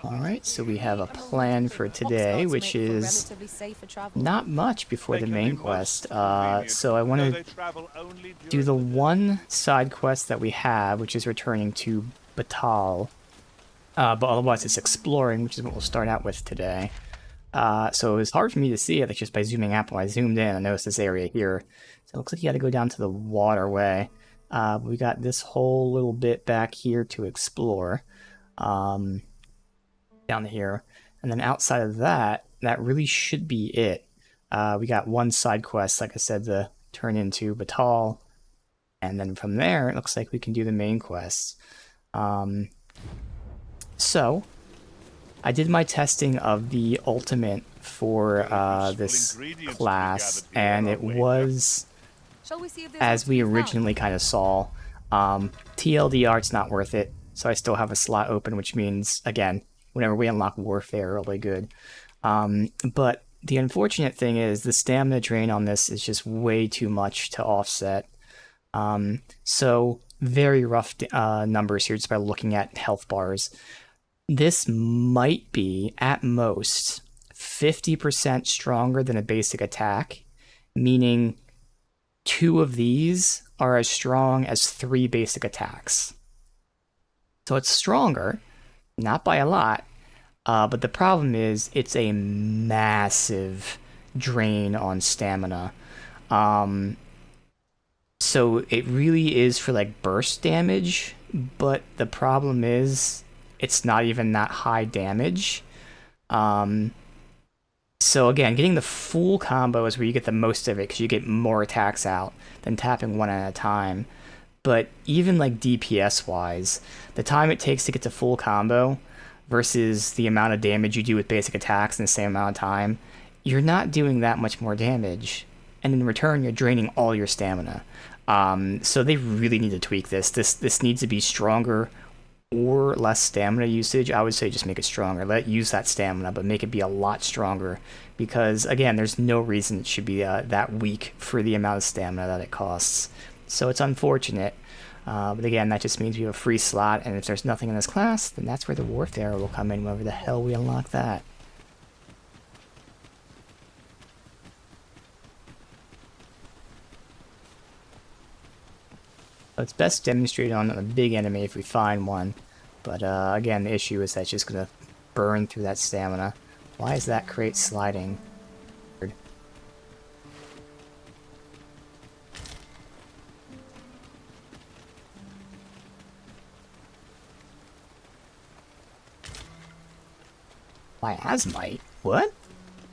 Alright, so we have a plan for today, which is not much before the main quest. So I want to do the one side quest that we have, which is returning to Batal. But otherwise it's exploring, which is what we'll start out with today. So it was hard for me to see it just by zooming out. When I zoomed in, I noticed this area here. So it looks like you got to go down to the waterway. We got this whole little bit back here to explore. Down here, and then outside of that, that really should be it. We got one side quest, like I said, to turn into Batal, and then from there it looks like we can do the main quest. So I did my testing of the ultimate for this class, and it was as we originally kind of saw. TLDR, it's not worth it, so I still have a slot open, which means, again, whenever we unlock Warfare, really good. But the unfortunate thing is the stamina drain on this is just way too much to offset. So very rough numbers here just by looking at health bars. This might be, at most, 50% stronger than a basic attack, meaning 2 of these are as strong as 3 basic attacks. So it's stronger, not by a lot, but the problem is it's a massive drain on stamina. So it really is for like burst damage, but the problem is it's not even that high damage. So again, getting the full combo is where you get the most of it, because you get more attacks out than tapping one at a time. But even like DPS wise, the time it takes to get to full combo versus the amount of damage you do with basic attacks in the same amount of time, you're not doing that much more damage. And in return, you're draining all your stamina. So they really need to tweak this. This needs to be stronger or less stamina usage. I would say just make it stronger. Let it use that stamina, but make it be a lot stronger. Because, again, there's no reason it should be that weak for the amount of stamina that it costs. So it's unfortunate. But again, that just means we have a free slot, and if there's nothing in this class, then that's where the Warfare will come in, whenever the hell we unlock that. So it's best demonstrated on a big enemy if we find one. But again, the issue is that it's just going to burn through that stamina. Why is that crate sliding? Miasmite? What?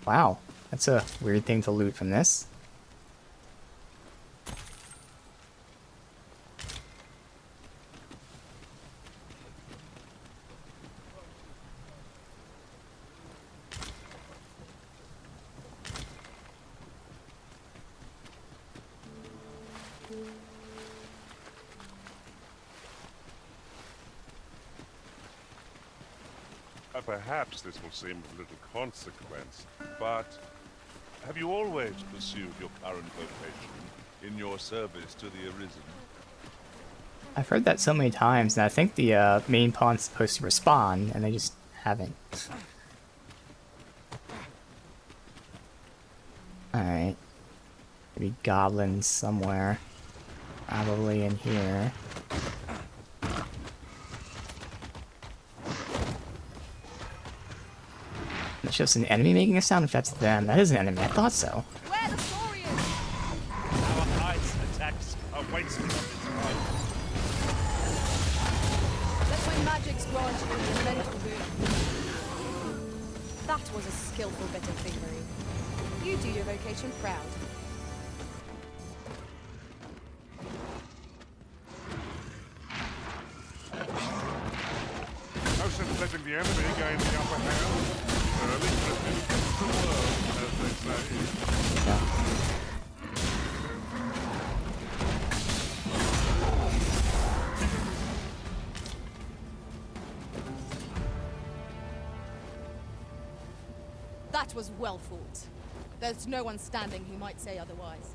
Wow, that's a weird thing to loot from this. Perhaps this will seem of little consequence, but have you always pursued your current vocation in your service to the Arisen? I've heard that so many times, and I think the main pawn's supposed to respond, and they just haven't. Alright. Maybe goblins somewhere. Probably in here. It's just an enemy making a sound. If that's them, that is an enemy. I thought so. Where the Saurians? Our ice attacks are wasting on this fight. Let my magics grant you an elemental boon. That was a skillful bit of thievery. You do your vocation proud. No sense letting the enemy gain the upper hand. Early Christians the world, as they say. Yeah. That was well fought. There's no one standing who might say otherwise.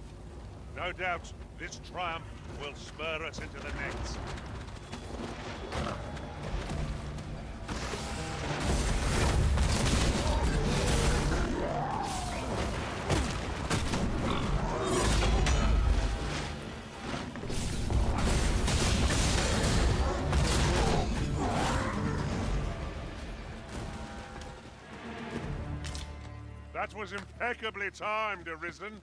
No doubt, this triumph will spur us into the next. That was impeccably timed, Arisen.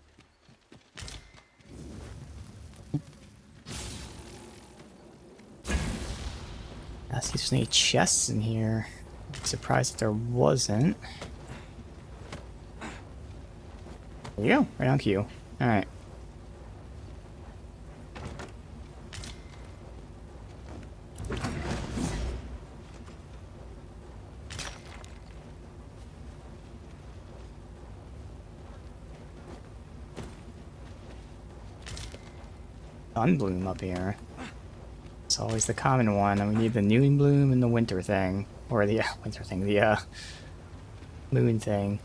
I see there's any chests in here. I'm surprised if there wasn't. There you go, right on cue. Alright. Sunbloom up here. It's always the common one, and we need the noon bloom and the winter thing. Or the winter thing, the moon thing.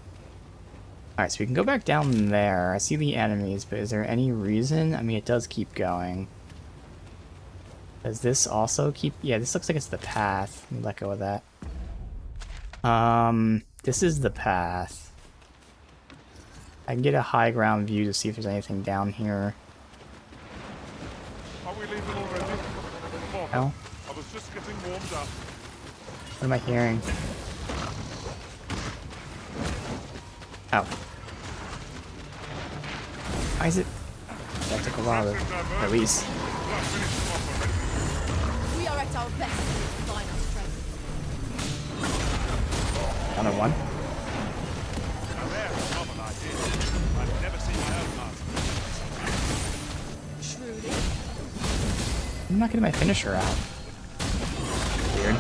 Alright, so we can go back down there. I see the enemies, but is there any reason? I mean, it does keep going. Does this also keep... Yeah, this looks like it's the path. Let me let go of that. This is the path. I can get a high ground view to see if there's anything down here. Are we leaving already? Oh, No? I was just getting warmed up. What am I hearing? Oh. Why is it? That took a while to release. We are at our best to combine our strength. Another one. Now there's a novel idea. I've never seen my own master. Truly. I'm not getting my finisher out. Weird.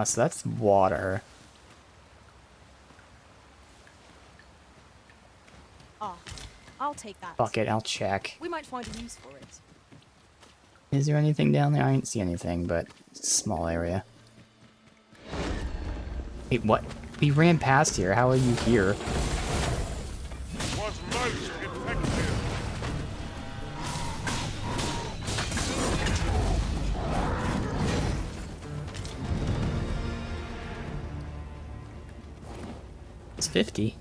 So that's water. Ah, I'll take that. Fuck it, I'll check. We might find a use for it. Is there anything down there? I didn't see anything, but it's a small area. Wait, what? We ran past here. How are you here? Was most effective. It's 50.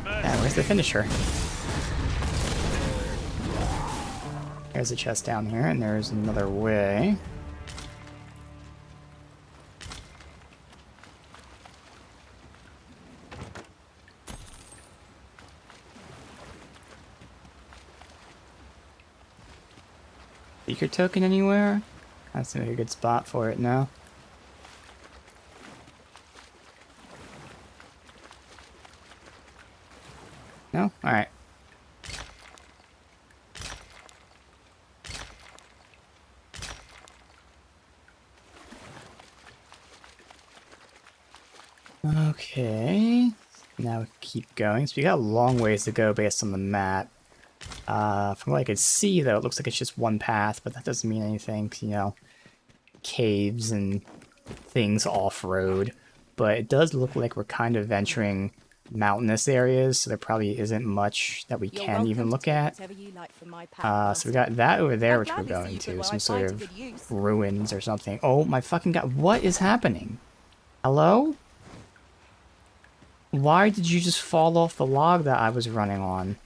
Yeah, where's the finisher? There's a chest down here, and there's another way. Secret token anywhere? That's a good spot for it now. No? Alright. Okay. Now we keep going. So we got a long ways to go based on the map. From what I could see, though, it looks like it's just one path, but that doesn't mean anything, 'cause, you know, caves and things off-road. But it does look like we're kind of venturing mountainous areas, so there probably isn't much that we can even look at. So we got that over there, which we're going to, some sort of ruins or something. Oh my fucking god, what is happening? Hello? Why did you just fall off the log that I was running on?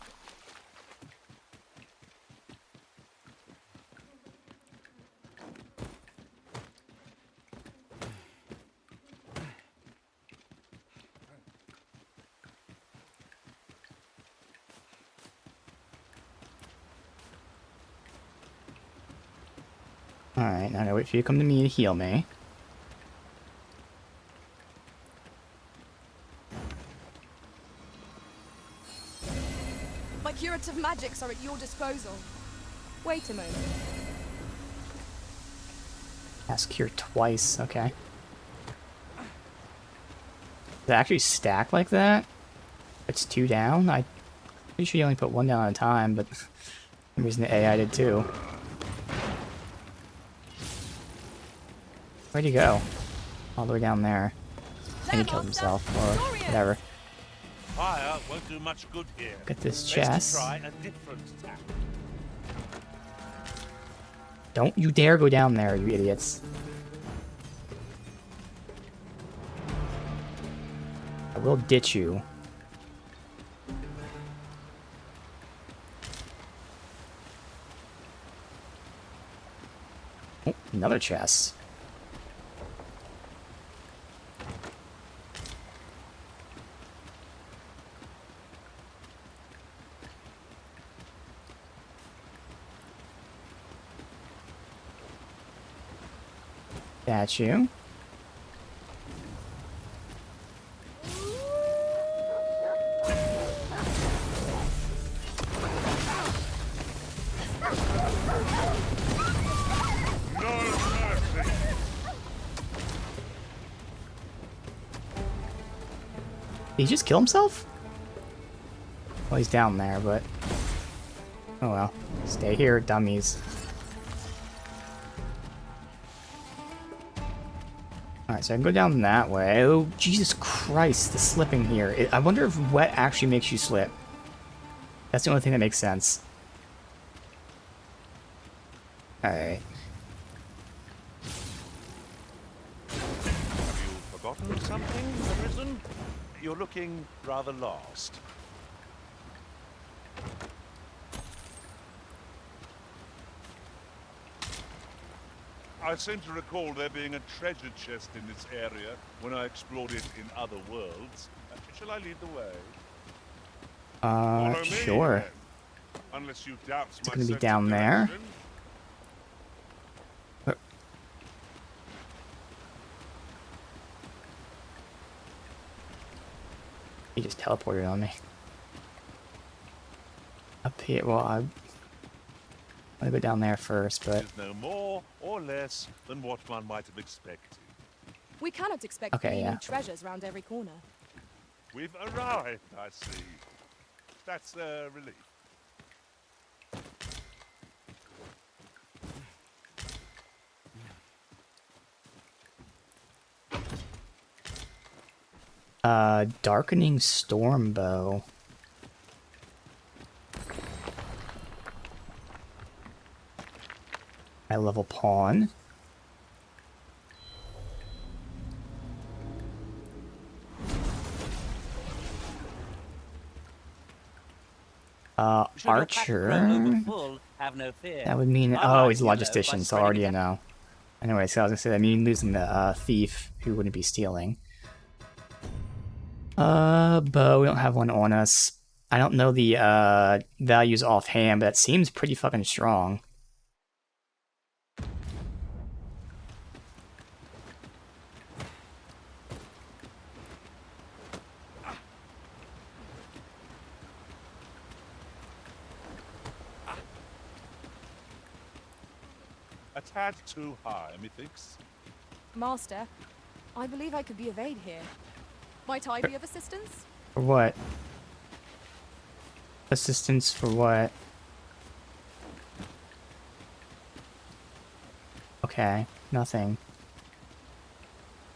Alright, now I gotta wait for you to come to me to heal me. My curative magics are at your disposal. Wait a moment. Ask cure twice, okay. Does it actually stack like that? It's 2 down? I'm pretty sure you only put 1 down at a time, but for some reason the AI did too. Where'd he go? All the way down there. And he killed himself, or whatever. Fire won't do much good here. Get this Best to chest. try a different tack. Don't you dare go down there, you idiots. I will ditch you. Oh, another chest. Statue. Did he just kill himself? Well, he's down there, but... Oh well. Stay here, dummies. Alright, so I can go down that way. Oh, Jesus Christ, the slipping here. I wonder if wet actually makes you slip. That's the only thing that makes sense. Alright. Have you forgotten something, Arisen? You're looking rather lost. I seem to recall there being a treasure chest in this area when I explored it in other worlds. Shall I lead the way? Follow me, Sure. then. Unless you doubt It's my gonna be sense down of there. direction. He just teleported on me. Up here, well, I'm gonna go down there first, but... Is no more or less than what one might have expected. We cannot expect Okay, gleaming yeah. treasures round every corner. We've arrived, I see. That's a relief. Darkening Storm Bow. High level pawn. Archer. That would mean, oh, he's a logistician, so already I know. Anyway, so I was gonna say, I mean, losing the thief who wouldn't be stealing. Bow, we don't have one on us. I don't know the values offhand, but that seems pretty fucking strong. A tad too high, methinks. Master, I believe I could be of aid here. Might I be of assistance? For what? Assistance for what? Okay, nothing.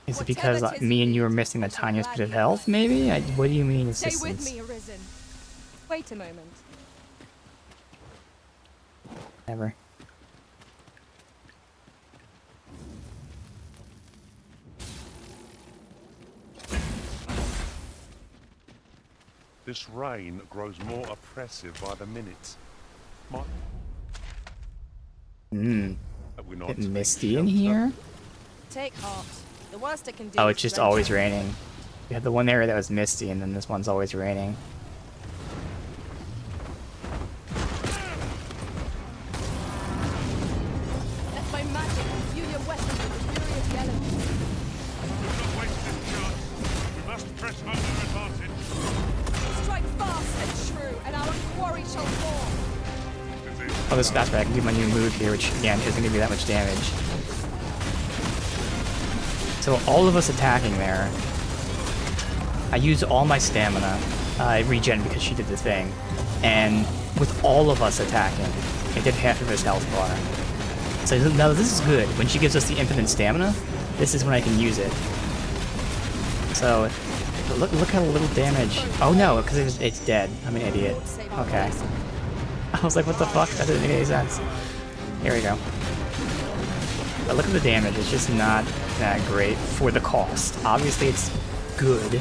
Is it because Whatever 'tis me and you you are need, missing the I shall tiniest bit of gladly health, obey. maybe? What do you mean Stay assistance? with me, Arisen. Wait a moment. Never. This rain grows more oppressive by the minute. Have we not Getting taken misty in shelter? here? Take heart. The worst it can do Oh, is it's just render always you- raining. We had the one area that was misty, and then this one's always raining. Let my magic imbue your weapons with the fury of the elements. Do not waste this chance. We must press home their advantage. Strike fast and true, and our quarry shall fall. Oh, that's right, I can do my new move here, which, again, isn't going to be that much damage. So all of us attacking there. I used all my stamina, regen because she did the thing, and with all of us attacking, it did half of his health bar. So now this is good. When she gives us the infinite stamina, this is when I can use it. So look how little damage. Oh no, because it's dead. I'm an idiot. Lord save our Okay. Arisen. I was like, what the fuck? That didn't make any sense. Here we go. But look at the damage. It's just not that great for the cost. Obviously, it's good.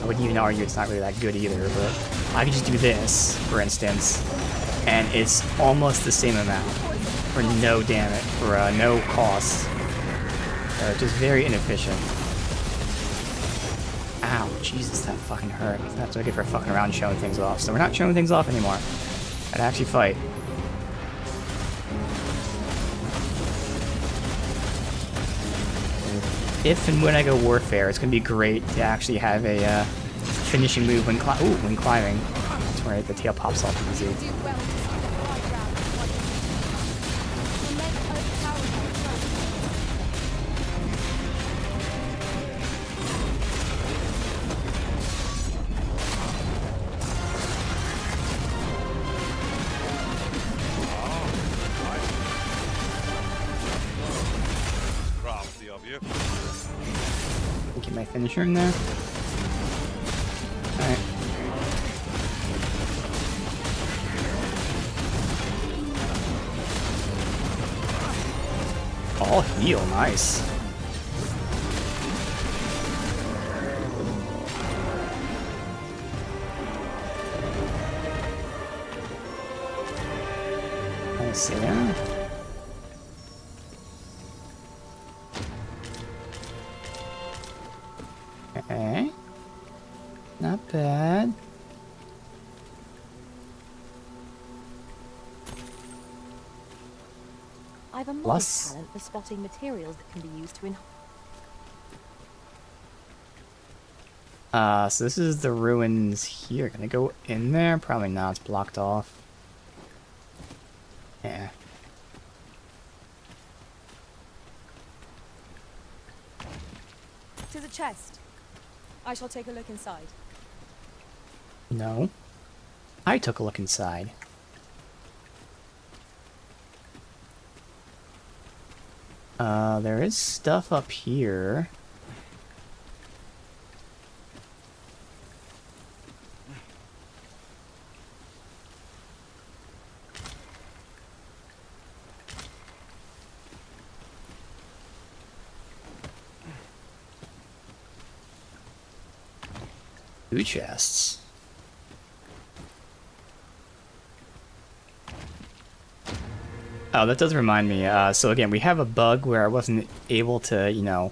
I wouldn't even argue it's not really that good either, but I could just do this, for instance, and it's almost the same amount for no damage, for no cost. So it's just very inefficient. Ow, Jesus, that fucking hurt. That's what I get for fucking around showing things off. So we're not showing things off anymore. I'd actually fight. If and when I go Warfare, it's going to be great to actually have a finishing move when, when climbing. That's where the tail pops off easy. Get my finisher in there. Alright. All heal, nice. I see him. Okay. Not bad. I have a Plus talent for spotting materials that can be used to so this is the ruins here. Can I go in there? Probably not. It's blocked off. Yeah. To the chest. I shall take a look inside. No. I took a look inside. There is stuff up here. Two chests. Oh, that does remind me. So again, we have a bug where I wasn't able to, you know,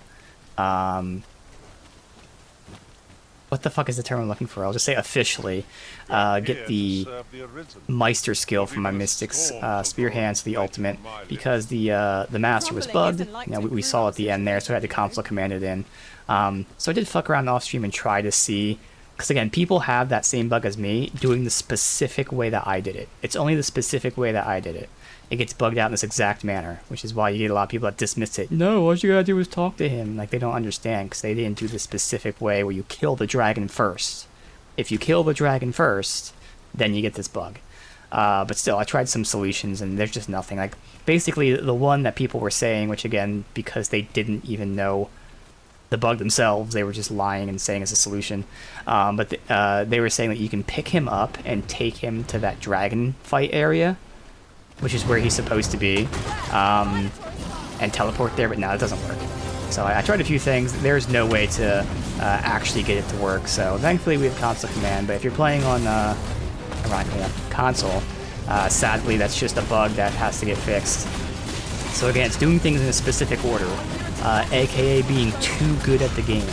what the fuck is the term I'm looking for? I'll just say officially, get the Meister skill from my Mystics Spear Hands to the ultimate, because the Master was bugged. You know, we saw at the end there, so I had to console command it in. So I did fuck around off stream and try to see, because again, people have that same bug as me, doing the specific way that I did it. It's only the specific way that I did it. It gets bugged out in this exact manner, which is why you get a lot of people that dismiss it. No, all you gotta do is talk to him. Like, they don't understand, because they didn't do the specific way where you kill the dragon first. If you kill the dragon first, then you get this bug. But still, I tried some solutions, and there's just nothing. Like, basically, the one that people were saying, which again, because they didn't even know the bug themselves, they were just lying and saying it's a solution. But they were saying that you can pick him up and take him to that dragon fight area, which is where he's supposed to be, and teleport there, but no, it doesn't work. So I tried a few things. There's no way to actually get it to work, so thankfully we have console command, but if you're playing on, ironically, console, sadly that's just a bug that has to get fixed. So again, it's doing things in a specific order, aka being too good at the game.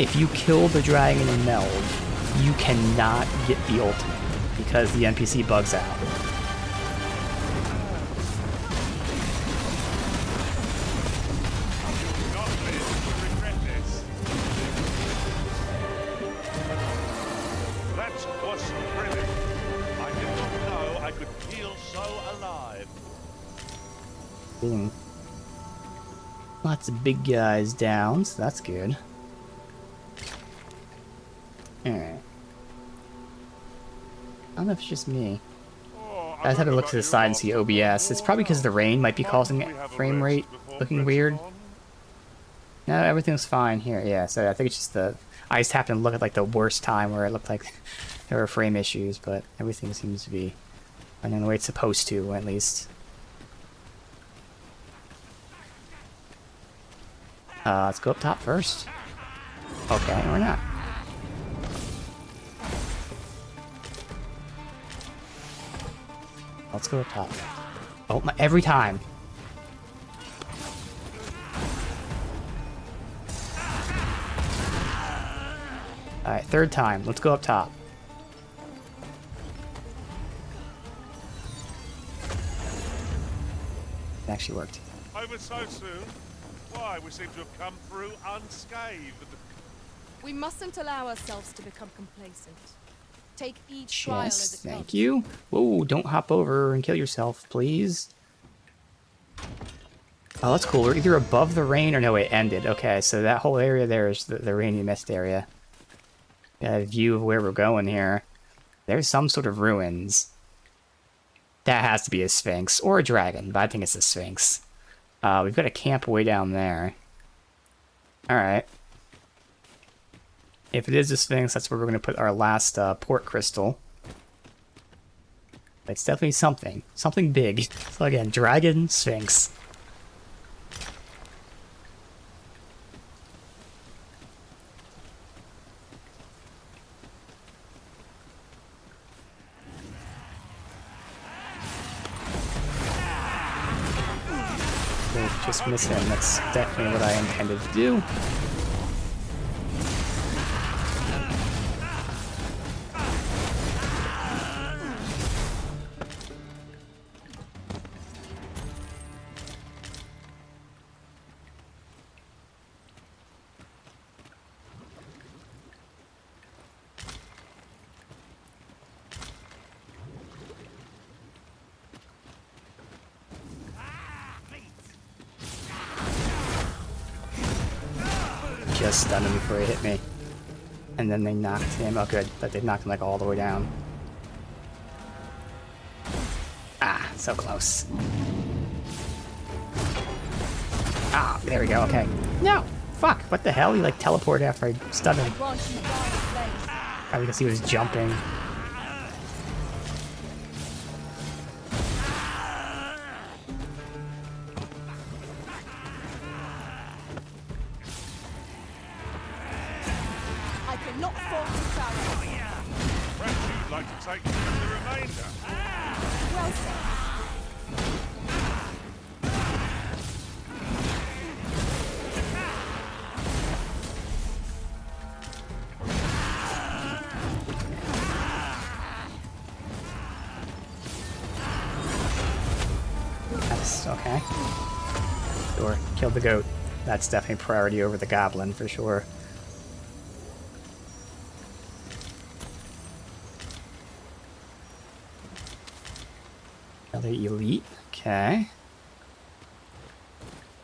If you kill the dragon in meld, you cannot get the ultimate, because the NPC bugs out. Lots of big guys down, so that's good. Alright. I don't know if it's just me. I just had to look to the side and see OBS. It's probably because the rain might be causing frame rate looking weird. No, everything's fine here. Yeah, so I think it's just the... I just happened to look at like the worst time where it looked like there were frame issues, but everything seems to be And in the way it's supposed to, at least. Let's go up top first. Okay, or not. Let's go up top. Oh, my, every time. Alright, third time. Let's go up top. It actually worked. Over so soon? Why, we seem to have come through unscathed. We mustn't allow ourselves to become complacent. Take each trial as Yes, it thank comes. you. Whoa, don't hop over and kill yourself, please. Oh, that's cool. We're either above the rain or no, it ended. Okay, so that whole area there is the rainy mist area. Got a view of where we're going here. There's some sort of ruins. That has to be a sphinx or a dragon, but I think it's a sphinx. We've got a camp way down there. Alright. If it is a sphinx, that's where we're going to put our last port crystal. It's definitely something. Something big. So again, dragon, sphinx. Just miss him. That's definitely what I intended to do. Just stunned him before he hit me. And then they knocked him. Oh, good. But they knocked him like all the way down. Ah, so close. Ah, there we go. Okay. No! Fuck! What the hell? He like teleported after I stunned him. Probably because he was jumping. Take the remainder. Well said. That's okay. Sure, killed the goat. That's definitely priority over the goblin for sure. Another elite. Okay.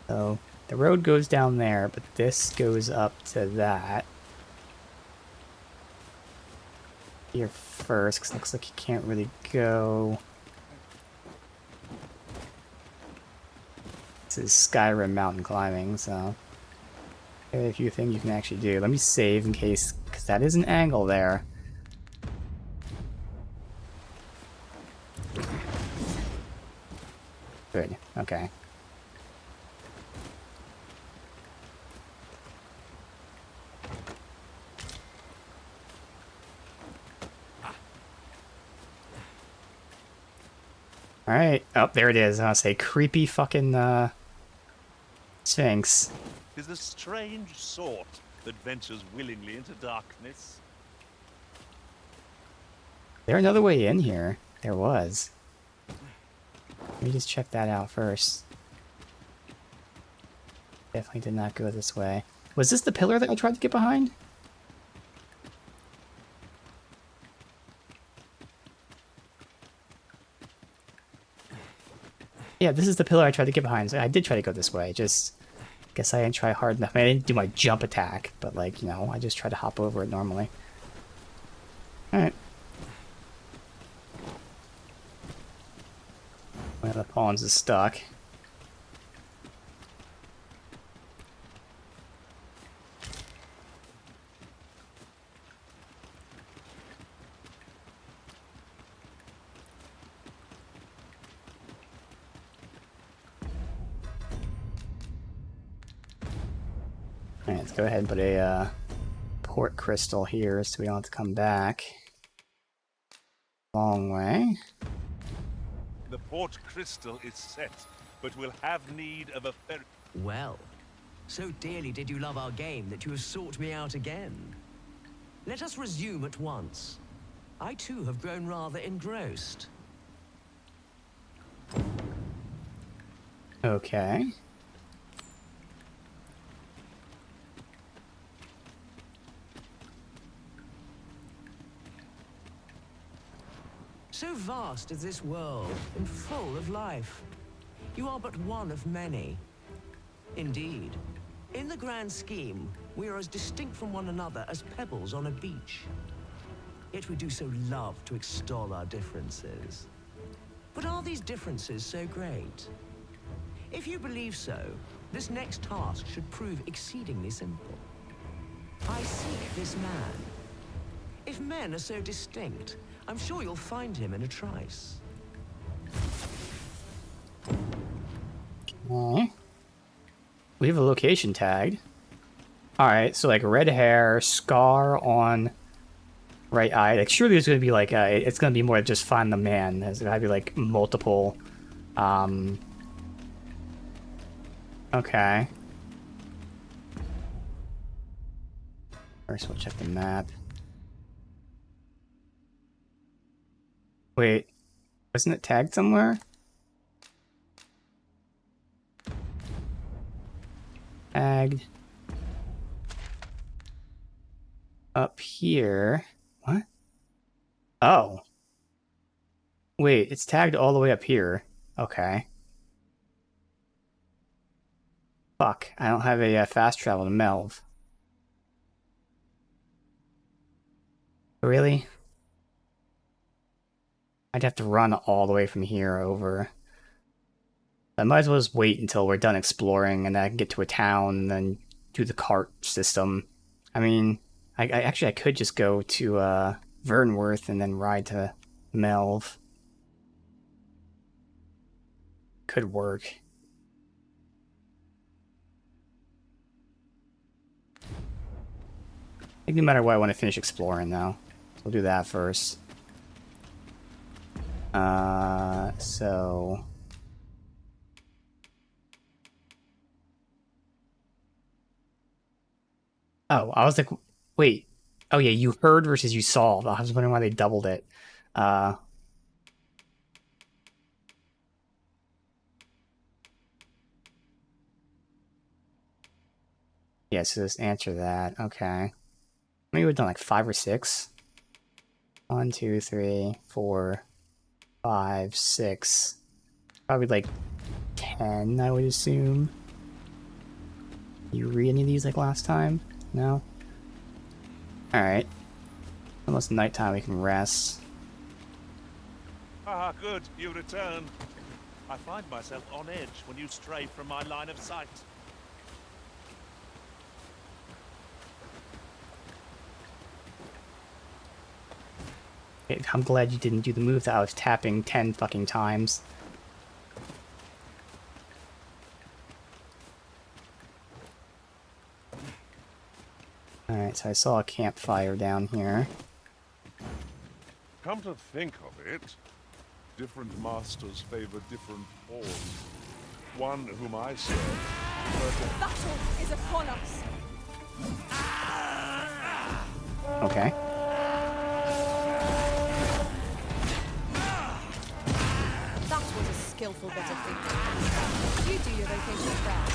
So the road goes down there, but this goes up to that. Here first, because it looks like you can't really go. This is Skyrim mountain climbing, so a few things you can actually do. Let me save in case, because that is an angle there. Good. Okay. Alright. Oh, there it is. I'll say creepy fucking Sphinx. Is a strange sort that ventures willingly into darkness. There another way in here? There was. Let me just check that out first. Definitely did not go this way. Was this the pillar that I tried to get behind? Yeah, this is the pillar I tried to get behind. So I did try to go this way. Just guess I didn't try hard enough. I didn't do my jump attack, but like, you know, I just tried to hop over it normally. Alright. One of the pawns is stuck. Alright, let's go ahead and put a port crystal here so we don't have to come back. Long way. The port crystal is set, but we'll have need of a ferry. Well, so dearly did you love our game that you have sought me out again. Let us resume at once. I too have grown rather engrossed. Okay. So vast is this world, and full of life. You are but one of many. Indeed, in the grand scheme, we are as distinct from one another as pebbles on a beach. Yet we do so love to extol our differences. But are these differences so great? If you believe so, this next task should prove exceedingly simple. I seek this man. If men are so distinct, I'm sure you'll find him in a trice. Okay. We have a location tagged. Alright, so like red hair, scar on right eye. Like surely there's gonna be like it's gonna be more than just find the man. There's gonna be like multiple okay. First we'll check the map. Wait, wasn't it tagged somewhere? Tagged. Up here. What? Oh. Wait, it's tagged all the way up here. Okay. Fuck, I don't have a fast travel to Melv. Really? I'd have to run all the way from here over. I might as well just wait until we're done exploring and then I can get to a town and then do the cart system. I mean, I actually I could just go to Vernworth and then ride to Melv. Could work. I think no matter what, I want to finish exploring though. So we'll do that first. So... Oh, I was like, wait. Oh yeah, you heard versus you saw. I was wondering why they doubled it. Yeah, so just answer that. Okay. Maybe we've done like 5 or 6. 1, 2, 3, 4, 5, 6. Probably like 10, I would assume. You read any of these like last time? No? Alright. Almost nighttime, we can rest. Ah, good, you return. I find myself on edge when you stray from my line of sight. I'm glad you didn't do the move that I was tapping 10 fucking times. Alright, so I saw a campfire down here. Come to think of it, different masters favor different forms. One whom I serve. Battle is upon us. Okay. That was a skillful bit of thinking. You do your vocation proud.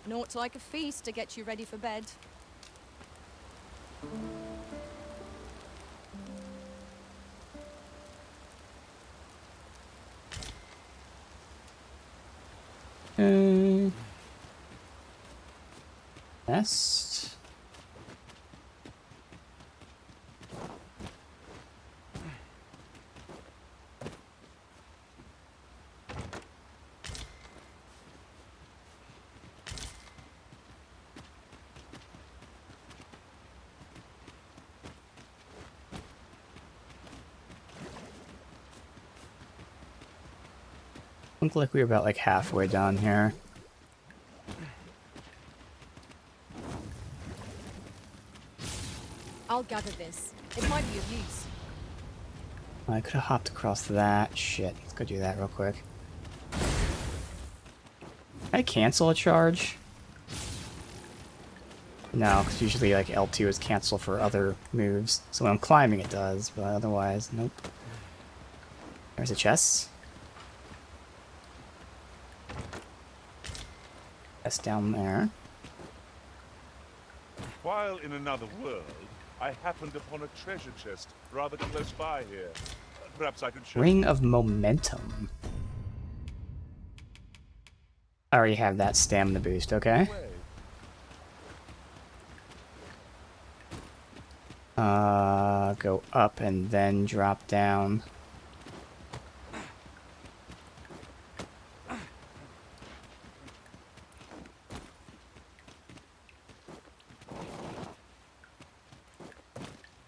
Naught like a feast to get you ready for bed. chest. Looked like we were about like halfway down here. I'll gather this. It might be of use. I could have hopped across that. Shit, let's go do that real quick. Can I cancel a charge? No, because usually like L2 is cancel for other moves. So when I'm climbing it does, but otherwise, nope. There's a chest. Chest down there. While in another world, I happened upon a treasure chest rather close by here. Perhaps I could show you. Ring of Momentum. I already have that stamina boost, okay? Go up and then drop down.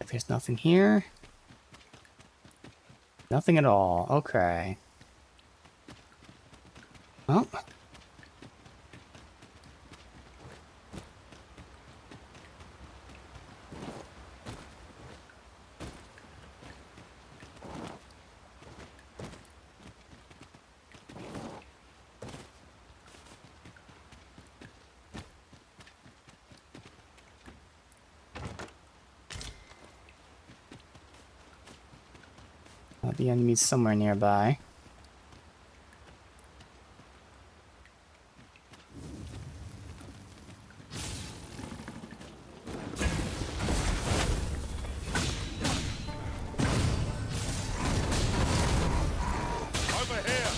If there's nothing here. Nothing at all. Okay. Well. The enemy's somewhere nearby. Over here!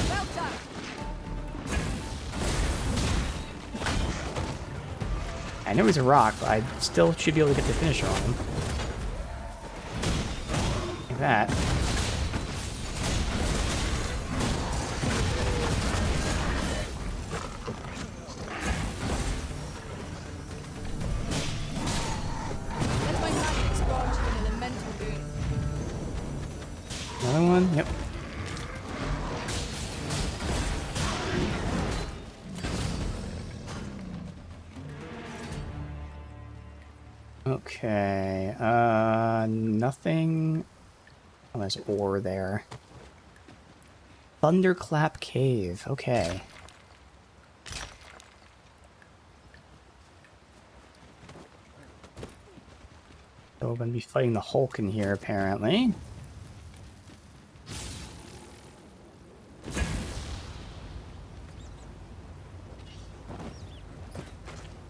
Well done. I know he's a rock, but I still should be able to get the finisher on him. Like that. Let my magic grant you an elemental boon. Another one? Yep. Okay, nothing. Oh, there's ore there. Thunderclap Cave, okay. So we're gonna be fighting the Hulk in here, apparently.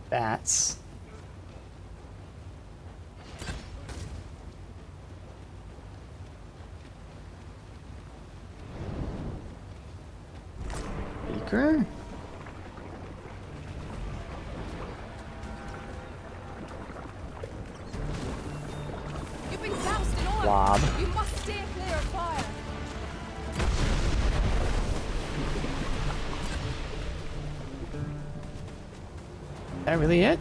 Bats. Beaker? You've been doused in oil. Blob. You must steer clear of fire. Is that really it?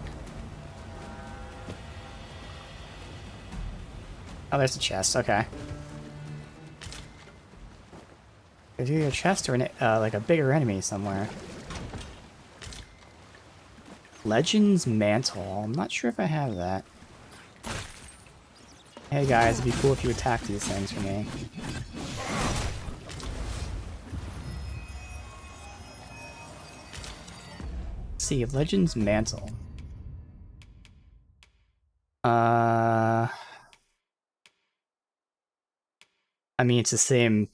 Oh, there's a chest, okay. There's either a chest or an, like a bigger enemy somewhere. Legends Mantle. I'm not sure if I have that. Hey guys, it'd be cool if you attack these things for me. Let's see, Legends Mantle. I mean, it's the same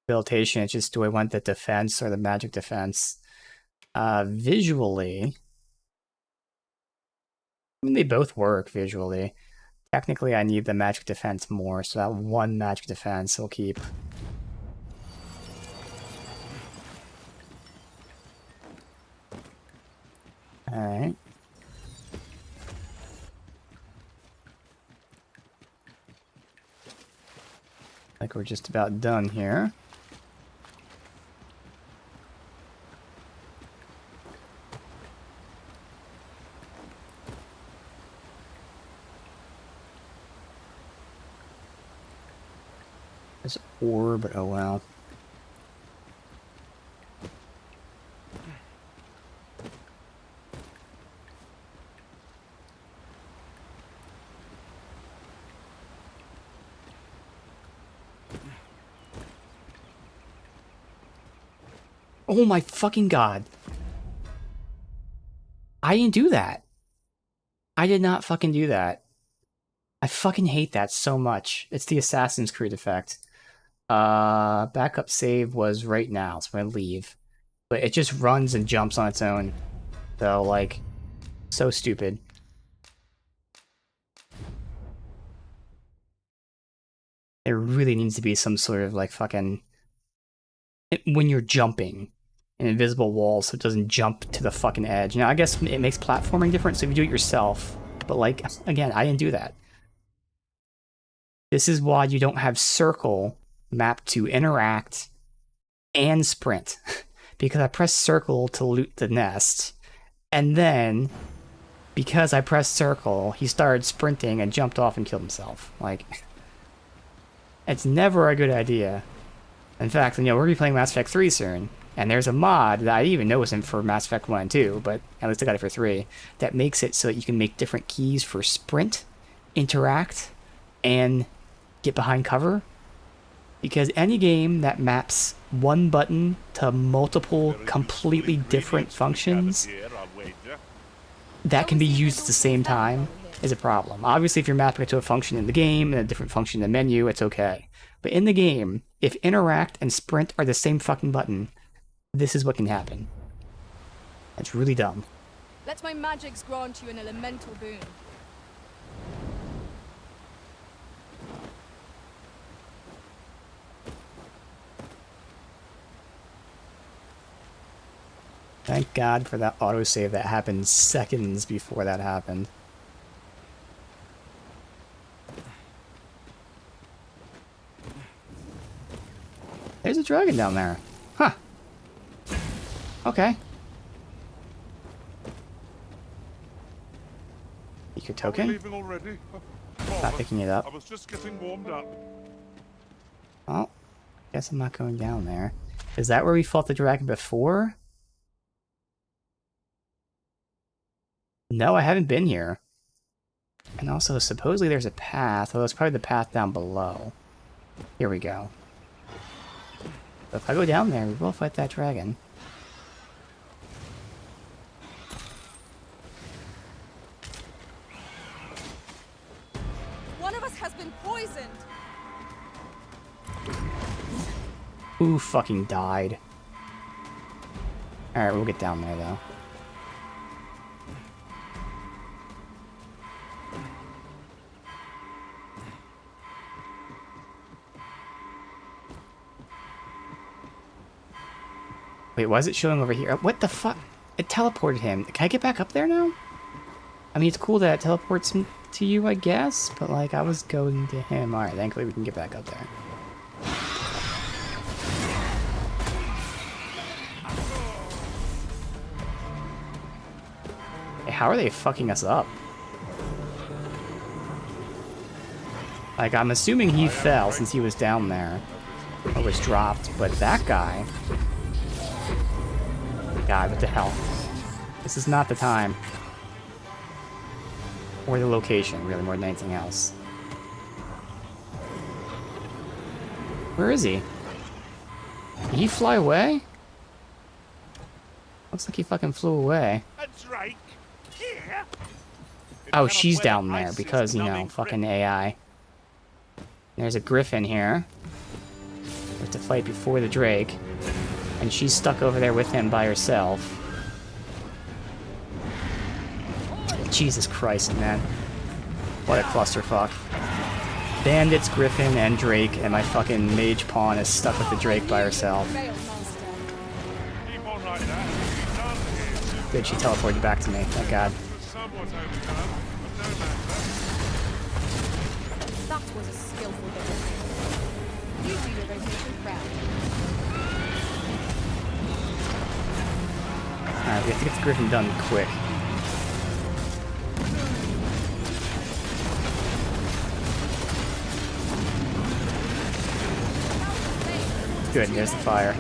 abilitation, it's just do I want the defense or the magic defense? Visually, I mean, they both work visually. Technically, I need the magic defense more, so that one magic defense will keep. Alright. Like we're just about done here. This orb, but oh well. Oh my fucking god. I didn't do that. I did not fucking do that. I fucking hate that so much. It's the Assassin's Creed effect. Backup save was right now, so I'm gonna leave. But it just runs and jumps on its own. So, like, so stupid. There really needs to be some sort of, like, fucking... when you're jumping, an invisible wall so it doesn't jump to the fucking edge. Now, I guess it makes platforming different, so if you do it yourself. But, like, again, I didn't do that. This is why you don't have circle mapped to interact and sprint. Because I pressed circle to loot the nest, and then, because I pressed circle, he started sprinting and jumped off and killed himself. Like, it's never a good idea. In fact, you know, we're gonna be playing Mass Effect 3 soon, and there's a mod that I didn't even know wasn't for Mass Effect 1 and 2, but at least I got it for 3, that makes it so that you can make different keys for sprint, interact, and get behind cover. Because any game that maps one button to multiple completely different functions that can be used at the same time is a problem. Obviously, if you're mapping it to a function in the game and a different function in the menu, it's okay. But in the game, if interact and sprint are the same fucking button, this is what can happen. It's really dumb. Let my magics grant you an elemental boon. Thank God for that autosave that happened seconds before that happened. There's a dragon down there. Huh. Okay. Take your token? Leaving already? Not picking it up. I was just getting warmed up. Oh. Guess I'm not going down there. Is that where we fought the dragon before? No, I haven't been here. And also, supposedly there's a path, although it's probably the path down below. Here we go. So if I go down there, we will fight that dragon. One of us has been poisoned. Who fucking died? Alright, we'll get down there, though. Wait, why is it showing over here? What the fuck? It teleported him. Can I get back up there now? I mean, it's cool that it teleports him to you, I guess, but, like, I was going to him. Alright, thankfully we can get back up there. Hey, how are they fucking us up? Like, I'm assuming he fell since he was down there. Or was dropped, but that guy... God, what the hell? This is not the time. Or the location, really, more than anything else. Where is he? Did he fly away? Looks like he fucking flew away. Oh, she's down there because, you know, fucking AI. There's a griffin here. We have to fight before the Drake. And she's stuck over there with him by herself. Jesus Christ, man. What a clusterfuck. Bandits, Griffin, and Drake, and my fucking mage pawn is stuck with the Drake by herself. Keep on like that. We'll be done here soon. Good, she teleported back to me. Thank God. Somewhat overdone, but no matter. That was a skillful bit of thing. You do your rotation proud. Alright, we have to get the Griffin done quick. Good, there's the fire.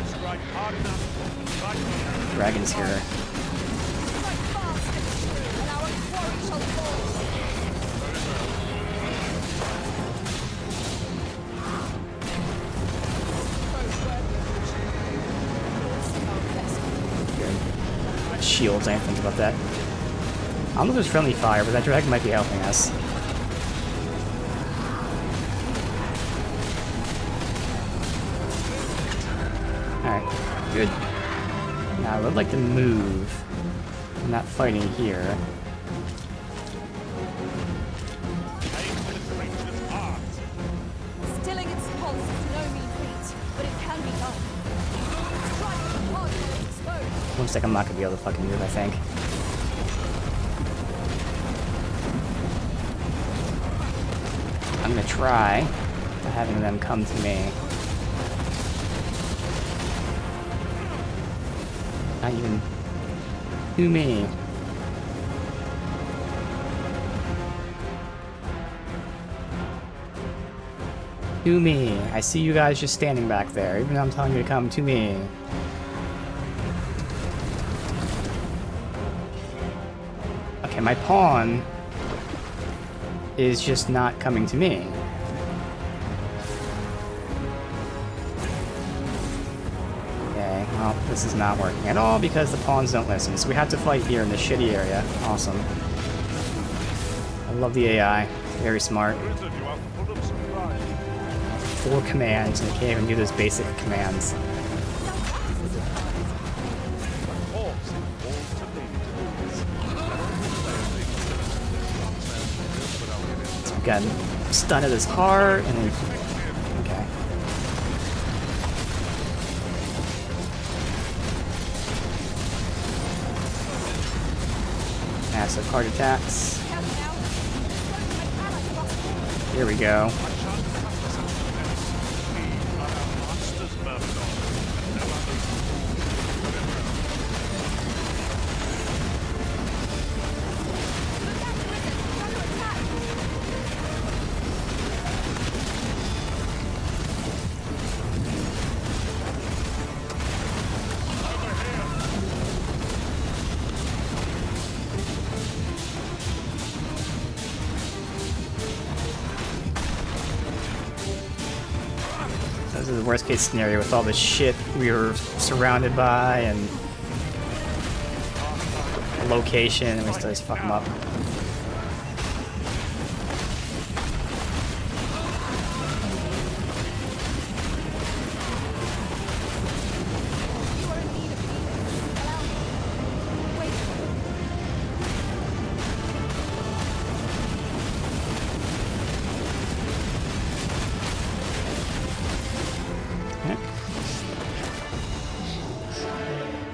Strike hard enough. Right. Dragon's here. Strike fast and true, and our quarry shall fall. Good. Shields, I didn't think about that. I don't know if there's friendly fire, but that dragon might be helping us. Alright, good. Now I would like to move. I'm not fighting here. Aim for the creature's heart. Stilling its pulse is no mean feat, but it can be done. Strike hard and explode. Looks like I'm not gonna be able to fucking move, I think. I'm gonna try having them come to me. Not even to me. To me. I see you guys just standing back there, even though I'm telling you to come to me. Okay, my pawn is just not coming to me. Okay, well, this is not working at all because the pawns don't listen. So we have to fight here in this shitty area. Awesome. I love the AI. Very smart. Wizard, you are full of surprise. 4 commands, and they can't even do those basic commands. Horse falls to me. So we got stun at his heart, and then... Okay. Massive heart attacks. Here we go. This is the worst case scenario with all the shit we were surrounded by and location, and we still just fuck them up.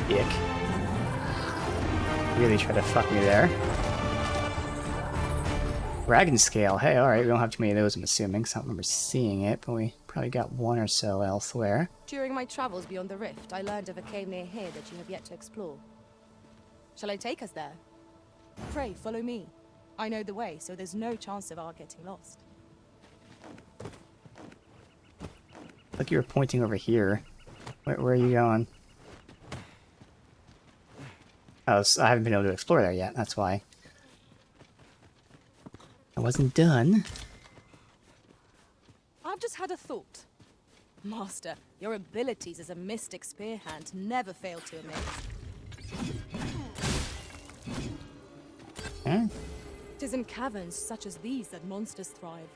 Dick. Really try to fuck me there. Dragon scale. Hey, alright, we don't have too many of those, I'm assuming, because I don't remember seeing it, but we probably got 1 or so elsewhere. During my travels beyond the rift, I learned of a cave near here that you have yet to explore. Shall I take us there? Pray, follow me. I know the way, so there's no chance of our getting lost. Like you were pointing over here. Where are you going? Oh, so I haven't been able to explore there yet, that's why. I wasn't done. I've just had a thought. Master, your abilities as a mystic spearhand never fail to amaze. Huh? It is in caverns such as these that monsters thrive.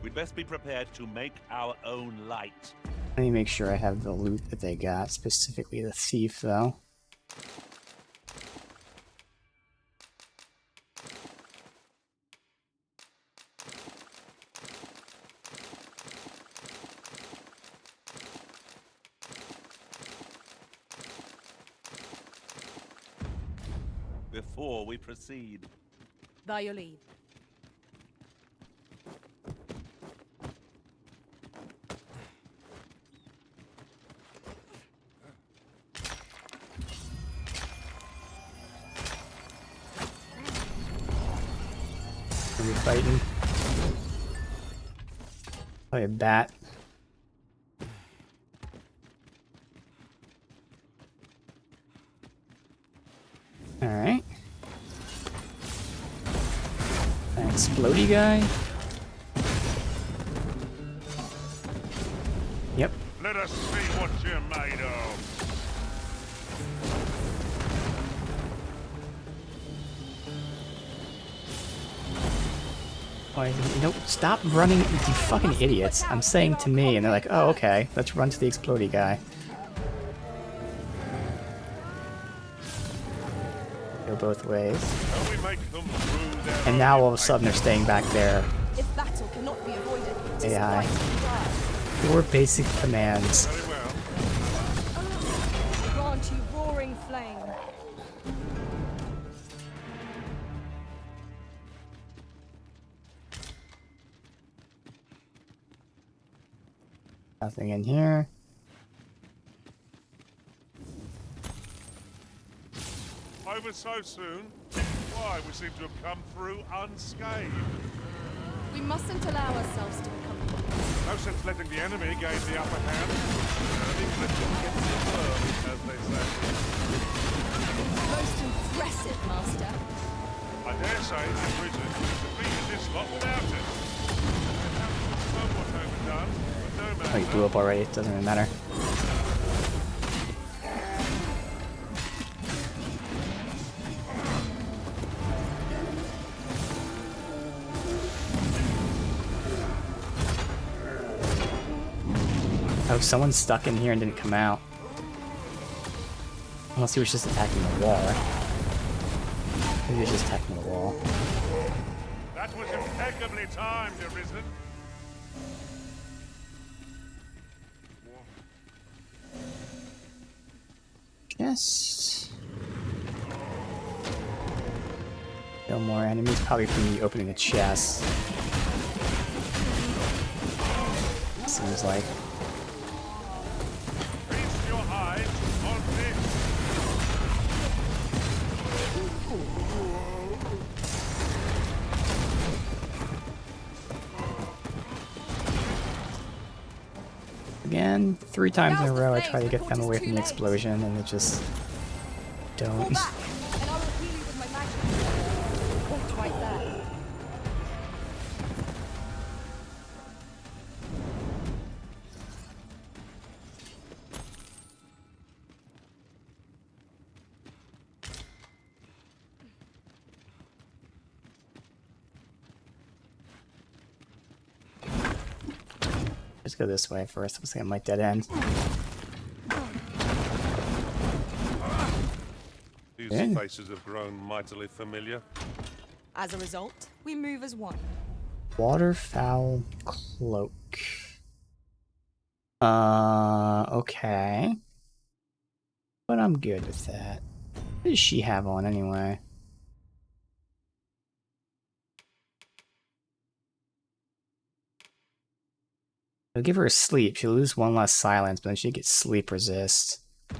We'd best be prepared to make our own light. Let me make sure I have the loot that they got, specifically the thief, though. before we proceed. By your leave. Are we fighting? Probably a bat. Alright. An explodey guy? Yep. Let us see what you're made of. Why is it, nope, stop running, you fucking idiots. I'm saying to me, and they're like, oh, okay, let's run to the explodey guy. Go both ways. Shall we make them through their And now all of a sudden they're staying back there. If battle cannot be avoided, AI. despite 4 basic commands. Very well. grant you roaring flame. Nothing in here. Over so soon? Why, we seem to have come through unscathed. We mustn't allow ourselves to become. No sense letting the enemy gain the upper hand. As they say. Most impressive, Master. I dare say this prison defeated this lot without it. Somewhat overdone, but no matter. Oh, he blew up already. It doesn't even matter. Oh, someone's stuck in here and didn't come out. Unless he was just attacking the wall. Maybe he was just attacking the wall. That was impeccably timed, Arisen. Chest. No more enemies, probably from me opening the chest. Seems like. Feast your eyes on this. Again, 3 times in a row I try to get them away from the explosion and they just Fall don't. back, and I will heal you with my magic. Point right there. Let's go this way first. Looks like I might dead end. These Yeah. faces have grown mightily familiar. As a result, we move as one. Waterfowl cloak. Okay. But I'm good with that. What does she have on anyway? I'll give her a sleep. She'll lose 1 less silence, but then she gets sleep resist. I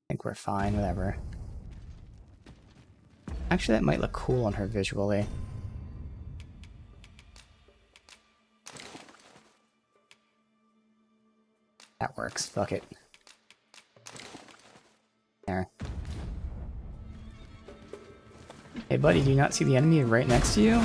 think we're fine, whatever. Actually, that might look cool on her visually. That works. Fuck it. There. Hey buddy, do you not see the enemy right next to you?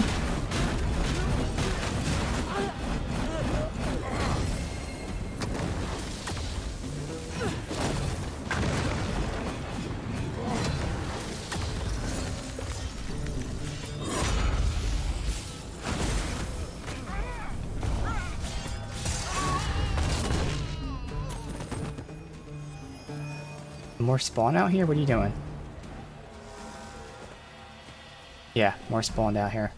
More spawn out here? What are you doing? Yeah, more spawned out here.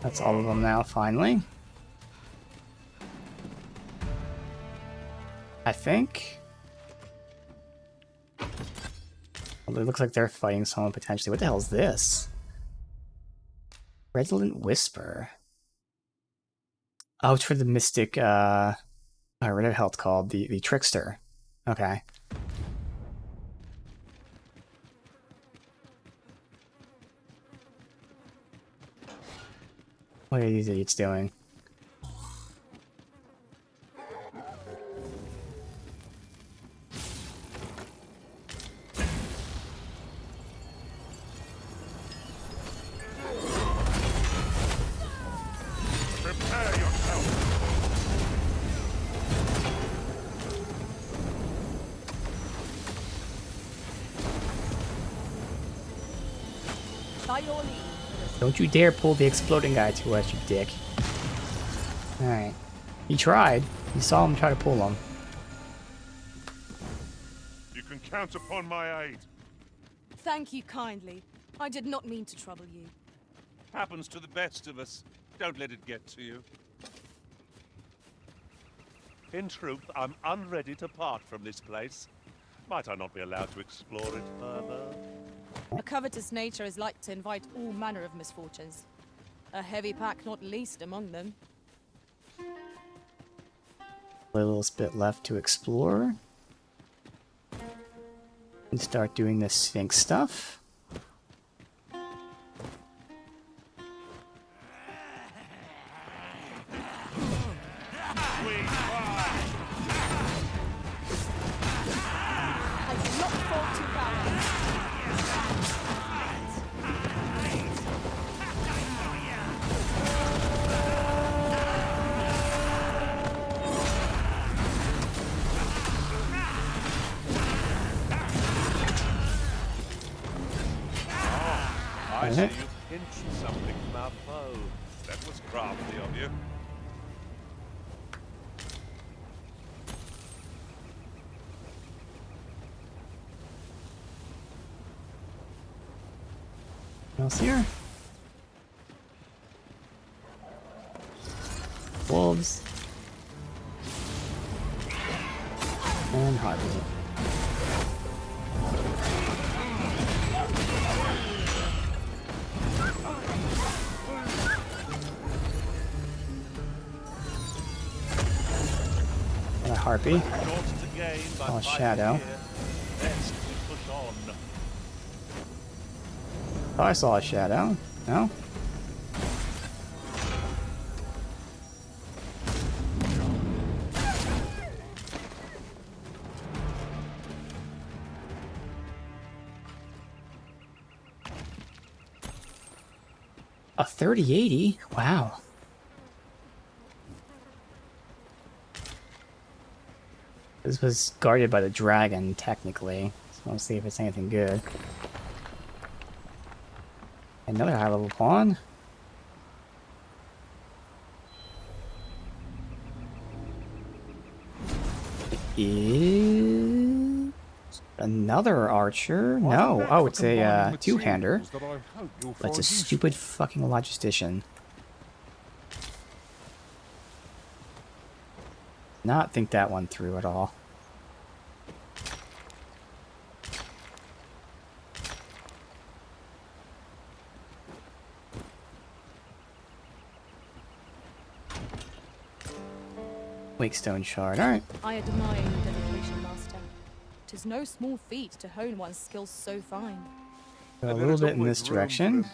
That's all of them now, finally. I think. Well, it looks like they're fighting someone potentially. What the hell is this? Redolent Whisper. Oh, it's for the Mystic, what the hell it's called? The Trickster. Okay. What are these idiots doing? Prepare yourself. By your leave. Don't you dare pull the exploding guy to us, you dick. Alright. He tried. You saw him try to pull him. You can count upon my aid. Thank you kindly. I did not mean to trouble you. Happens to the best of us. Don't let it get to you. In truth, I'm unready to part from this place. Might I not be allowed to explore it further? A covetous nature is like to invite all manner of misfortunes. A heavy pack not least among them. A little bit left to explore. And start doing this Sphinx stuff. I do not fall too bad. I see you pinched something from our foe. That was crafty of you. What else here? Wolves. And Harvey. And a harpy. Oh, shadow. Oh, I saw a shadow. No? A 3080? Wow. This was guarded by the dragon, technically. So let's see if it's anything good. Another high level pawn. Is another archer? No. Oh, it's a two-hander. But it's a stupid fucking logistician. Not think that one through at all. Wakestone shard, alright. I admire your dedication, Master. 'Tis no small feat to hone one's skills so fine. Go a little bit in this direction.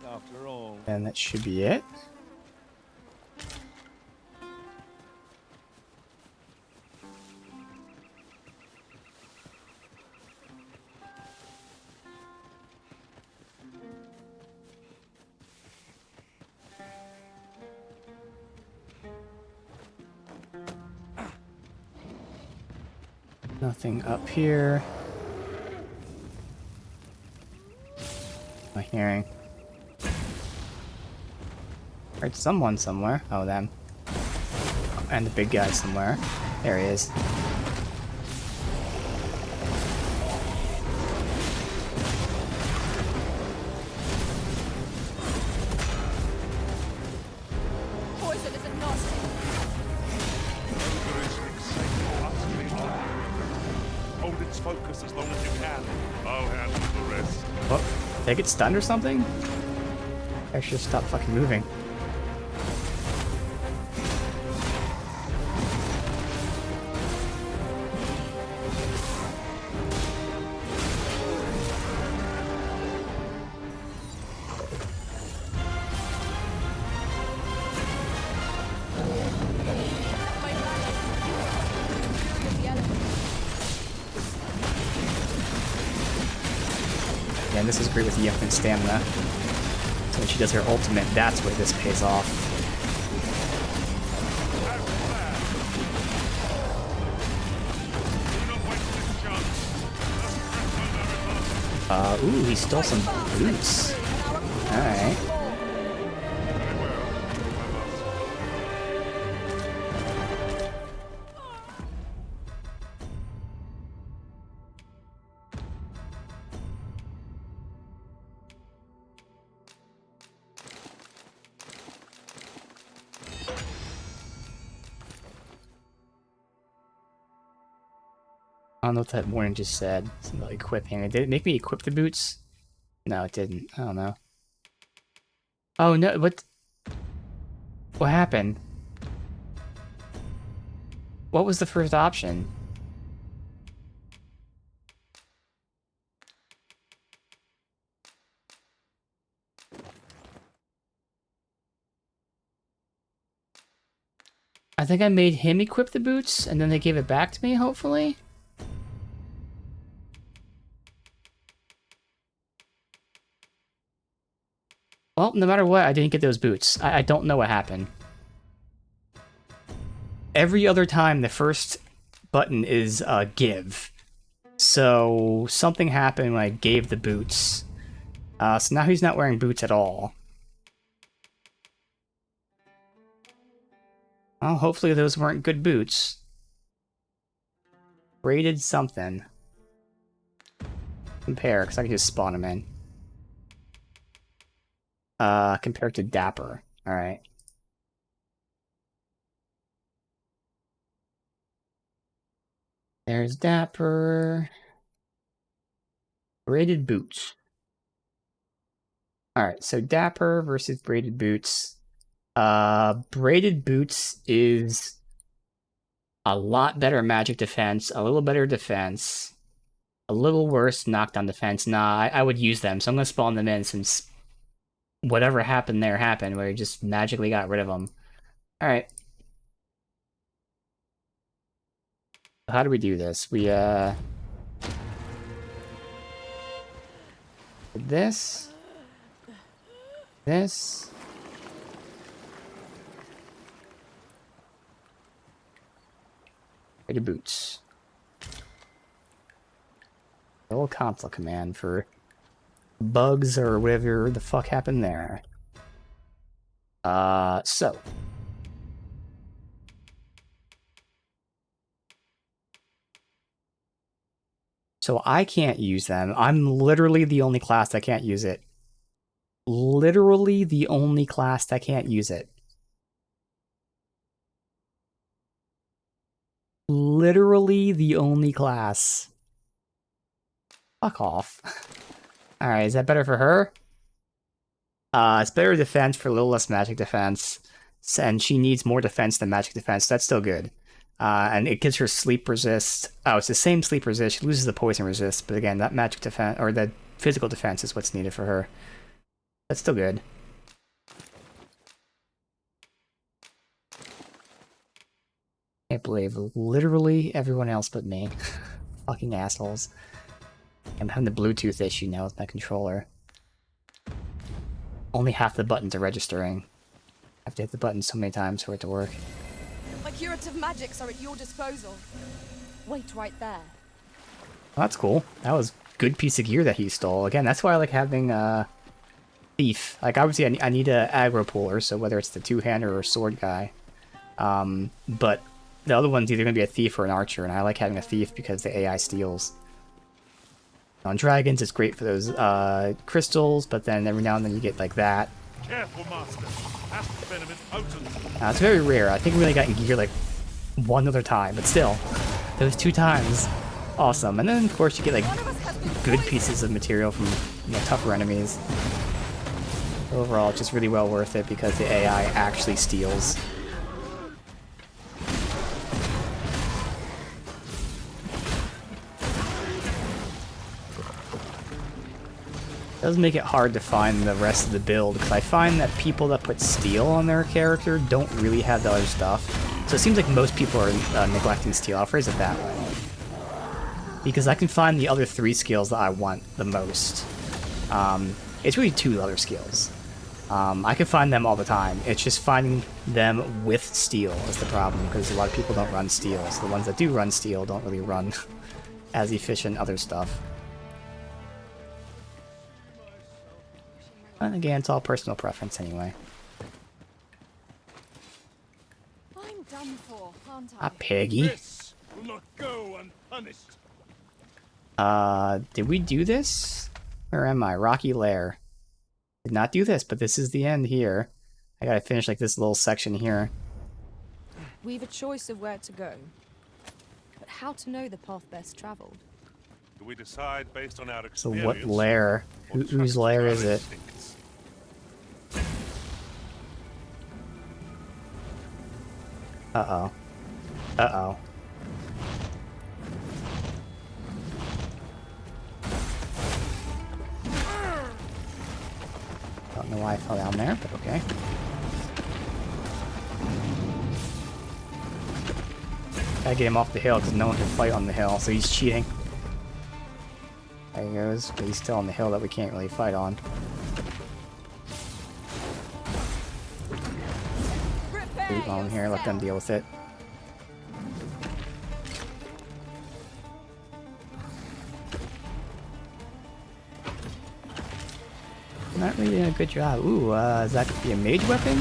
After all. And that should be it. Nothing up here. Am I hearing? Heard someone somewhere. Oh, them. And the big guy somewhere. There he is. focus as long as you can. I'll handle the rest. What? Did I get stunned or something? I should stop fucking moving. Yeah, and this is great with the infinite stamina. So when she does her ultimate, that's where this pays off. Ooh, he stole some boots. Alright. I don't know what that warning just said. Something about equipping. Did it make me equip the boots? No, it didn't. I don't know. Oh no, what happened? What was the first option? I think I made him equip the boots, and then they gave it back to me, hopefully? Well, no matter what, I didn't get those boots. I don't know what happened. Every other time, the first button is give. So, something happened when I gave the boots. So now he's not wearing boots at all. Well, hopefully those weren't good boots. Braided something. Compare, because I can just spawn them in. Compared to Dapper. Alright. There's Dapper. Braided boots. Alright, so Dapper versus braided boots. Braided boots is a lot better magic defense, a little better defense, a little worse knockdown defense. Nah, I would use them, so I'm gonna spawn them in since whatever happened there happened, where you just magically got rid of them. Alright. How do we do this? We, this. Braided boots. A little console command for bugs or whatever the fuck happened there. So. So I can't use them. I'm literally the only class that can't use it. Literally the only class that can't use it. Literally the only class. Fuck off. Alright, is that better for her? It's better defense for a little less magic defense. And she needs more defense than magic defense. That's still good. And it gives her sleep resist. Oh, it's the same sleep resist. She loses the poison resist. But again, that magic defense, or the physical defense is what's needed for her. That's still good. Can't believe literally everyone else but me. Fucking assholes. I'm having the Bluetooth issue now with my controller. Only half the buttons are registering. I have to hit the button so many times for it to work. My curative magics are at your disposal. Wait right there. Well, that's cool. That was a good piece of gear that he stole. Again, that's why I like having Thief. Like, obviously I need a aggro puller, so whether it's the two-hander or sword guy. But the other one's either going to be a thief or an archer, and I like having a thief because the AI steals. On dragons, it's great for those crystals, but then every now and then you get like that. Careful, master. Asp venom is potent. It's very rare. I think we only got in gear like one other time, but still, those 2 times. Awesome. And then, of course, you get, like, good pieces of material from, you know, tougher enemies. Overall, it's just really well worth it because the AI actually steals. It does make it hard to find the rest of the build, because I find that people that put steel on their character don't really have the other stuff. So it seems like most people are neglecting steel. I'll phrase it that way. Because I can find the other 3 skills that I want the most. It's really 2 other skills. I can find them all the time. It's just finding them with steel is the problem, because a lot of people don't run steel. So the ones that do run steel don't really run as efficient other stuff. And again, it's all personal preference anyway. I'm done for, aren't I? Ah, Peggy. This will not go unpunished. Did we do this? Where am I? Rocky Lair. Did not do this, but this is the end here. I gotta finish like this little section here. We've a choice of where to go, but how to know the path best traveled? Do we decide based on our So experience? what lair? Whose lair is it? Uh-oh. Uh-oh. Don't know why I fell down there, but okay. Gotta get him off the hill because no one can fight on the hill, so he's cheating. There he goes, but he's still on the hill that we can't really fight on. Boot on here, let them deal with it. Not really doing a good job. Ooh, is that gonna be a mage weapon?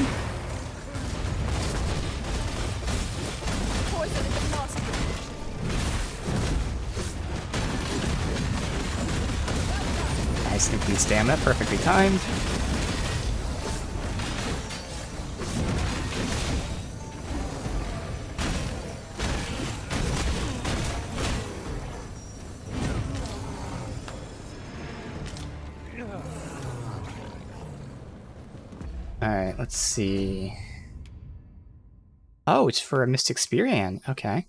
Nice complete stamina, perfectly timed. Alright, let's see. Oh, it's for a Mystic Spear Hand. Okay.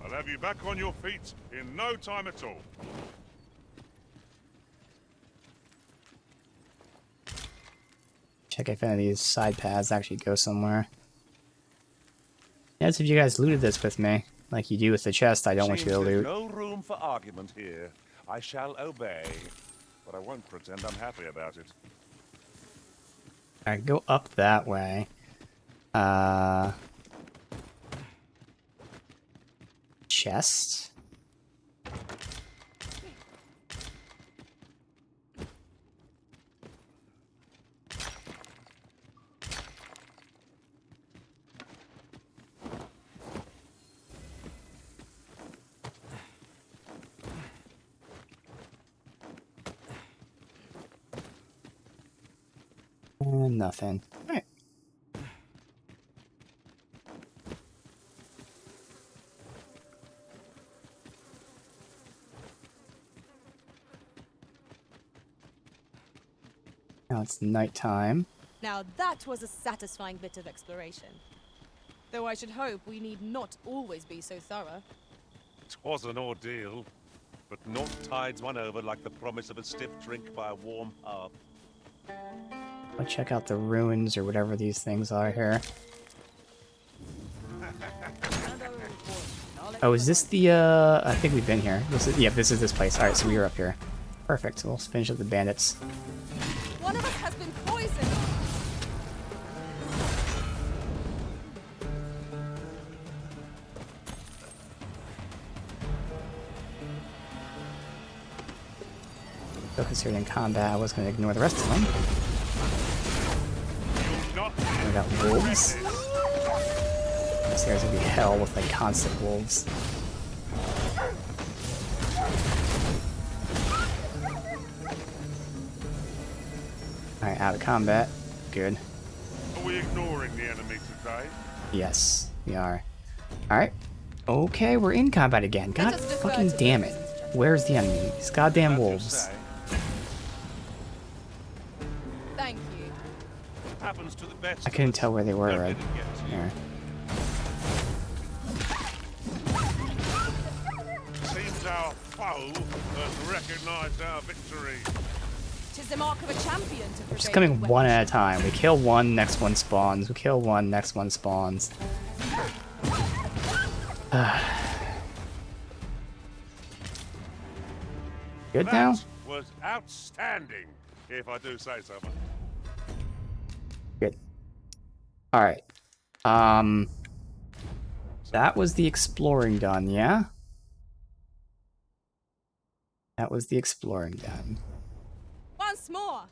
I'll have you back on your feet in no time at all. Check if any of these side paths actually go somewhere. Yes, if you guys looted this with me, like you do with the chest, I don't want you to loot. No room for argument here. I shall obey, but I won't pretend I'm happy about it. Alright, go up that way. Chest? Nothing. Alright. Now it's nighttime. Now that was a satisfying bit of exploration. Though I should hope we need not always be so thorough. 'Twas an ordeal, but naught tides one over like the promise of a stiff drink by a warm hearth. I'll check out the ruins or whatever these things are here. Oh, is this the, I think we've been here. This is, yeah, this is this place. Alright, so we were up here. Perfect, so we'll finish up the bandits. One of us has been poisoned! Focus here in combat, I was going to ignore the rest of them. We got wolves. This area's gonna be hell with like constant wolves. Alright, out of combat. Good. Are we ignoring the enemy today? Yes, we are. Alright. Okay, we're in combat again. God fucking damn it. Where's the enemy? These goddamn wolves. Thank you. Happens to the best. I couldn't tell where they were, Don't right? let it get to you. There. Seems our foe has recognized our victory. 'Tis the mark of a champion to We're just prevail coming with one weapons. at a time. We kill one, next one spawns. We kill one, next one spawns. Good now? That was outstanding, if I do say so. Good. Alright. That was the exploring done, yeah? That was the exploring done. Once more.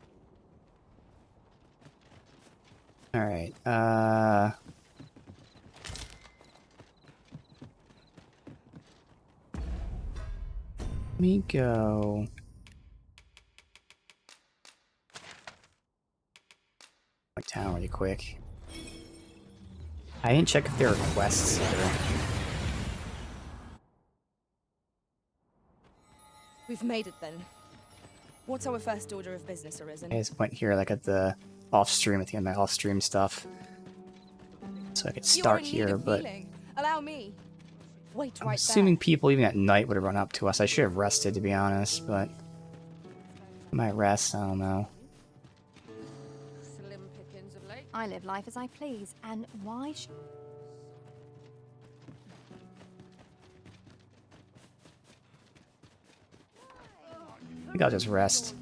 Alright, let me go... my town really quick. I didn't check if there are quests either. We've made it then. What's our first order of business, Arisen? I just went here like at the off-stream, at the end of my off-stream stuff. So I could start here, but... Allow me. Wait I'm right assuming there. people even at night would have run up to us. I should have rested, to be honest, but... I might rest, I don't know. Slim pickings of late. I live life as I please, and why should... I think I'll just rest.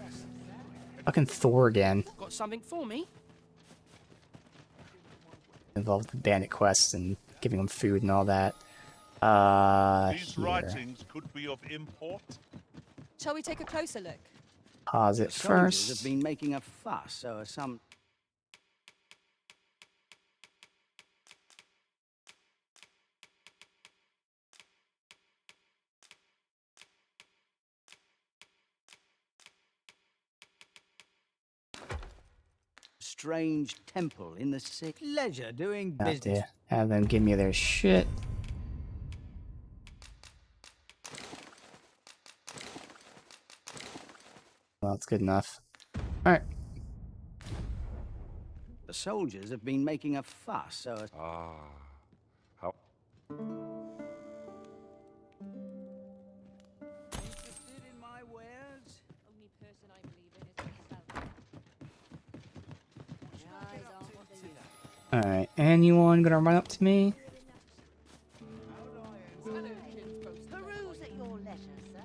Fucking Thor again. Got something for me? Involved with bandit quests and giving them food and all that. These Here. writings could be of import. Shall we take a closer look? Pause it Soldiers have first. been making a fuss over some... strange temple in the city. Pleasure doing Have business. to have them give me their shit. Well, that's good enough. Alright. The soldiers have been making a fuss over... Ah, how... Interested in my wares? Only person I believe in is myself. Alright, anyone gonna run up to me? Peruse at your leisure, sir.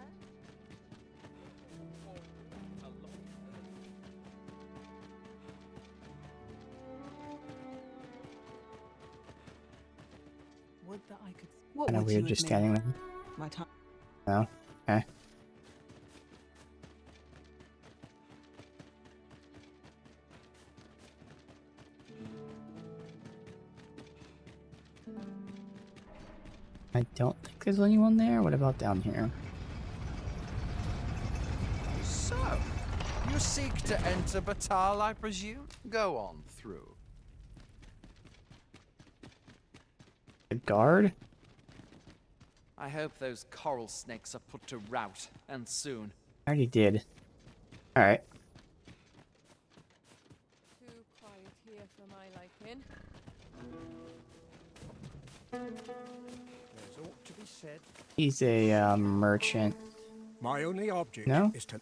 Would that I could... What Kinda would weird you just have standing made? there. My time... No? Okay. I don't think there's anyone there. What about down here? So, you seek to enter Batal, I presume? Go on through. The guard? I hope those coral snakes are put to rout, and soon. I already did. Alright. Too quiet here for my liking. There's ought to be said. He's a merchant. My only object No? is to...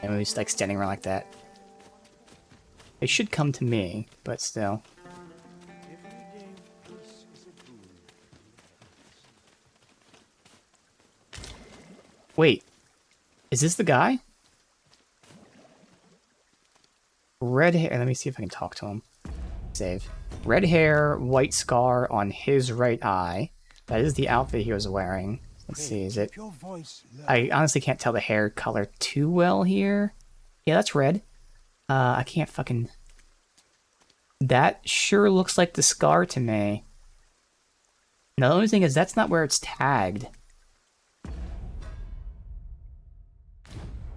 And he's like standing around like that. They should come to me, but still. Wait. Is this the guy? Red hair. Let me see if I can talk to him. Save. Red hair, white scar on his right eye. That is the outfit he was wearing. Let's see, is it... Your voice low. I honestly can't tell the hair color too well here. Yeah, that's red. I can't fucking... That sure looks like the scar to me. Now, the only thing is, that's not where it's tagged.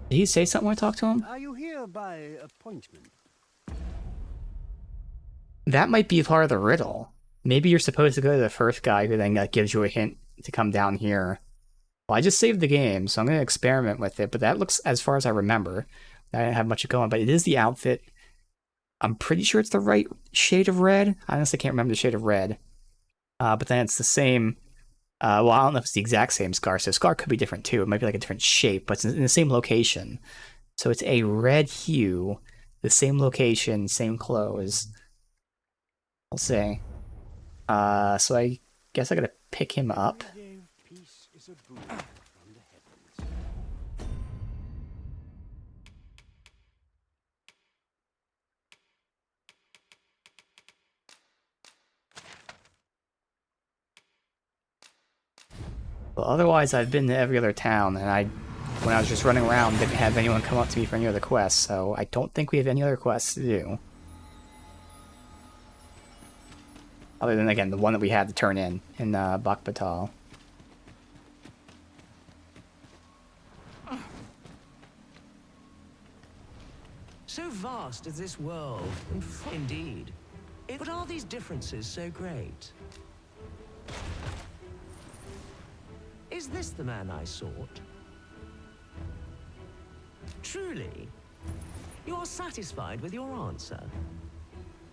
Did he say something when I talked to him? Are you here by appointment? That might be part of the riddle. Maybe you're supposed to go to the first guy who then gives you a hint to come down here. Well, I just saved the game, so I'm going to experiment with it, but that looks, as far as I remember, I didn't have much going, but it is the outfit. I'm pretty sure it's the right shade of red. I honestly can't remember the shade of red. But then it's the same... well, I don't know if it's the exact same scar, so scar could be different too. It might be like a different shape, but it's in the same location. So it's a red hue, the same location, same clothes. We'll see. So I guess I gotta pick him up. Well, otherwise I've been to every other town, and when I was just running around, didn't have anyone come up to me for any other quests, so I don't think we have any other quests to do. Other than, again, the one that we had to turn in Bakbatal. So vast is this world, indeed. But are these differences so great? Is this the man I sought? Truly? You are satisfied with your answer?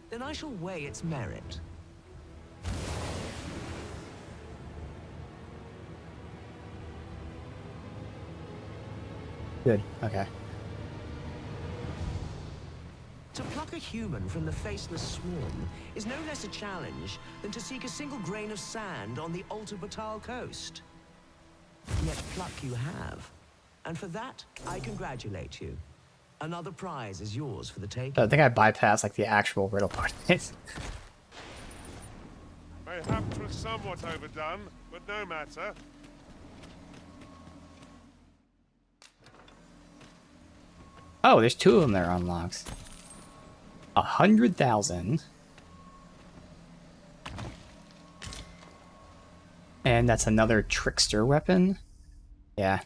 Then I shall weigh its merit. Good, okay. To pluck a human from the faceless swarm is no less a challenge than to seek a single grain of sand on the Alta Batal coast. Yet pluck you have, and for that, I congratulate you. Another prize is yours for the taking. I think I bypassed, like, the actual riddle part of it. Mayhap 'twas somewhat overdone, but no matter. Oh, there's two of them there unlocked. 100,000. And that's another trickster weapon? Yeah.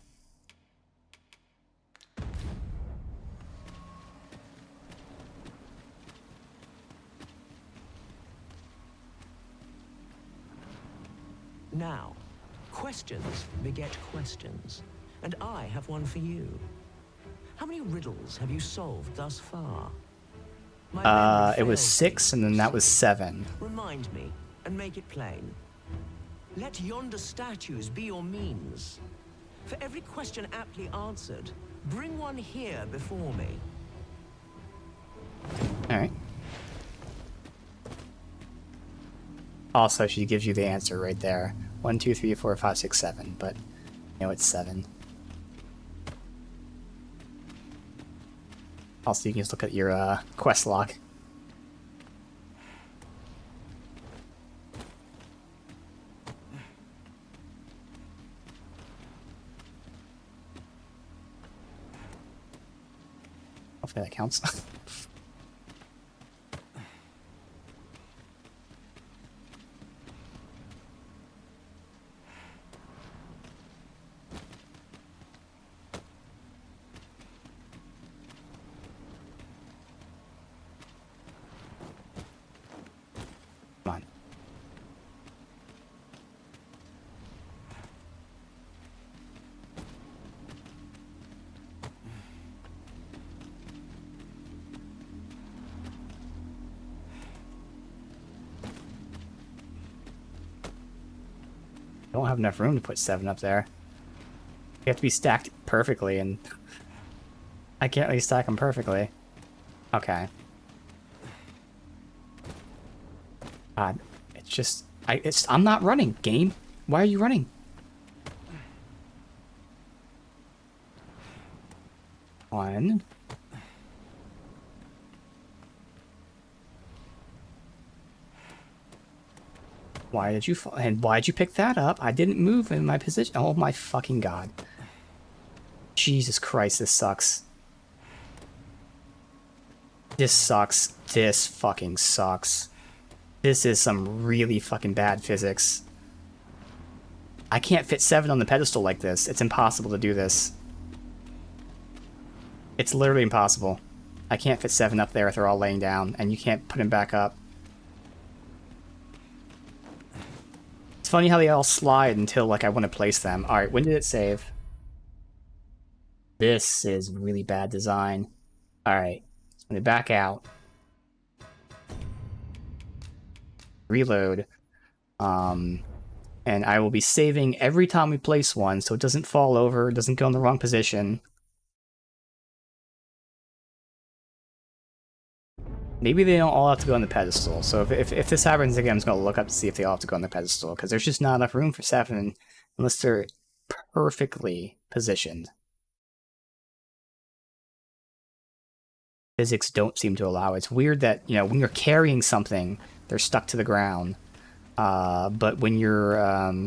Now, questions beget questions, and I have one for you. How many riddles have you solved thus far? It was 6, and then that was 7. Remind me, and make it plain. Let yonder statues be your means. For every question aptly answered, bring one here before me. Alright. Also, she gives you the answer right there. 1, 2, 3, 4, 5, 6, 7, but you know it's 7. Also, you can just look at your quest log. Hopefully that counts. Come on. I don't have enough room to put 7 up there. They have to be stacked perfectly, and I can't really stack them perfectly. Okay. God, it's just... I'm not running, game. Why are you running? One. Why did you fall? And why'd you pick that up? I didn't move in my position. Oh my fucking god. Jesus Christ, this sucks. This sucks. This fucking sucks. This is some really fucking bad physics. I can't fit 7 on the pedestal like this. It's impossible to do this. It's literally impossible. I can't fit 7 up there if they're all laying down, and you can't put him back up. funny how they all slide until, like, I want to place them. Alright, when did it save? This is really bad design. Alright, so I'm gonna back out. Reload. And I will be saving every time we place one, so it doesn't fall over, doesn't go in the wrong position. Maybe they don't all have to go on the pedestal, so if this happens again, I'm just going to look up to see if they all have to go on the pedestal, because there's just not enough room for 7 unless they're perfectly positioned. Physics don't seem to allow it. It's weird that, you know, when you're carrying something, they're stuck to the ground. But when you're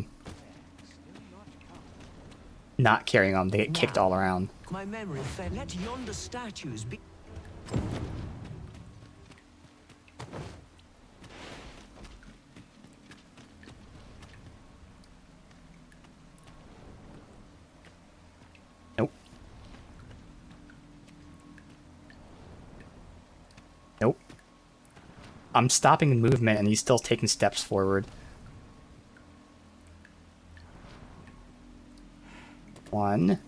not carrying them, they get kicked all around. My memory fed. Let yonder statues be. Nope. Nope. I'm stopping the movement and he's still taking steps forward. One.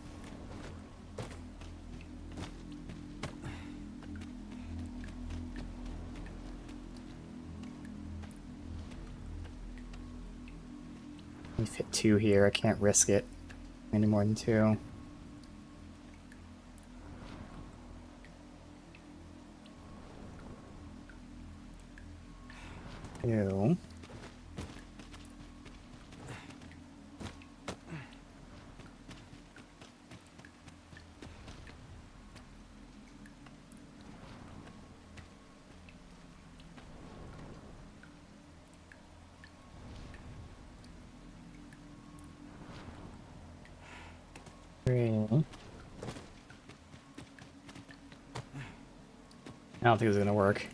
Let me fit 2 here. I can't risk it any more than 2. Two. Three. I don't think it's gonna work.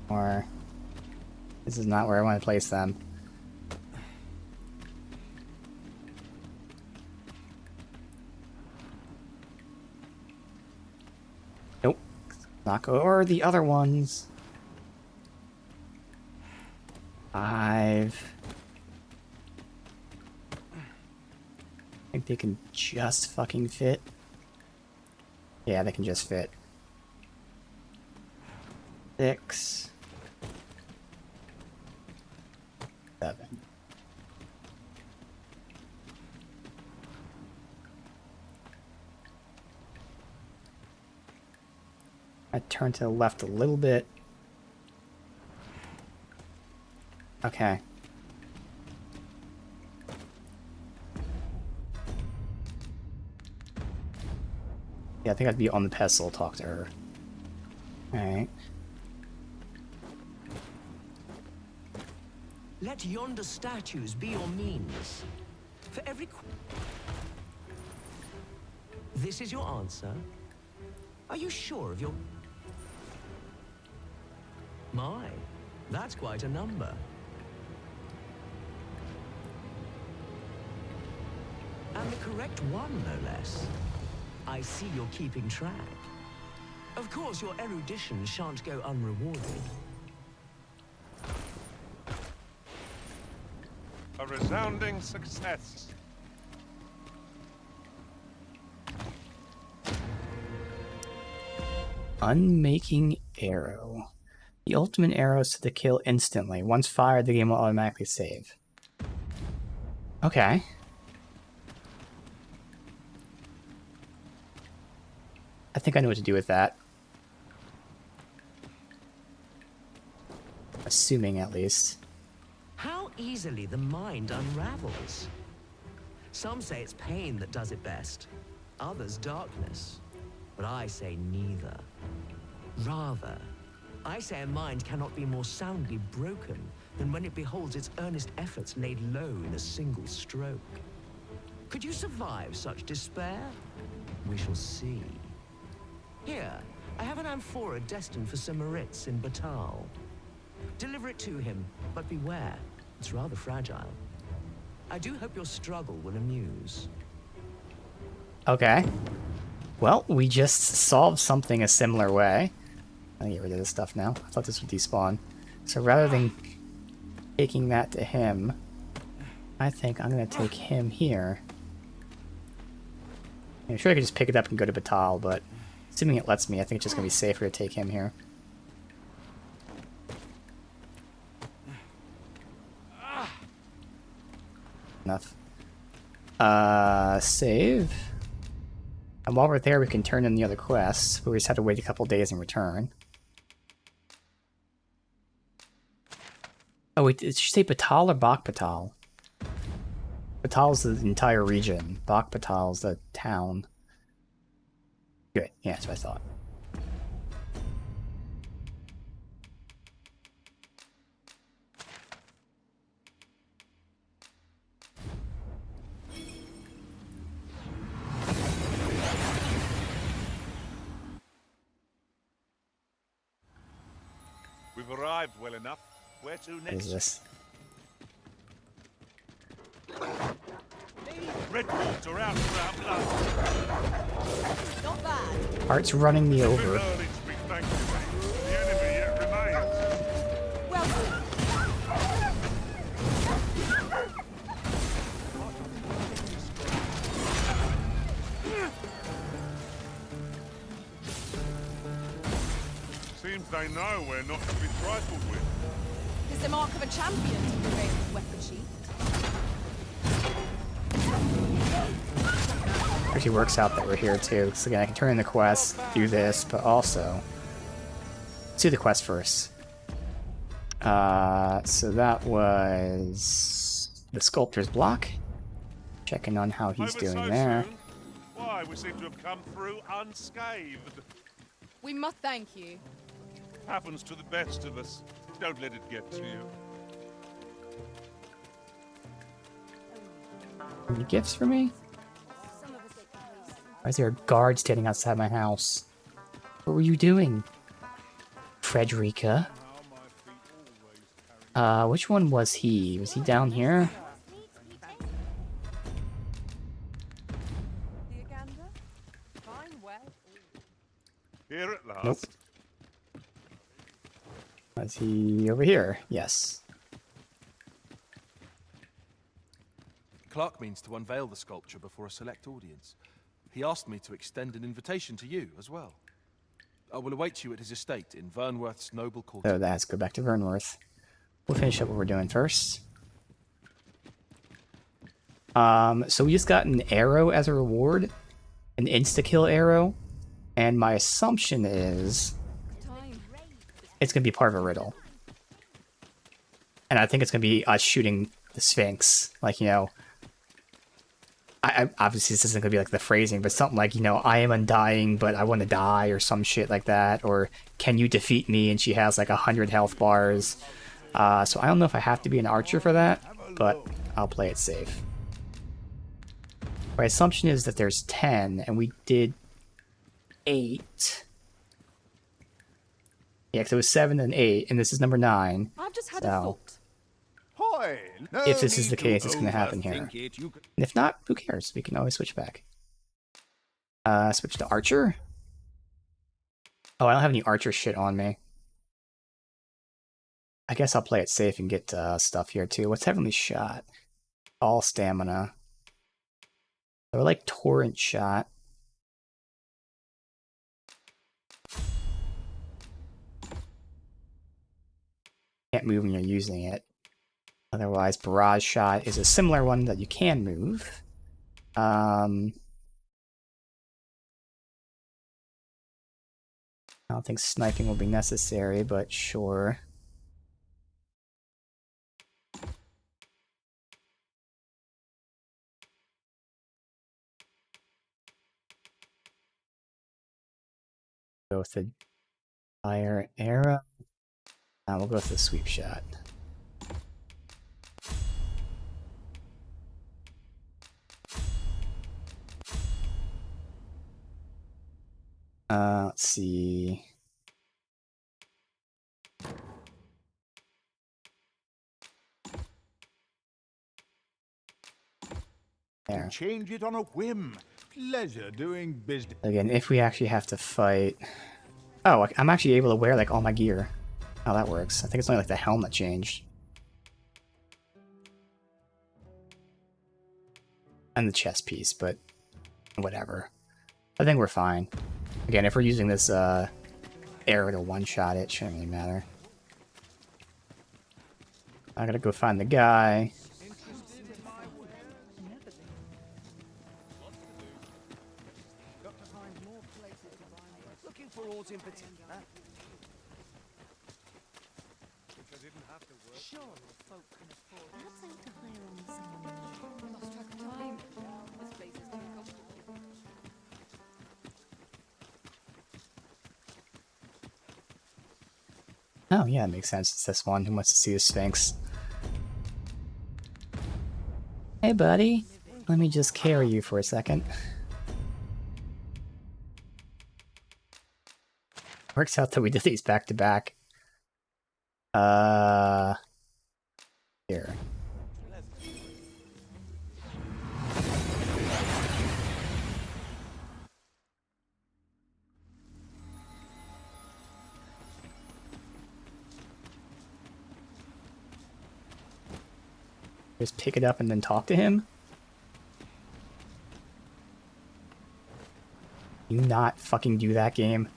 Or this is not where I want to place them. Nope. Knock over the other ones. 5. I think they can just fucking fit. Yeah, they can just fit. 6. 7. I turn to the left a little bit. Okay. Yeah, I think I'd be on the pedestal to talk to her. Alright. Let yonder statues be your means. For every... This is your answer? Are you sure of your... My, that's quite a number. And the correct one, no less. I see you're keeping track. Of course, your erudition shan't go unrewarded. A resounding success. Unmaking arrow. The ultimate arrow is to the kill instantly. Once fired, the game will automatically save. Okay. I think I know what to do with that. Assuming, at least. How easily the mind unravels. Some say it's pain that does it best. Others darkness. But I say neither. Rather, I say a mind cannot be more soundly broken than when it beholds its earnest efforts laid low in a single stroke. Could you survive such despair? We shall see. Here, I have an amphora destined for Sir Moritz in Batal. Deliver it to him, but beware, it's rather fragile. I do hope your struggle will amuse. Okay. Well, we just solved something a similar way. I'll get rid of this stuff now. I thought this would despawn. So rather than taking that to him, I think I'm going to take him here. I'm sure I could just pick it up and go to Batal, but assuming it lets me, I think it's just going to be safer to take him here. Enough. Save. And while we're there, we can turn in the other quests, but we just have to wait a couple days and return. Oh wait, did you say Batal or Bak Batal? Batal's the entire region. Bak Batal's the town. Good, yeah, that's what I thought. We've arrived well enough. Where to next? What is this? Red water out for our blood. Not bad. Heart's running me over. Early to be thankful. The enemy yet remains. Well done. Seems they know we're not to be trifled with. It's the mark of a champion to prevail with weapon sheath. Actually works out that we're here too. So again, I can turn in the quest, do this, but also let's do the quest first. So that was the sculptor's block. Checking on how he's Over doing so there. soon? Why, we seem to have come through unscathed. We must thank you. Happens to the best of us. Don't let it get to you. Any gifts for me? Why is there a guard standing outside my house? What were you doing, Frederica? Which one was he? Was he down here? Here at last. Nope. Was he over here? Yes. Clark means to unveil the sculpture before a select audience. He asked me to extend an invitation to you as well. I will await you at his estate in Vernworth's noble court. So let's go back to Vernworth. We'll finish up what we're doing first. So we just got an arrow as a reward, an insta-kill arrow, and my assumption is it's going to be part of a riddle. And I think it's going to be us shooting the Sphinx. Like, you know, I obviously this isn't going to be like the phrasing, but something like, you know, I am undying, but I want to die, or some shit like that. Or, can you defeat me? And she has like 100 health bars. So I don't know if I have to be an archer for that, but I'll play it safe. My assumption is that there's 10, and we did 8. Yeah, because it was 7 and 8, and this is number 9. I've just had So, a thought. if this is the case, it's going to happen here. And if not, who cares? We can always switch back. Switch to archer. Oh, I don't have any archer shit on me. I guess I'll play it safe and get stuff here too. What's Heavenly Shot? All stamina. So I like Torrent Shot. Can't move when you're using it. Otherwise, Barrage Shot is a similar one that you can move. I don't think sniping will be necessary, but sure. Go with the fire arrow. We'll go with the sweep shot. Let's see. There. Change it on a whim. Pleasure doing business. Again, if we actually have to fight... Oh, I'm actually able to wear, like, all my gear. Oh, that works. I think it's only, like, the helm that changed. And the chest piece, but whatever. I think we're fine. Again, if we're using this arrow to one-shot it, shouldn't really matter. I gotta go find the guy. Looking for ores in particular. Which I didn't have to work. Surely folk can afford. Perhaps I ought to hire on someone. We lost track of time. This place is too comfortable. Oh, yeah, it makes sense. It's this one who wants to see the Sphinx. Hey, buddy. Let me just carry you for a second. Works out that we did these back to back. Here. Just pick it up and then talk to him? You not fucking do that, game.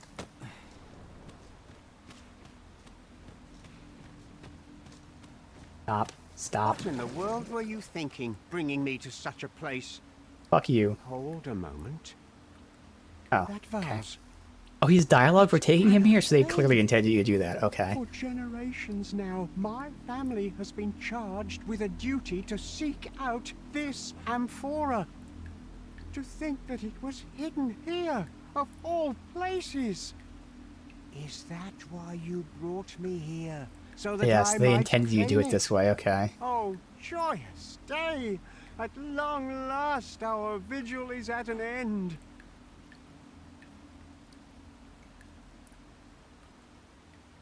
Stop. Stop. What in the world were you thinking, bringing me to such a place? Fuck you. Hold a moment. Oh, That vase. okay. Oh, he's dialogue for taking him here, so they clearly intended you to do that. Okay. For generations now, my family has been charged with a duty to seek out this amphora. To think that it was hidden here, of all places. Is that why you brought me here? So that Yes, I they might intended you to do claim it this way, okay. Oh, joyous day! At long last, our vigil is at an end.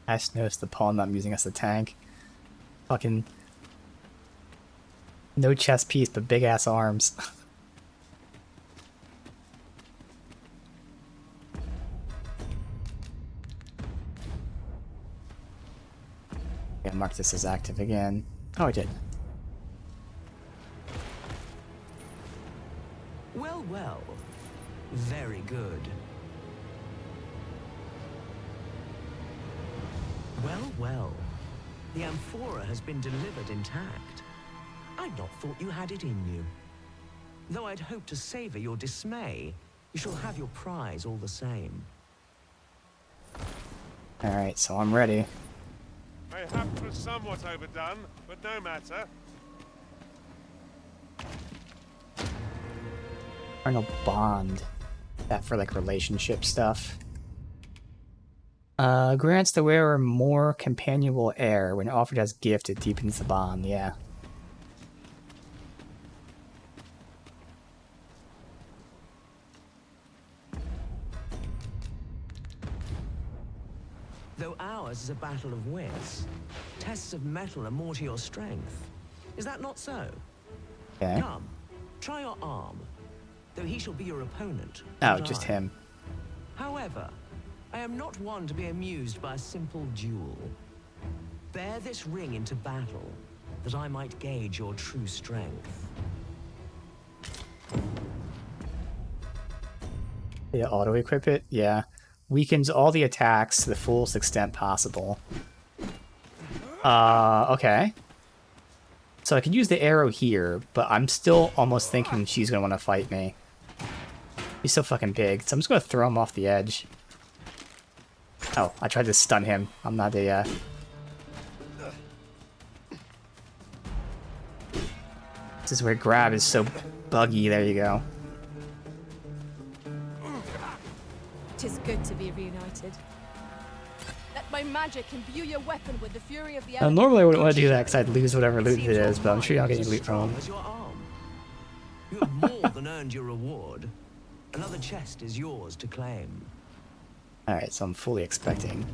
I just noticed the pawn I'm using as a tank. Fucking... No chest piece, but big-ass arms. Yeah, mark this as active again. Oh, I did. Well, well. Very good. Well, well. The amphora has been delivered intact. I'd not thought you had it in you. Though I'd hoped to savor your dismay, you shall have your prize all the same. Alright, so I'm ready. Mayhap was somewhat overdone, but no matter. Carnal bond. That for like relationship stuff. Grants the wearer more companionable air when offered as gift. It deepens the bond. Yeah. Though ours is a battle of wits, tests of metal are more to your strength. Is that not so? Okay. Come, try your arm. Though he shall be your opponent. Oh, not just I. him. However, I am not one to be amused by a simple duel. Bear this ring into battle, that I might gauge your true strength. Yeah, auto-equip it? Yeah. Weakens all the attacks to the fullest extent possible. Okay. So I could use the arrow here, but I'm still almost thinking she's gonna want to fight me. He's so fucking big, so I'm just gonna throw him off the edge. Oh, I tried to stun him. I'm not a, This is where grab is so buggy. There you go. Tis good to be reunited. Let my magic imbue your weapon with the fury of the Now, elements. normally I wouldn't want to do that because I'd lose whatever loot it is, but I'm sure you're not getting loot from him. As your arm. You have more than earned your reward. Another chest is yours to claim. Alright, so I'm fully expecting.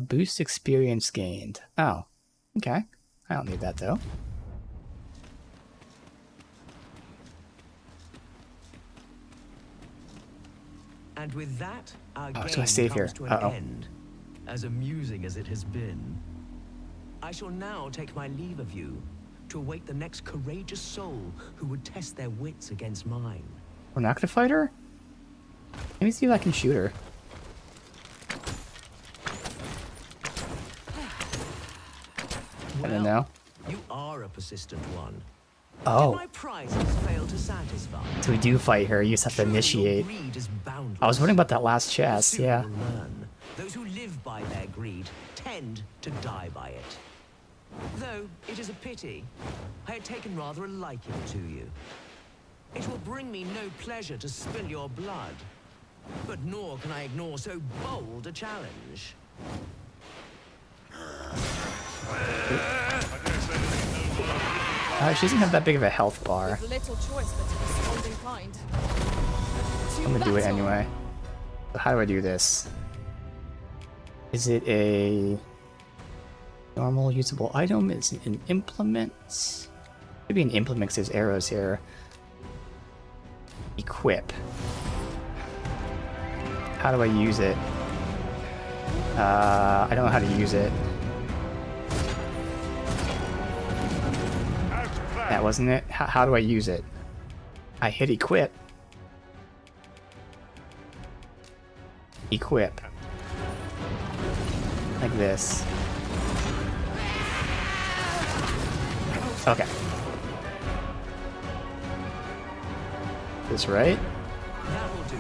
Boost experience gained. Oh, okay. I don't need that though. And with that, our game so I save comes here. to an end. As amusing as it has been, I shall now take my leave of you to await the next courageous soul who would test their wits against mine. We're not gonna fight her? Let me see if I can shoot her. I don't know. You are a persistent one. Oh. Did my prizes fail to satisfy? So we do fight her, you just have to initiate. I was wondering about that last chest, yeah. Those who live by their greed tend to die by it. Though it is a pity, I had taken rather a liking to you. It will bring me no pleasure to spill your blood, but nor can I ignore so bold a challenge. She doesn't have that big of a health bar. With little choice but to respond in kind. I'm gonna do it anyway. So how do I do this? Is it a normal usable item? Is it an implement? Maybe an implement because there's arrows here. Equip. How do I use it? I don't know how to use it. That wasn't it? How do I use it? I hit equip. Equip. Like this. Okay. This right? That will do.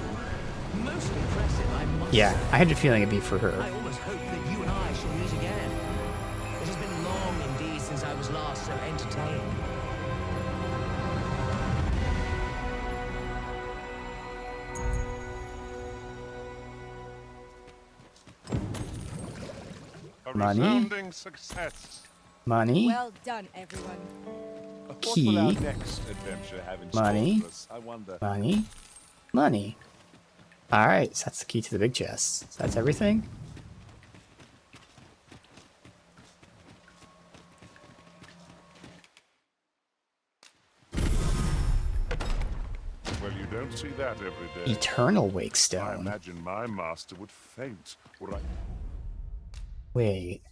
Most impressive, I must Yeah, say. I had a feeling it'd be for her. I almost hope that you and I shall meet again. It has been long indeed since I was last so entertained. Money. Resounding success. Money. Well done, everyone. Key. What will our next adventure have in store Money. for us? I wonder. Money. Money. Alright, so that's the key to the big chest. So that's everything? Well, you don't see that every day. Eternal I Wakestone. imagine my master would faint were I... Wait.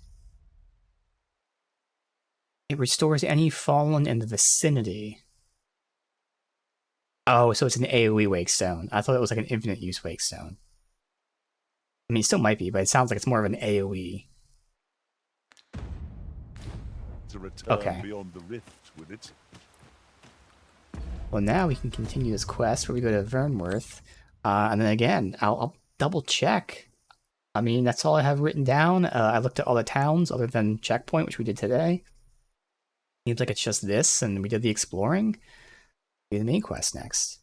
It restores any fallen in the vicinity. Oh, so it's an AoE Wakestone. I thought it was like an infinite use Wakestone. I mean, it still might be, but it sounds like it's more of an AoE. To return Okay. beyond the rift with it. Well, now we can continue this quest where we go to Vernworth. And then again, I'll double check. I mean, that's all I have written down. I looked at all the towns other than Checkpoint, which we did today. Seems like it's just this, and we did the exploring. Do the main quest next.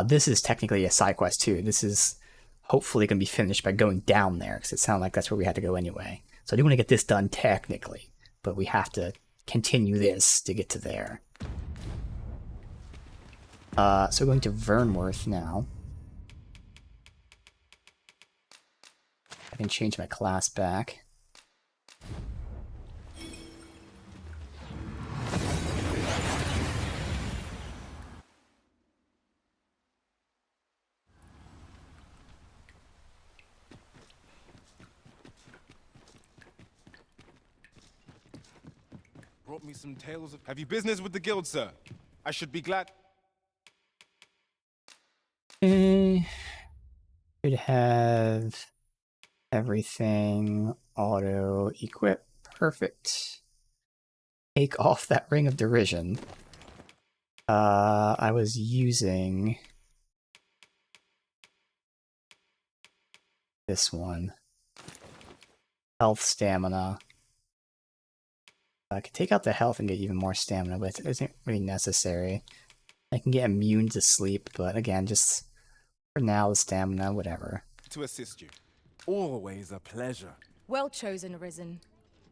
This is technically a side quest too. This is hopefully going to be finished by going down there, because it sounded like that's where we had to go anyway. So I do want to get this done technically, but we have to continue this to get to there. So we're going to Vernworth now. I can change my class back. Brought me some tales of... Have you business with the guild, sir? I should be glad... Should have everything auto equip. Perfect. Take off that ring of derision. I was using this one. Health stamina. I could take out the health and get even more stamina, but it isn't really necessary. I can get immune to sleep, but again, just for now, the stamina, whatever. To assist you. Always a pleasure. Well chosen, Arisen.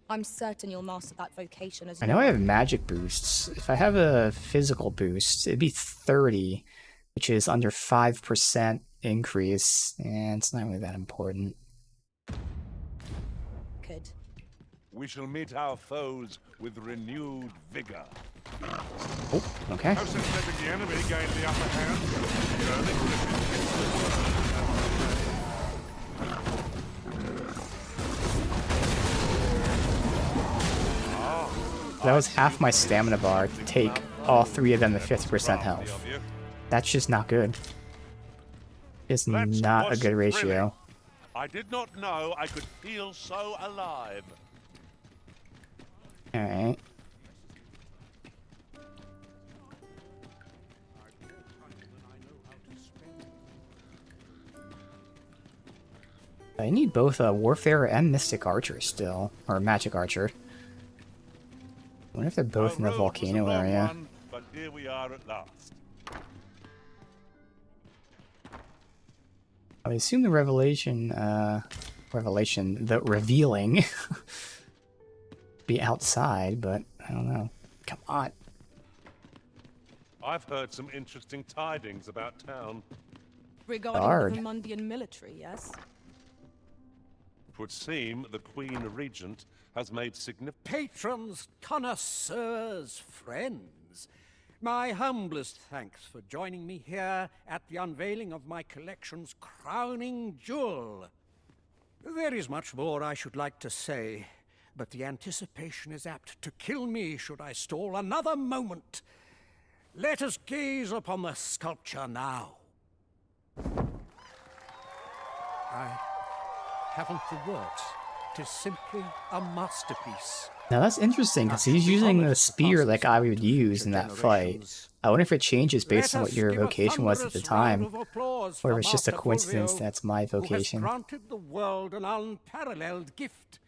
I'm certain you'll master that vocation as I know I have magic boosts. If I have a physical boost, it'd be 30, which is under 5% increase, and it's not really that important. We shall meet our foes with renewed vigor. Oh, okay. How since letting the enemy gain the upper hand, the only That was half my stamina bar to take all 3 of them to 50% health. That's just not good. It's not a good ratio. I did not know I could feel so alive. Alright. I need both a Warfare and Mystic Archer still. Or Magic Archer. I wonder if they're both in the volcano area. But here we are at last. I assume the revealing be outside, but I don't know. Come on. I've heard some interesting tidings about town. Regarding the Vermundian military, yes? It would seem the Queen Regent has made significant... Patrons, connoisseurs, friends. My humblest thanks for joining me here at the unveiling of my collection's crowning jewel. There is much more I should like to say, but the anticipation is apt to kill me should I stall another moment. Let us gaze upon the sculpture now. I haven't the words. 'Tis simply a masterpiece. Now that's interesting, because he's using the spear like I would use in that fight. I wonder if it changes based on what your vocation was at the time, or if it's just a coincidence that's my vocation. Who has granted the world an unparalleled gift.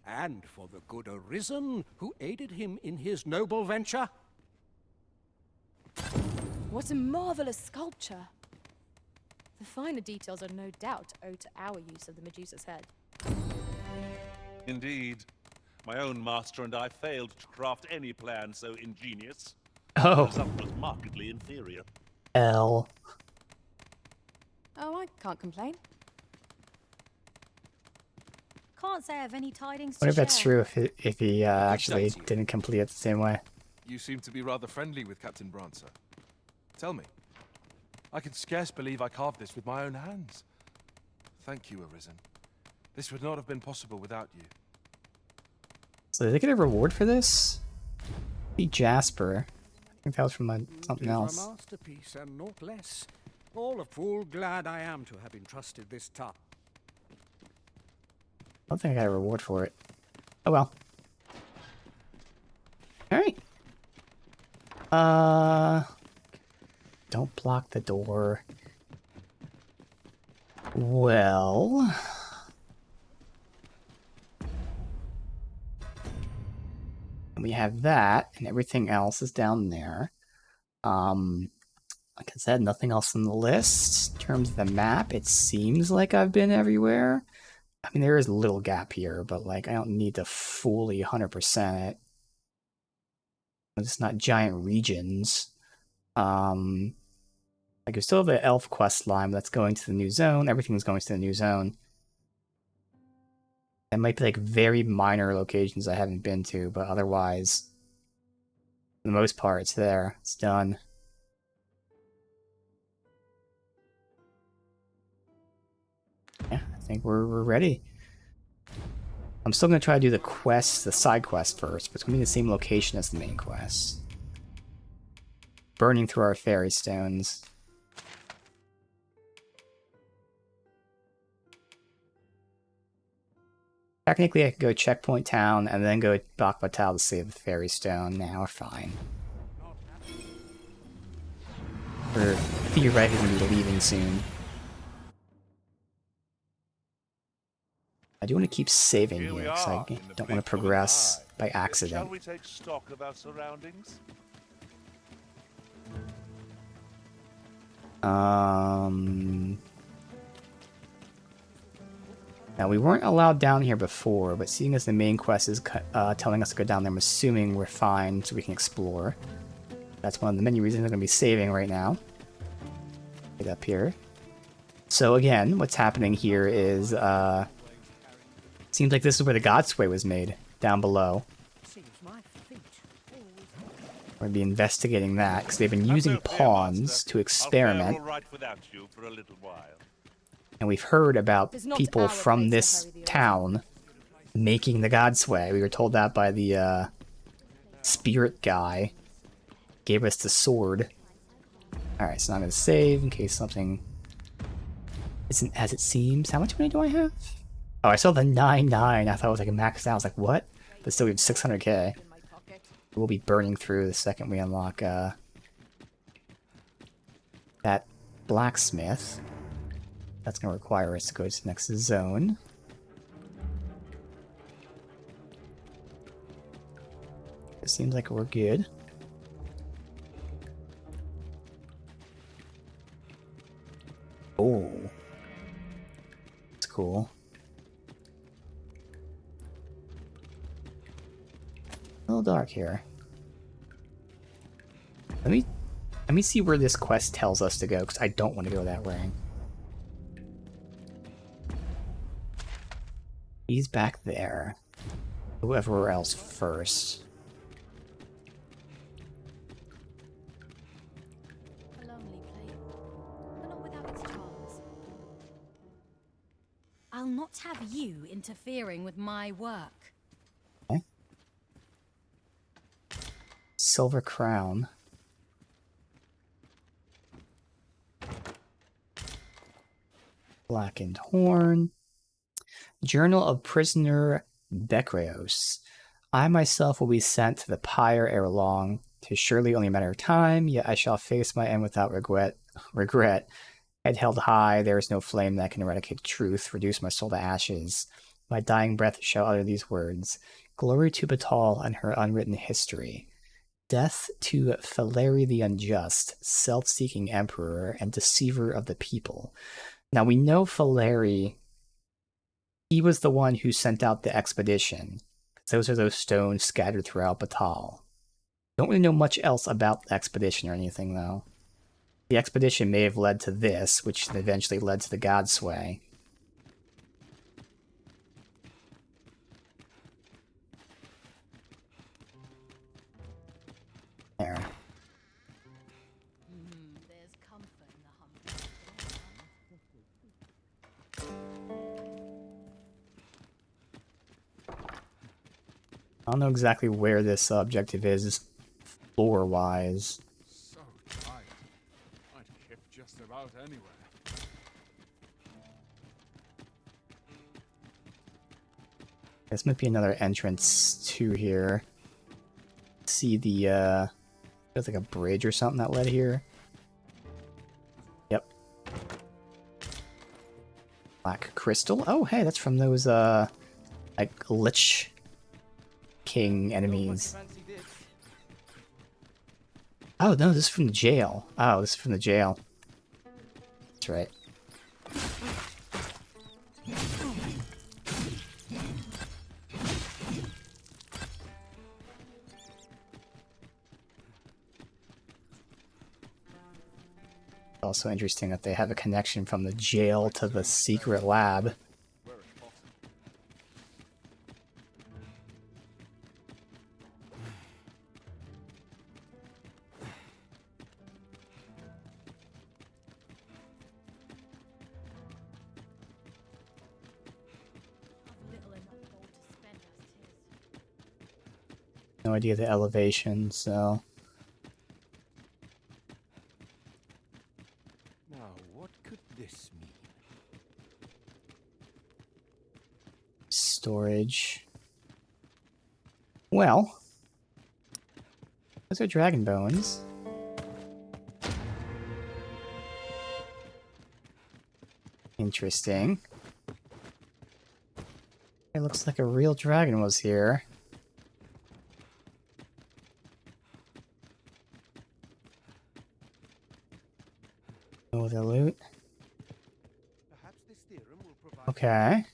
And for the good Arisen, who aided him in his noble venture. What a marvelous sculpture! The finer details are no doubt owed to our use of the Medusa's head. Indeed. My own master and I failed to craft any plan so ingenious. Oh. The result was markedly inferior. L. Oh, I can't complain. Can't say I have any tidings I wonder to if that's true if he actually didn't complete it the same way. You seem to be rather friendly with Captain Brancer. Tell me. I can scarce believe I carved this with my own hands. Thank you, Arisen. This would not have been possible without you. So did they get a reward for this? Be Jasper. I think that was from something else. A masterpiece and naught less. All a fool glad I am to have entrusted this task. I don't think I got a reward for it. Oh well. Alright. Don't block the door. Well... we have that, and everything else is down there. Like I said, nothing else on the list. In terms of the map, it seems like I've been everywhere. I mean, there is a little gap here, but like I don't need to fully 100% it. It's not giant regions. Like we still have the elf quest line that's going to the new zone. Everything's going to the new zone. It might be like very minor locations I haven't been to, but otherwise, for the most part, it's there. It's done. Yeah, I think we're ready. I'm still going to try to do the quest, the side quest first, but it's going to be the same location as the main quest. Burning through our fairy stones. Technically, I could go checkpoint town and then go to Dogma II to save the fairy stone. Now we're fine. We're theoretically going to be leaving soon. I do want to keep saving here because I don't want to progress by accident. Shall we take stock of our surroundings? Now, we weren't allowed down here before, but seeing as the main quest is telling us to go down there, I'm assuming we're fine so we can explore. That's one of the many reasons I'm going to be saving right now. Get up here. So again, what's happening here is, Seems like this is where the Godsway was made, down below. We're going to be investigating that, because they've been using pawns to experiment. All right without you for a little while. And we've heard about It's not people our from place to this hurry the town making the Godsway. We were told that by the spirit guy. Gave us the sword. Alright, so I'm going to save in case something isn't as it seems. How much money do I have? Oh, I saw the 9.9. I thought it was like a max out. I was like, what? But still, we have 600k. We'll be burning through the second we unlock that blacksmith. That's going to require us to go to the next zone. It seems like we're good. Oh. That's cool. A little dark here. Let me see where this quest tells us to go, because I don't want to go that way. He's back there. Whoever else first. A lonely place, but not without its charms. I'll not have you interfering with my work. Okay. Silver crown. Blackened horn. Journal of Prisoner Becreos. I myself will be sent to the pyre ere long. 'Tis surely only a matter of time, yet I shall face my end without regret. Head held high, there is no flame that can eradicate truth, reduce my soul to ashes. My dying breath shall utter these words. Glory to Batal and her unwritten history. Death to Faleri the Unjust, self-seeking emperor and deceiver of the people. Now we know Faleri, he was the one who sent out the expedition. Those are those stones scattered throughout Batal. Don't really know much else about the expedition or anything, though. The expedition may have led to this, which eventually led to the Godsway. There. There's comfort in the humble. I don't know exactly where this objective is, floor-wise. So tired. I'd hip just about anywhere. This might be another entrance to here. See the, there's like a bridge or something that led here. Yep. Black crystal. Oh, hey, that's from those, like, Lich King enemies. Oh, no, this is from the jail. Oh, this is from the jail. That's right. Also interesting that they have a connection from the jail to the secret lab. No idea the elevation, so... Now, what could this mean? Storage. Well, those are dragon bones. Interesting. It looks like a real dragon was here. No other loot. Okay.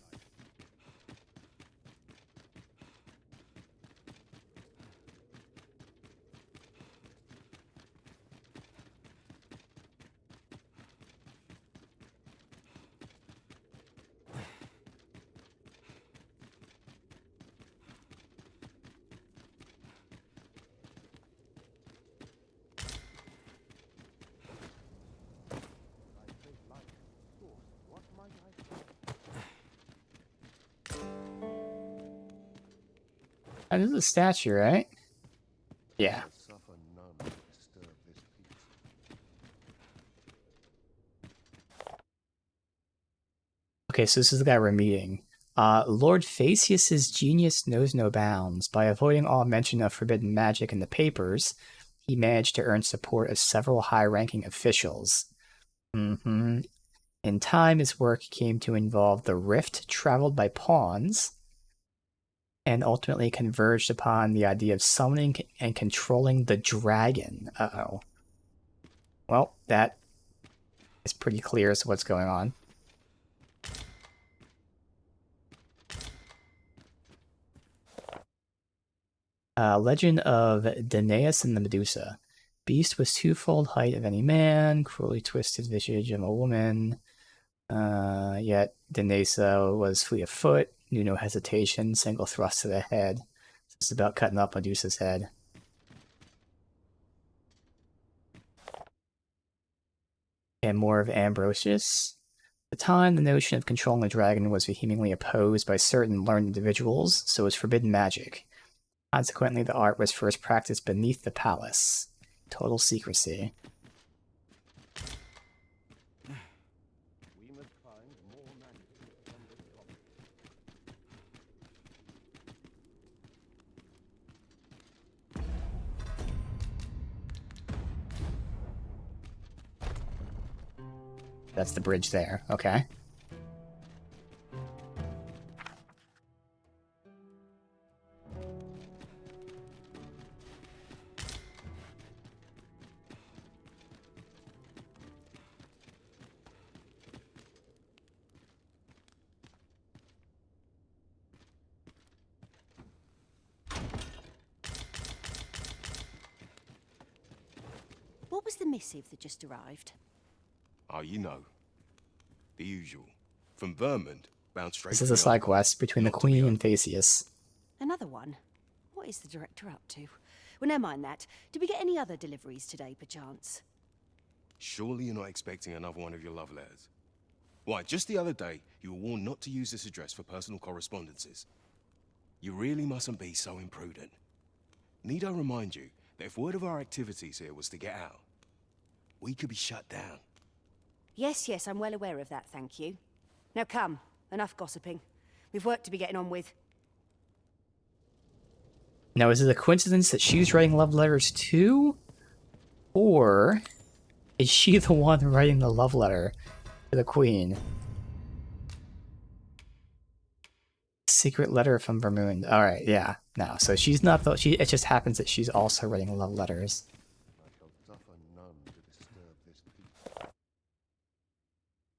This is a statue, right? Yeah. Okay, so this is the guy we're meeting. Lord Phaseus's genius knows no bounds. By avoiding all mention of forbidden magic in the papers, he managed to earn support of several high-ranking officials. In time, his work came to involve the rift traveled by pawns, and ultimately converged upon the idea of summoning and controlling the dragon. Uh-oh. Well, that is pretty clear as to what's going on. Legend of Danaus and the Medusa. Beast was twofold height of any man, cruelly twisted visage of a woman. Yet Danesa was fleet of foot, knew no hesitation, single thrust to the head. So it's about cutting up Medusa's head. And more of Ambrosius. At the time, the notion of controlling the dragon was vehemently opposed by certain learned individuals, so was forbidden magic. Consequently, the art was first practiced beneath the palace. Total secrecy. That's the bridge there, okay. What was the missive that just arrived? Oh, you know. The usual. From Vermont, bound straight This is a side quest between the Queen and Theseus. Another one? What is the director up to? Well, never mind that. Did we get any other deliveries today, perchance? Surely you're not expecting another one of your love letters. Why, just the other day, you were warned not to use this address for personal correspondences. You really mustn't be so imprudent. Need I remind you that if word of our activities here was to get out, we could be shut down. Yes, yes, I'm well aware of that, thank you. Now come, enough gossiping. We've work to be getting on with. Now, is it a coincidence that she's writing love letters too? Or is she the one writing the love letter to the Queen? Secret letter from Vermund. Alright, yeah. No, so she's not the... it just happens that she's also writing love letters.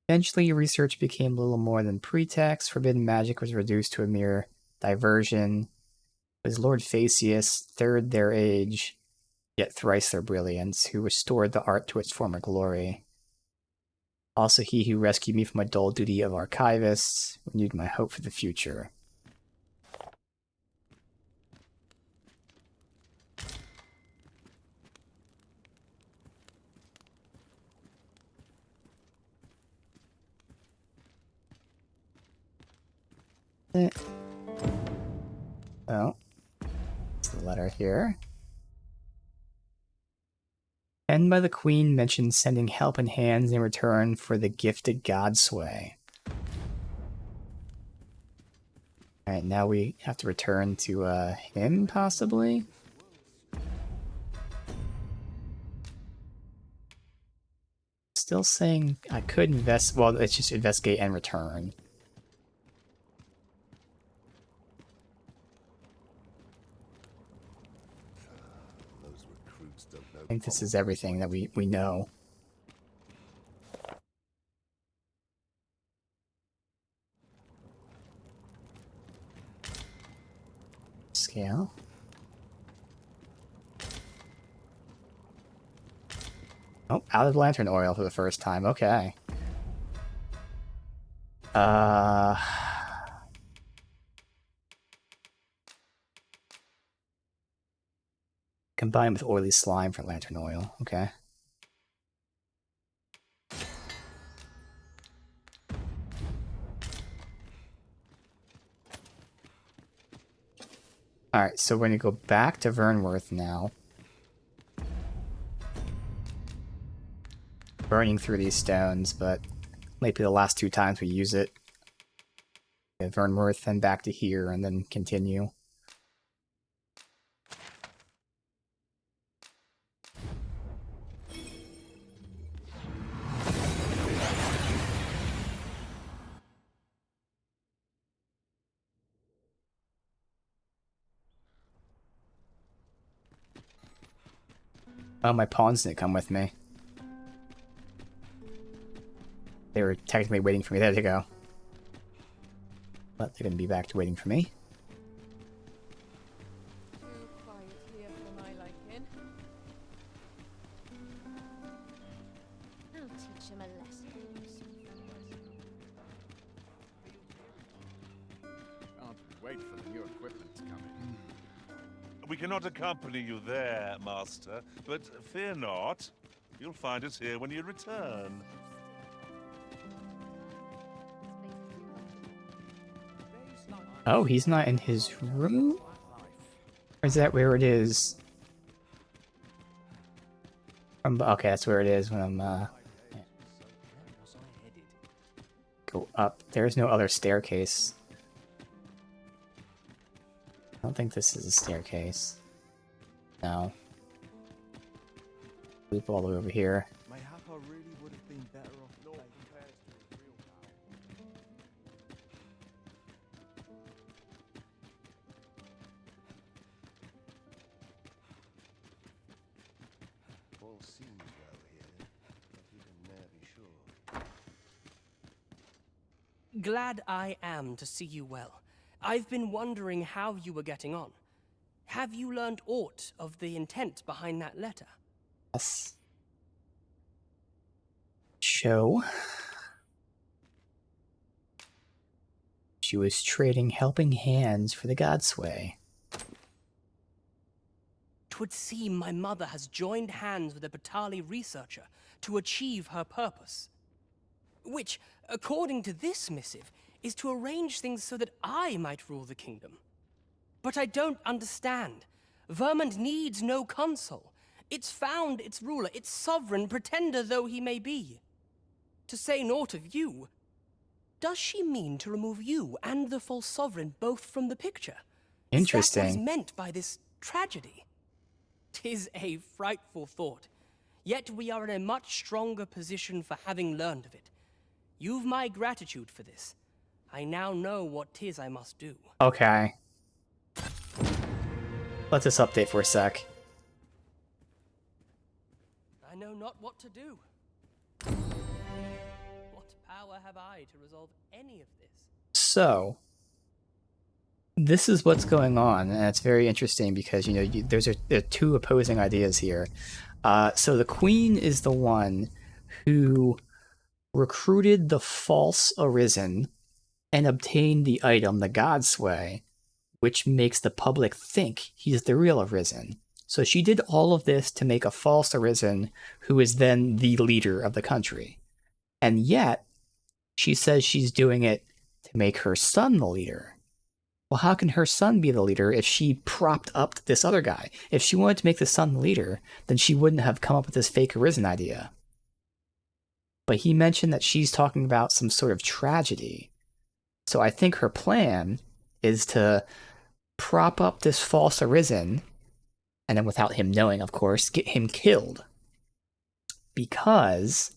Eventually, research became little more than pretext. Forbidden magic was reduced to a mere diversion. It was Lord Phaseus, third their age, yet thrice their brilliance, who restored the art to its former glory. Also he who rescued me from my dull duty of archivist, renewed my hope for the future. Oh, it's the letter here. Penned by the Queen mentions sending helping hands in return for the gifted Godsway. Alright, now we have to return to him, possibly? Still saying I could invest... well, it's just investigate and return. I think this is everything that we know. Scale. Oh, out of lantern oil for the first time. Okay. Combined with oily slime for lantern oil. Okay. Alright, so we're gonna go back to Vernworth now. Burning through these stones, but maybe the last 2 times we use it. Yeah, Vernworth, then back to here, and then continue. Oh, my pawns didn't come with me. They were technically waiting for me. There they go. But they're gonna be back to waiting for me. Too quiet here for my liking. I'll teach him a lesson. Can't wait for the new equipment to come in. We cannot accompany you there, Master, but fear not. You'll find us here when you return. Oh, he's not in his room? Or is that where it is? Okay, that's where it is when I'm, yeah. Go up. There's no other staircase. I don't think this is a staircase. No. Loop all the way over here. My Hapa really would have been better off compared to his real power. All seems well here, but we can never be sure. Glad I am to see you well. I've been wondering how you were getting on. Have you learned aught of the intent behind that letter? Yes. Show. She was trading helping hands for the Godsway. 'Twould seem my mother has joined hands with a Batali researcher to achieve her purpose. Which, according to this missive, is to arrange things so that I might rule the kingdom. But I don't understand. Vermund needs no consul. It's found its ruler, its sovereign, pretender though he may be. To say naught of you, does she mean to remove you and the false sovereign both from the picture? Interesting. Is that what is meant by this tragedy? 'Tis a frightful thought. Yet we are in a much stronger position for having learned of it. You've my gratitude for this. I now know what 'tis I must do. Okay. Let us update for a sec. I know not what to do. What power have I to resolve any of this? So, this is what's going on, and it's very interesting because, you know, there are 2 opposing ideas here. So the Queen is the one who recruited the false Arisen and obtained the item, the Godsway, which makes the public think he's the real Arisen. So she did all of this to make a false Arisen who is then the leader of the country. And yet, she says she's doing it to make her son the leader. Well, how can her son be the leader if she propped up this other guy? If she wanted to make the son the leader, then she wouldn't have come up with this fake Arisen idea. But he mentioned that she's talking about some sort of tragedy. So I think her plan is to prop up this false Arisen, and then without him knowing, of course, get him killed. Because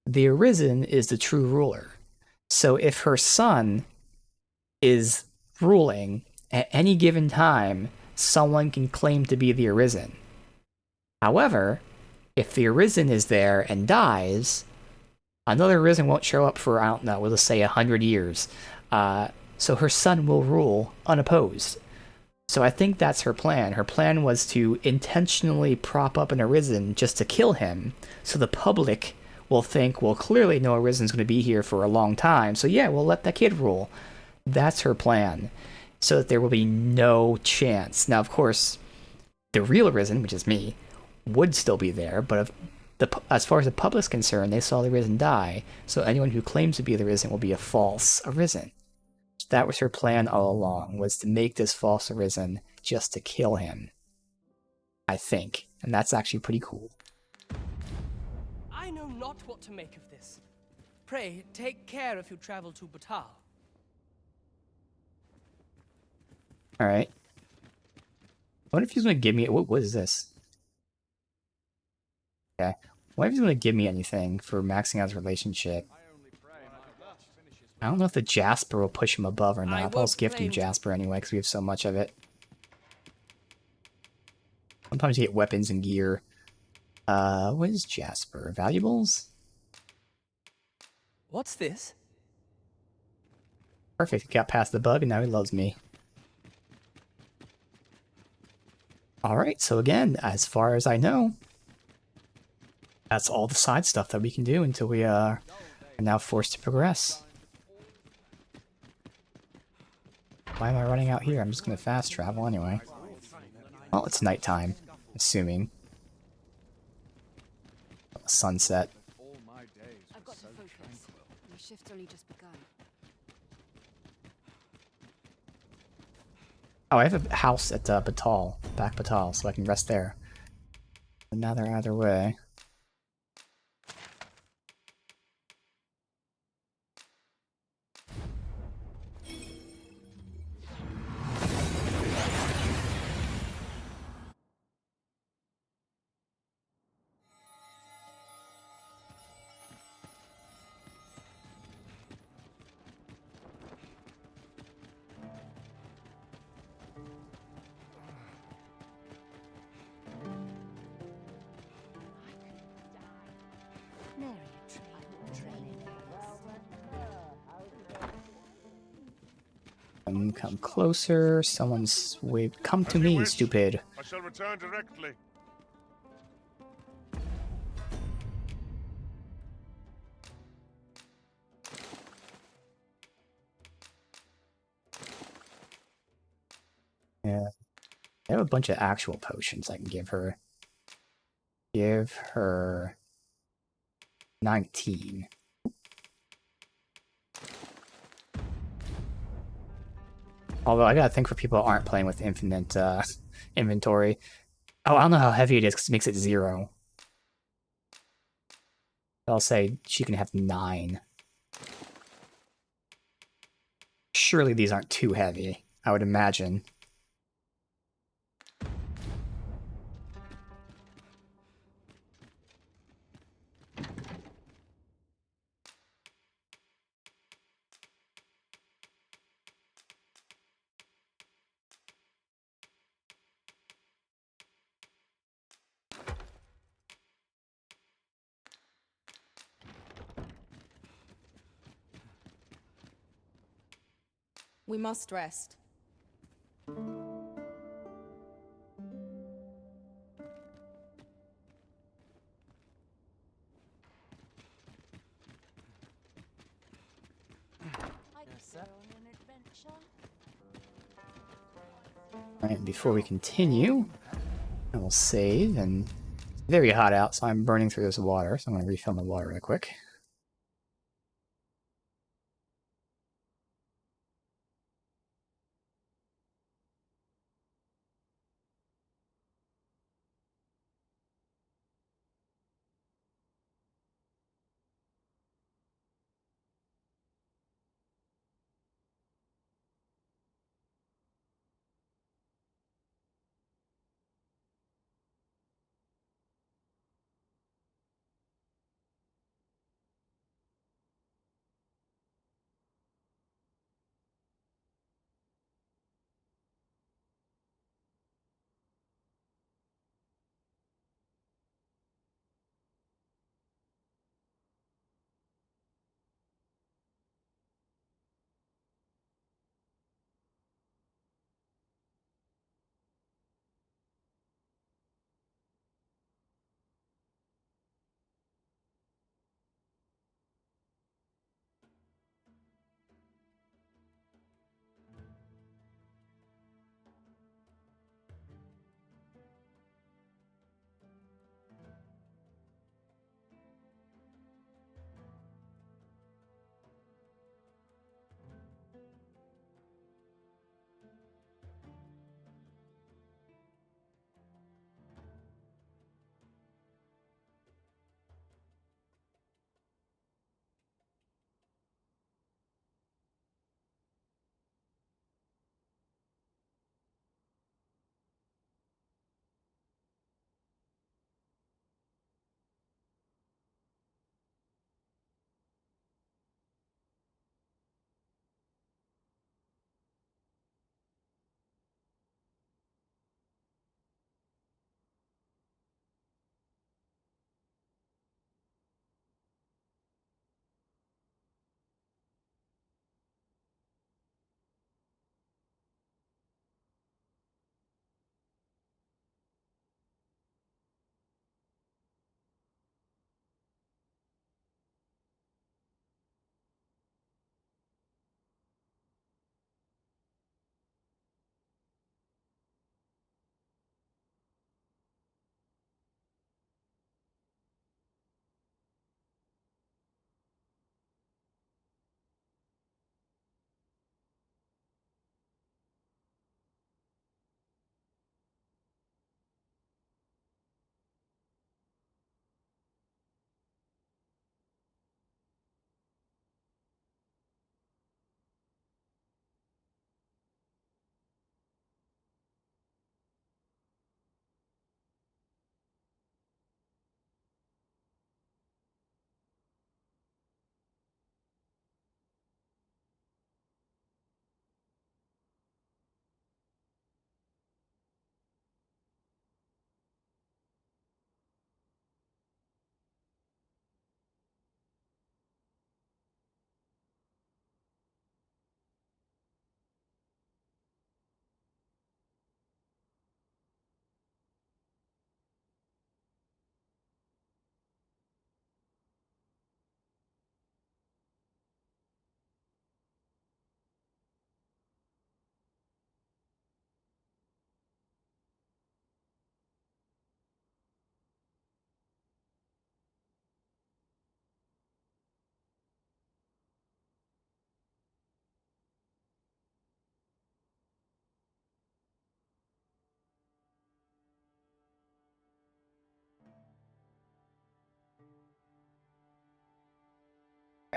the Arisen is the true ruler. So if her son is ruling, at any given time, someone can claim to be the Arisen. However, if the Arisen is there and dies, another Arisen won't show up for, I don't know, we'll just say 100 years. So her son will rule unopposed. So I think that's her plan. Her plan was to intentionally prop up an Arisen just to kill him, so the public will think, well, clearly no Arisen's going to be here for a long time, so yeah, we'll let that kid rule. That's her plan, so that there will be no chance. Now, of course, the real Arisen, which is me, would still be there, but as far as the public's concerned, they saw the Arisen die, so anyone who claims to be the Arisen will be a false Arisen. that was her plan all along, was to make this false arisen just to kill him. I think. And that's actually pretty cool. I know not what to make of this. Pray, take care if you travel to Batal. Alright. I wonder if he's going to give me... What is this? Okay. I wonder if he's going to give me anything for maxing out his relationship. I don't know if the Jasper will push him above or not. I'll just gift him Jasper anyway, because we have so much of it. Sometimes you get weapons and gear. What is Jasper? Valuables? What's this? Perfect. He got past the bug and now he loves me. Alright, so again, as far as I know, that's all the side stuff that we can do until we are now forced to progress. Why am I running out here? I'm just going to fast travel anyway. Well, it's nighttime, assuming. Sunset. I've got to focus. My shift's only just begun. Oh, I have a house at Batal, back Batal, so I can rest there. And now they're either way. Come closer. Someone's waved. Come to me, stupid. I shall return directly. Yeah. I have a bunch of actual potions I can give her. Give her 19. Although I gotta think for people who aren't playing with infinite inventory. Oh, I don't know how heavy it is because it makes it 0. I'll say she can have 9. Surely these aren't too heavy, I would imagine. We must rest. Alright, before we continue, I will save, and it's very hot out, so I'm burning through this water, so I'm going to refill my water real quick.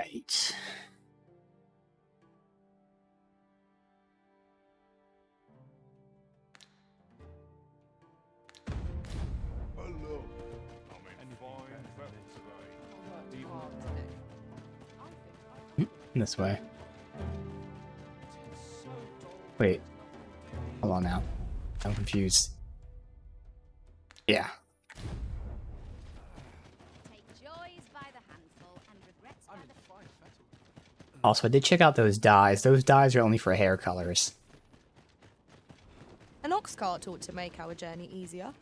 right. Hello. I'm in fine feather today. This way. Wait. Hold on now. I'm confused. Yeah. Also, I did check out those dyes. Those dyes are only for hair colors. An ox cart ought to make our journey easier.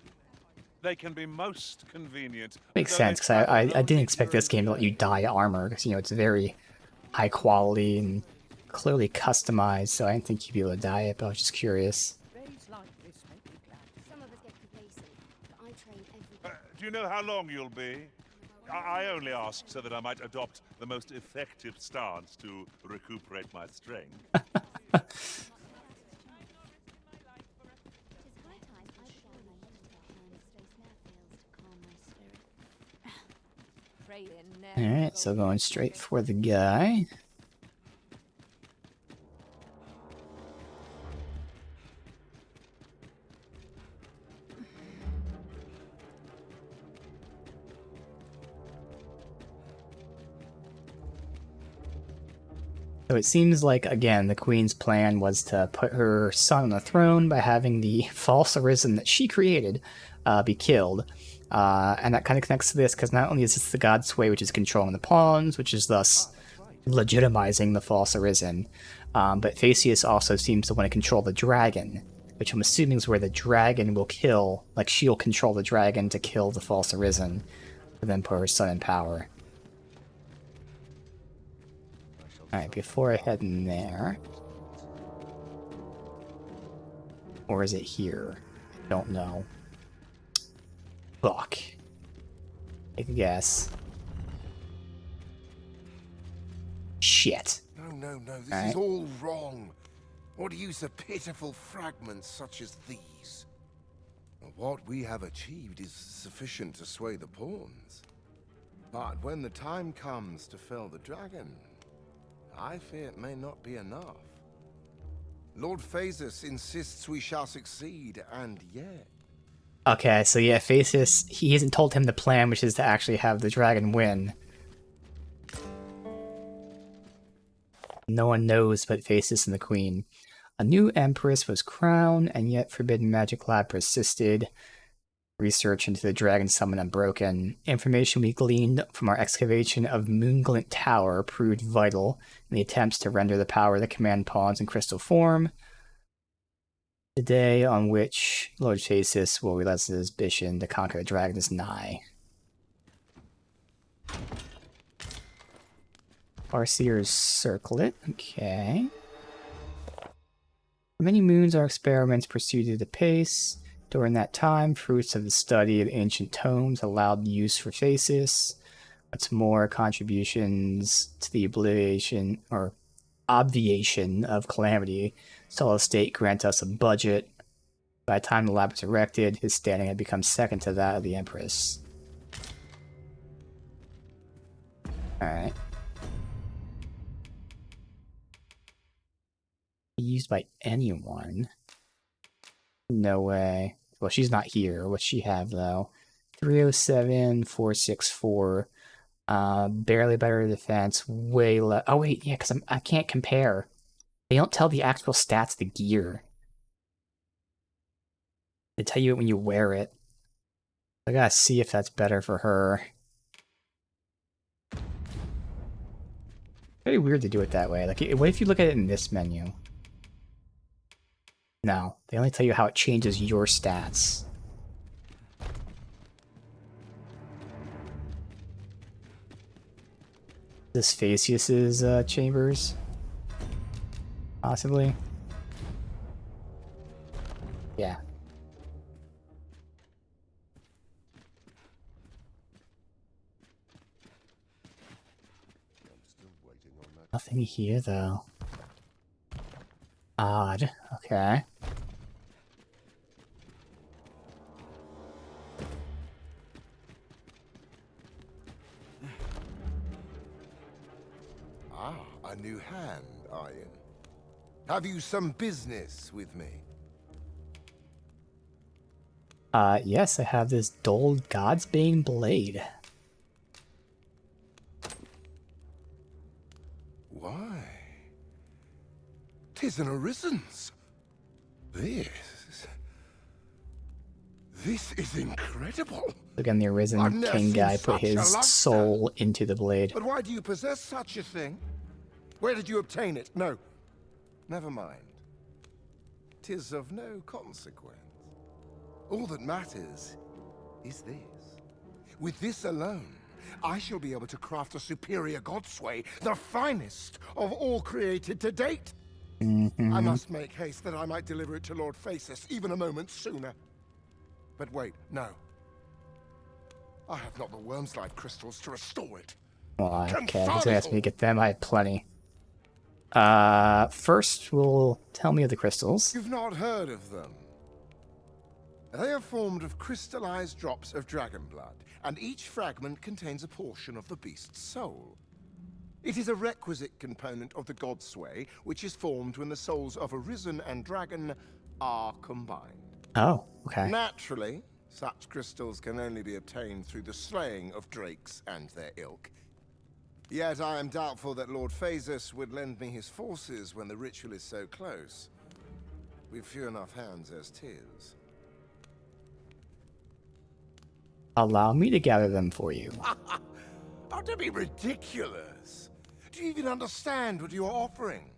They can be most convenient. Makes though sense, they because I travel didn't only expect this during game to the let you day. dye armor, because, you know, it's very high quality and clearly customized, so I didn't think you'd be able to dye it, but I was just curious. Do you know how long you'll be? I only ask so that I might adopt the most effective stance to recuperate my strength. Alright, so going straight for the guy. So it seems like, again, the queen's plan was to put her son on the throne by having the false arisen that she created be killed. And that kind of connects to this, because not only is this the god sway, which is controlling the pawns, which is thus legitimizing the false arisen, but Theseus also seems to want to control the dragon, which I'm assuming is where the dragon will kill, like she'll control the dragon to kill the false arisen, and then put her son in power. Alright, before I head in there... Or is it here? I don't know. Fuck. Take a guess. Shit. No, this Alright. is all wrong. What use of pitiful fragments such as these? What we have achieved is sufficient to sway the pawns. But when the time comes to fell the dragon, I fear it may not be enough. Lord Phaesus insists we shall succeed, and yet... Okay, so yeah, Theseus, he hasn't told him the plan, which is to actually have the dragon win. No one knows but Theseus and the queen. A new empress was crowned, and yet Forbidden Magic Lab persisted. Research into the dragon summon unbroken. Information we gleaned from our excavation of Moonglint Tower proved vital in the attempts to render the power of the command pawns in crystal form. The day on which Lord Theseus will realize his ambition to conquer the dragon is nigh. Farseer's Circlet, okay. For many moons, our experiments proceeded at a pace. During that time, fruits of the study of ancient tomes allowed use for Theseus. What's more, contributions to the obviation of calamity saw the state grant us a budget. By the time the lab was erected, his standing had become second to that of the Empress. Alright. Used by anyone? No way. Well, she's not here. What's she have, though? 307, 464. Barely better defense. Way less. Oh, wait, yeah, because I can't compare. They don't tell the actual stats of the gear. They tell you it when you wear it. I gotta see if that's better for her. Very weird to do it that way. Like, what if you look at it in this menu? No, they only tell you how it changes your stats. This Theseus's chambers? Possibly? Yeah. Nothing here, though. Odd. Okay. Ah, a new hand, are you? Have you some business with me? Yes, I have this dull Godsbane blade. Why? 'Tis an Arisen's. This is incredible. Again, the Arisen King guy put his soul into the blade. But why do you possess such a thing? Where did you obtain it? No, never mind. 'Tis of no consequence. All that matters is this. With this alone, I shall be able to craft a superior godsway, the finest of all created to date. I must make haste that I might deliver it to Lord Phasis even a moment sooner. But wait, no. I have not the Worm's Life crystals to restore it. Oh, okay, he's gonna ask me to get them. I have plenty. First, we'll tell me of the crystals. You've not heard of them. They are formed of crystallized drops of dragon blood, and each fragment contains a portion of the beast's soul. It is a requisite component of the Godsway, which is formed when the souls of Arisen and Dragon are combined. Oh, okay. Naturally, such crystals can only be obtained through the slaying of drakes and their ilk. Yet I am doubtful that Lord Phasis would lend me his forces when the ritual is so close. We've few enough hands as 'tis. Allow me to gather them for you. Don't be ridiculous. Do you even understand what you are offering?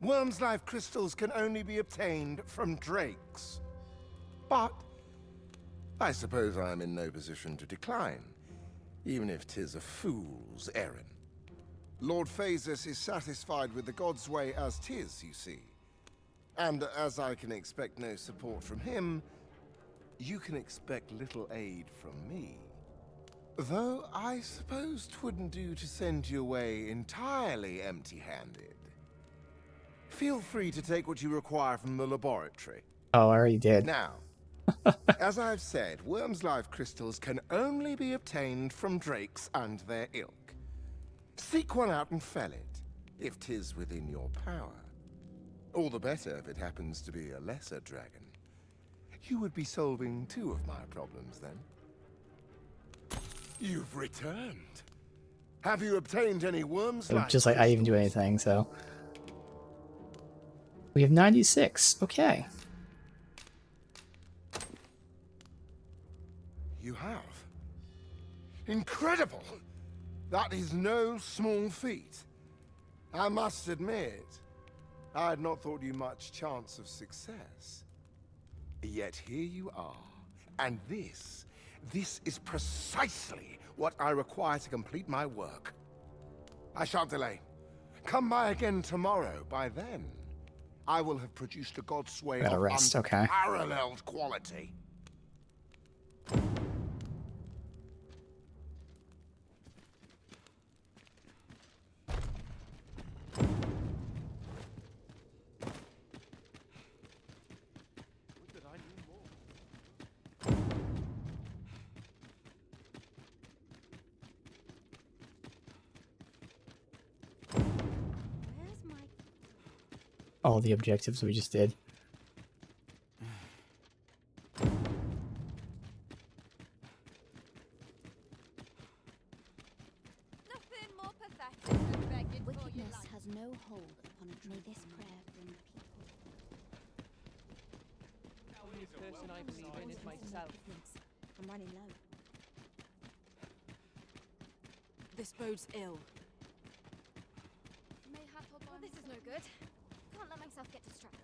Worm's Life crystals can only be obtained from drakes. But I suppose I am in no position to decline, even if 'tis a fool's errand. Lord Phasis is satisfied with the Godsway as 'tis, you see. And as I can expect no support from him, you can expect little aid from me. Though I suppose 'twouldn't do to send you away entirely empty-handed. Feel free to take what you require from the laboratory. Oh, I already did. Now, as I've said, Worm's Life crystals can only be obtained from drakes and their ilk. Seek one out and fell it, if 'tis within your power. All the better if it happens to be a lesser dragon. You would be solving 2 of my problems then. You've returned. Have you obtained any Worm's Life? Just like I didn't even do anything, so. We have 96. Okay. You have? Incredible! That is no small feat. I must admit, I had not thought you much chance of success. Yet here you are, and this is precisely what I require to complete my work. I shan't delay. Come by again tomorrow. By then, I will have produced a Godsway of unparalleled quality. All the objectives we just did. Nothing more pathetic than begging for your life. Has no hold upon a tree. This prayer bring people. The only person I believe in is myself. I'm running low. This bodes ill. Well, this is no good. Can't let myself get distracted.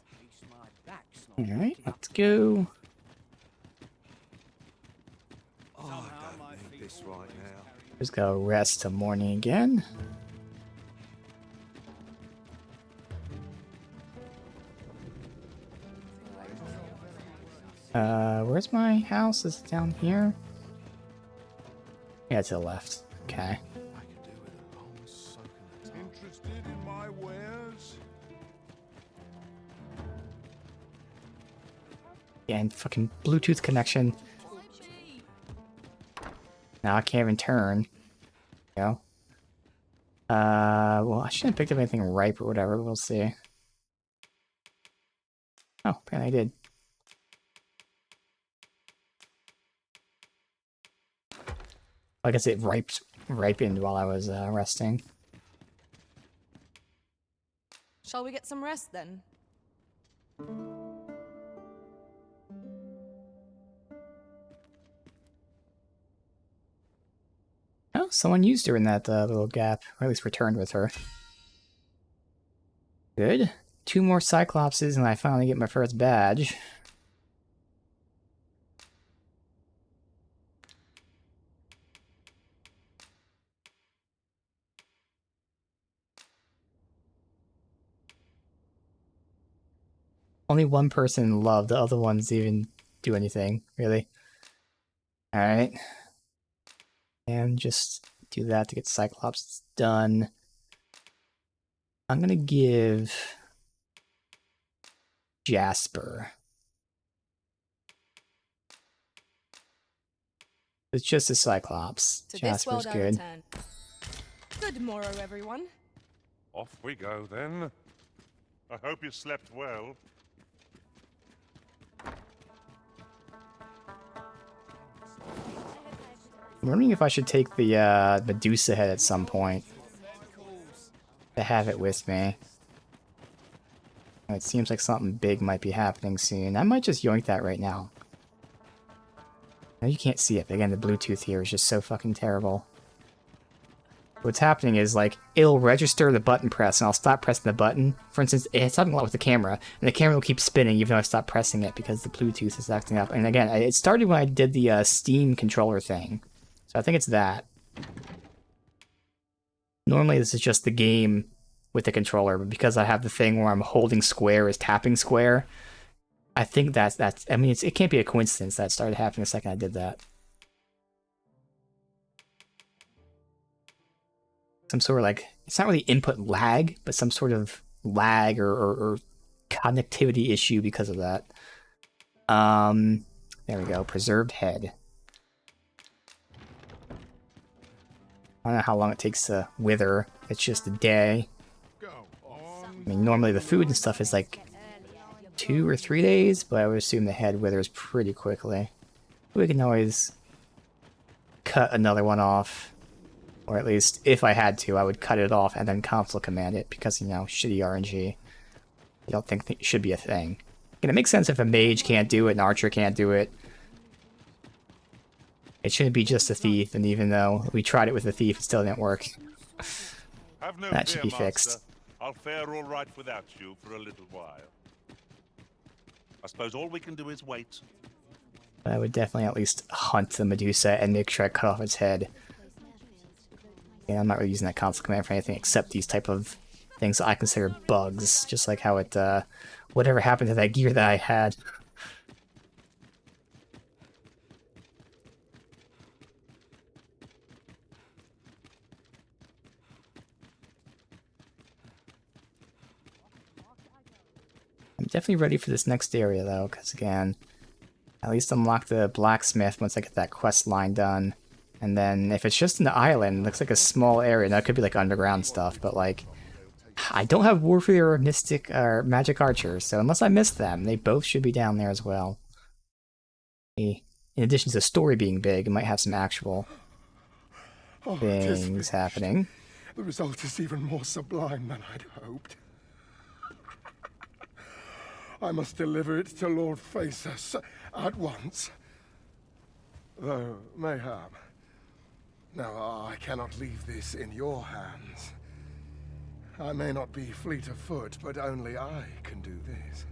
Alright, let's go. Oh, I don't need this right now. Just go rest till morning again. Where's my house? Is it down here? Yeah, to the left. Okay. Interested in my wares? Yeah, and fucking Bluetooth connection. Now I can't even turn. You know? Well, I shouldn't have picked up anything ripe or whatever. We'll see. Oh, apparently I did. I guess it ripened while I was resting. Shall we get some rest then? Oh, someone used her in that little gap, or at least returned with her. Good. 2 more Cyclopses and I finally get my first badge. Only one person loved, the other ones even do anything, really. Alright. And just do that to get Cyclops done. I'm gonna give Jasper. It's just a Cyclops. Jasper's good. Good morrow, everyone. Off we go, then. I hope you slept well. I'm wondering if I should take the Medusa head at some point. To have it with me. It seems like something big might be happening soon. I might just yoink that right now. Now you can't see it, but again, the Bluetooth here is just so fucking terrible. What's happening is, like, it'll register the button press, and I'll stop pressing the button. For instance, it's happening a lot with the camera, and the camera will keep spinning even though I stop pressing it because the Bluetooth is acting up. And again, it started when I did the Steam controller thing. So I think it's that. Normally this is just the game with the controller, but because I have the thing where I'm holding square as tapping square, I think that's I mean, it can't be a coincidence that started happening the second I did that. Some sort of, like, it's not really input lag, but some sort of lag or connectivity issue because of that. There we go, preserved head. I don't know how long it takes to wither. It's just a day. I mean, normally the food and stuff is like 2 or 3 days, but I would assume the head withers pretty quickly. We can always cut another one off. Or at least, if I had to, I would cut it off and then console command it, because, you know, shitty RNG. I don't think it should be a thing. And it makes sense if a mage can't do it, an archer can't do it. It shouldn't be just a thief, and even though we tried it with a thief, it still didn't work. That should be fixed. I'll fare all right without you for a little while. I suppose all we can do is wait. I would definitely at least hunt the Medusa and make sure I cut off its head. Yeah, I'm not really using that console command for anything except these type of things that I consider bugs, just like how it, whatever happened to that gear that I had. I'm definitely ready for this next area, though, because, again, at least unlock the blacksmith once I get that quest line done. And then, if it's just an island, it looks like a small area. Now, it could be, like, underground stuff, but, like, I don't have Warfare or Mystic or Magic Archer, so unless I missed them, they both should be down there as well. In addition to the story being big, it might have some actual things happening. The result is even more sublime than I'd hoped. I must deliver it to Lord Phaesus at once. Though, mayhap. Now, I cannot leave this in your hands. I may not be fleet of foot, but only I can do this.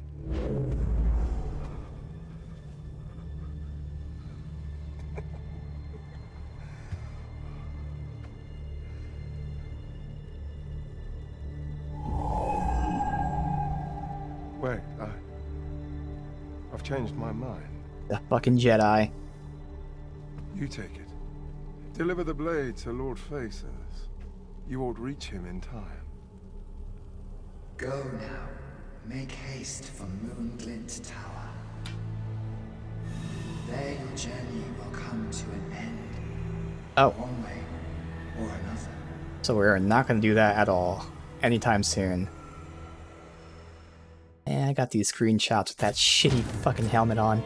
Wait, I've changed my mind. The fucking Jedi. You take it. Deliver the blade to Lord Phaesus. You ought reach him in time. Go now. Make haste for Moonglint Tower. There your journey will come to an end. Oh. One way or another. So we're not going to do that at all anytime soon. And I got these screenshots with that shitty fucking helmet on.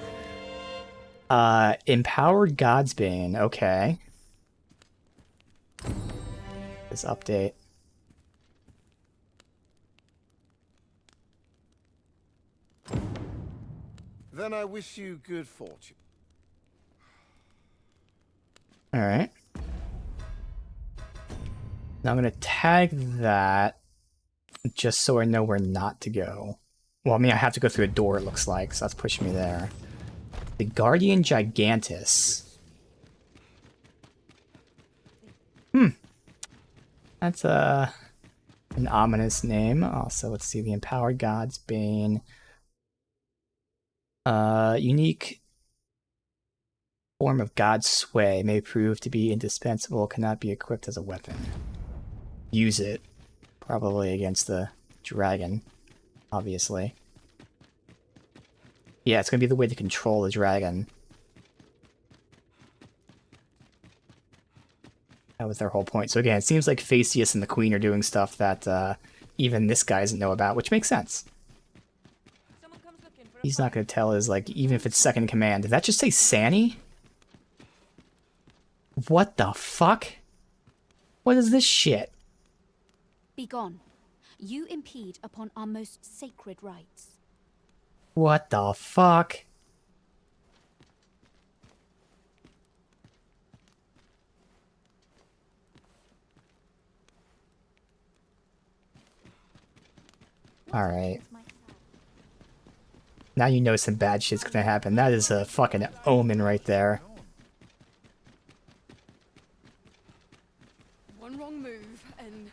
Empowered Godsbane, okay. This update. Then I wish you good fortune. Alright. Now I'm going to tag that just so I know where not to go. Well, I mean, I have to go through a door, it looks like, so that's pushing me there. The Guardian Gigantus. That's an ominous name. Also, let's see, the Empowered God's Bane. Unique form of God's Sway may prove to be indispensable, cannot be equipped as a weapon. Use it. Probably against the dragon, obviously. Yeah, it's gonna be the way to control the dragon. That was their whole point. So again, it seems like Phaceus and the Queen are doing stuff that even this guy doesn't know about, which makes sense. He's not gonna tell his, like, even if it's second in command. Did that just say Sani? What the fuck? What is this shit? Begone. You impede upon our most sacred rights. What the fuck? Alright. Now you know some bad shit's gonna happen. That is a fucking omen right there. One wrong move, and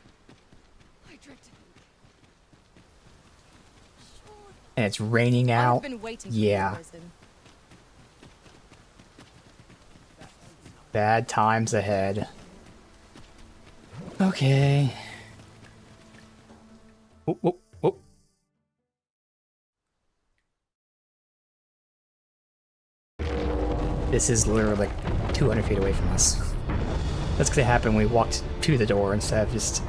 I dread to think. And it's raining out. I've been waiting for yeah. you, Risen. Bad times ahead. Okay. Whoop, whoop, whoop. This is literally like 200 feet away from us. That's gonna happen when we walked to the door instead of just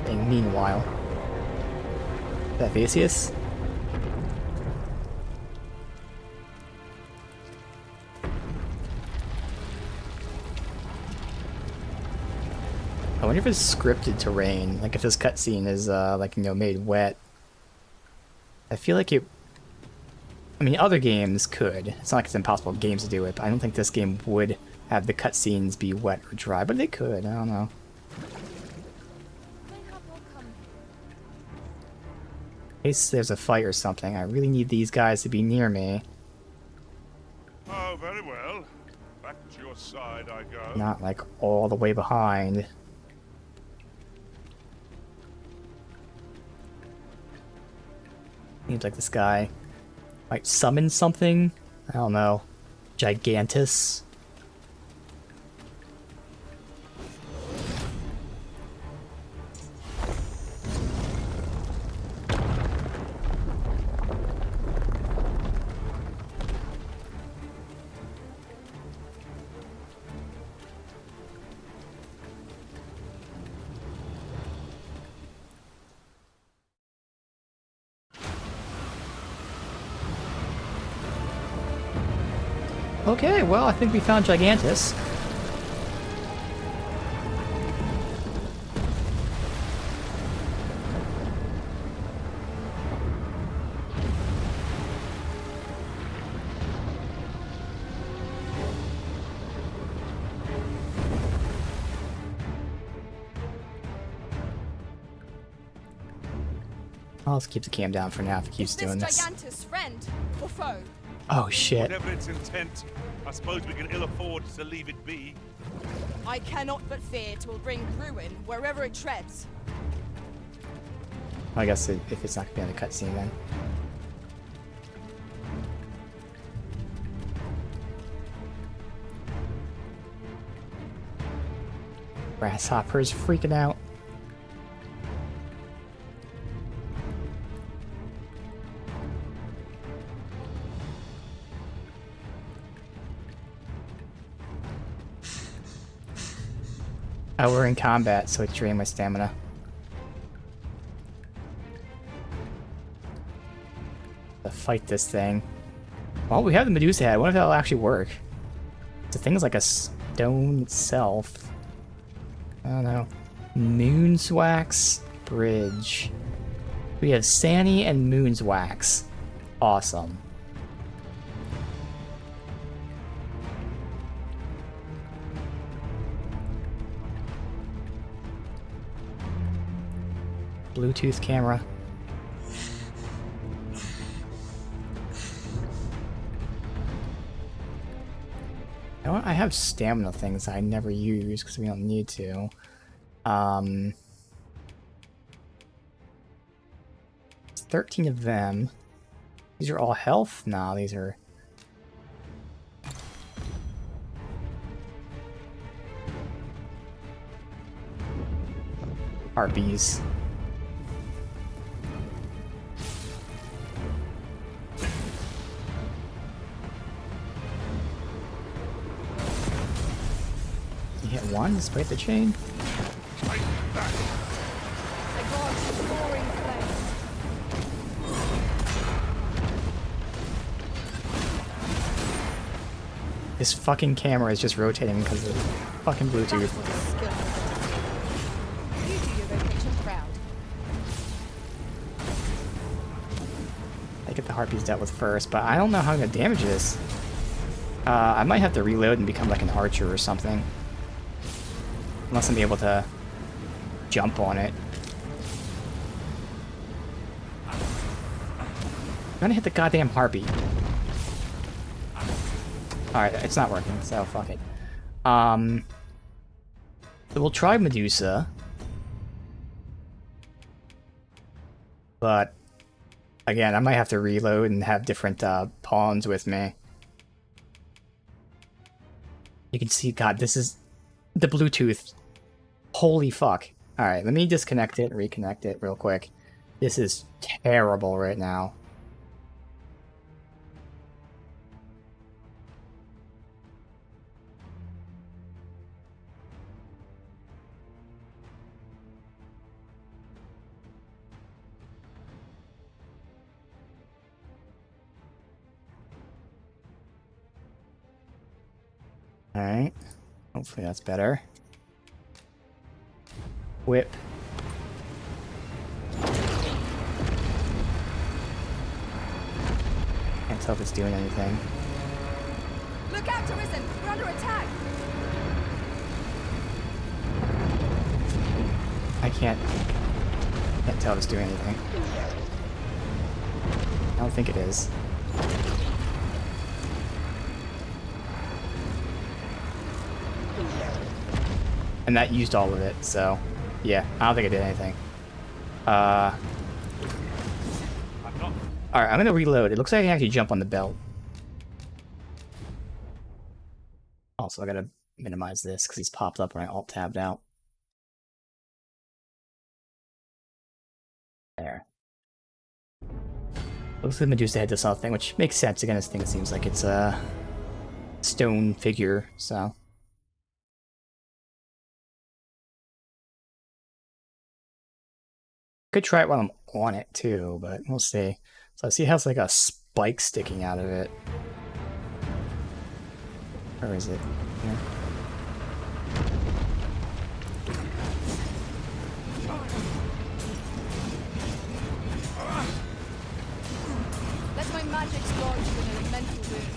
being meanwhile. Is that Theseus? I wonder if it's scripted to rain, like if this cutscene is like, you know, made wet. I feel like it... I mean, other games could. It's not like it's impossible games to do it, but I don't think this game would have the cutscenes be wet or dry, but they could, I don't know. In case there's a fight or something, I really need these guys to be near me. Oh, very well. Back to your side I go. Not like all the way behind. Seems like this guy might summon something. I don't know. Gigantus. Okay, well, I think we found Gigantus. I'll just keep the cam down for now if it keeps doing this. Gigantus friend or foe? Oh shit. Whatever its intent, I suppose we can ill afford to leave it be. I cannot but fear 'twill bring ruin wherever it treads. I guess if it's not gonna be on the cutscene then. Grasshopper's freaking out. Oh, we're in combat, so it's draining my stamina. To fight this thing. Well, we have the Medusa head. What if that'll actually work? The thing's like a stone itself. I don't know. Moonswax Bridge. We have Sani and Moonswax. Awesome. Bluetooth camera. You know what? I have stamina things I never use because we don't need to. It's 13 of them. These are all health? Nah, these are... Harpies. You hit one despite the chain? This fucking camera is just rotating because of fucking Bluetooth. I get the harpies dealt with first, but I don't know how I'm gonna damage this. I might have to reload and become like an archer or something. Unless I'm able to jump on it. I'm gonna hit the goddamn harpy. Alright, it's not working, so fuck it. So we'll try Medusa. But, again, I might have to reload and have different pawns with me. You can see, God, this is the Bluetooth. Holy fuck. Alright, let me disconnect it and reconnect it real quick. This is terrible right now. Alright. Hopefully that's better. Whip. Can't tell if it's doing anything. Look out, Arisen! We're under attack! I can't tell if it's doing anything. I don't think it is. And that used all of it, so yeah, I don't think it did anything. Alright, I'm gonna reload. It looks like I can actually jump on the belt. Also, I gotta minimize this because he's popped up when I alt-tabbed out. There. Looks like Medusa head does something, which makes sense. Again, this thing seems like it's a stone figure, so... Could try it while I'm on it too, but we'll see. So I see it has like a spike sticking out of it. Where is it? Here. Let my magic lodge in an elemental wound.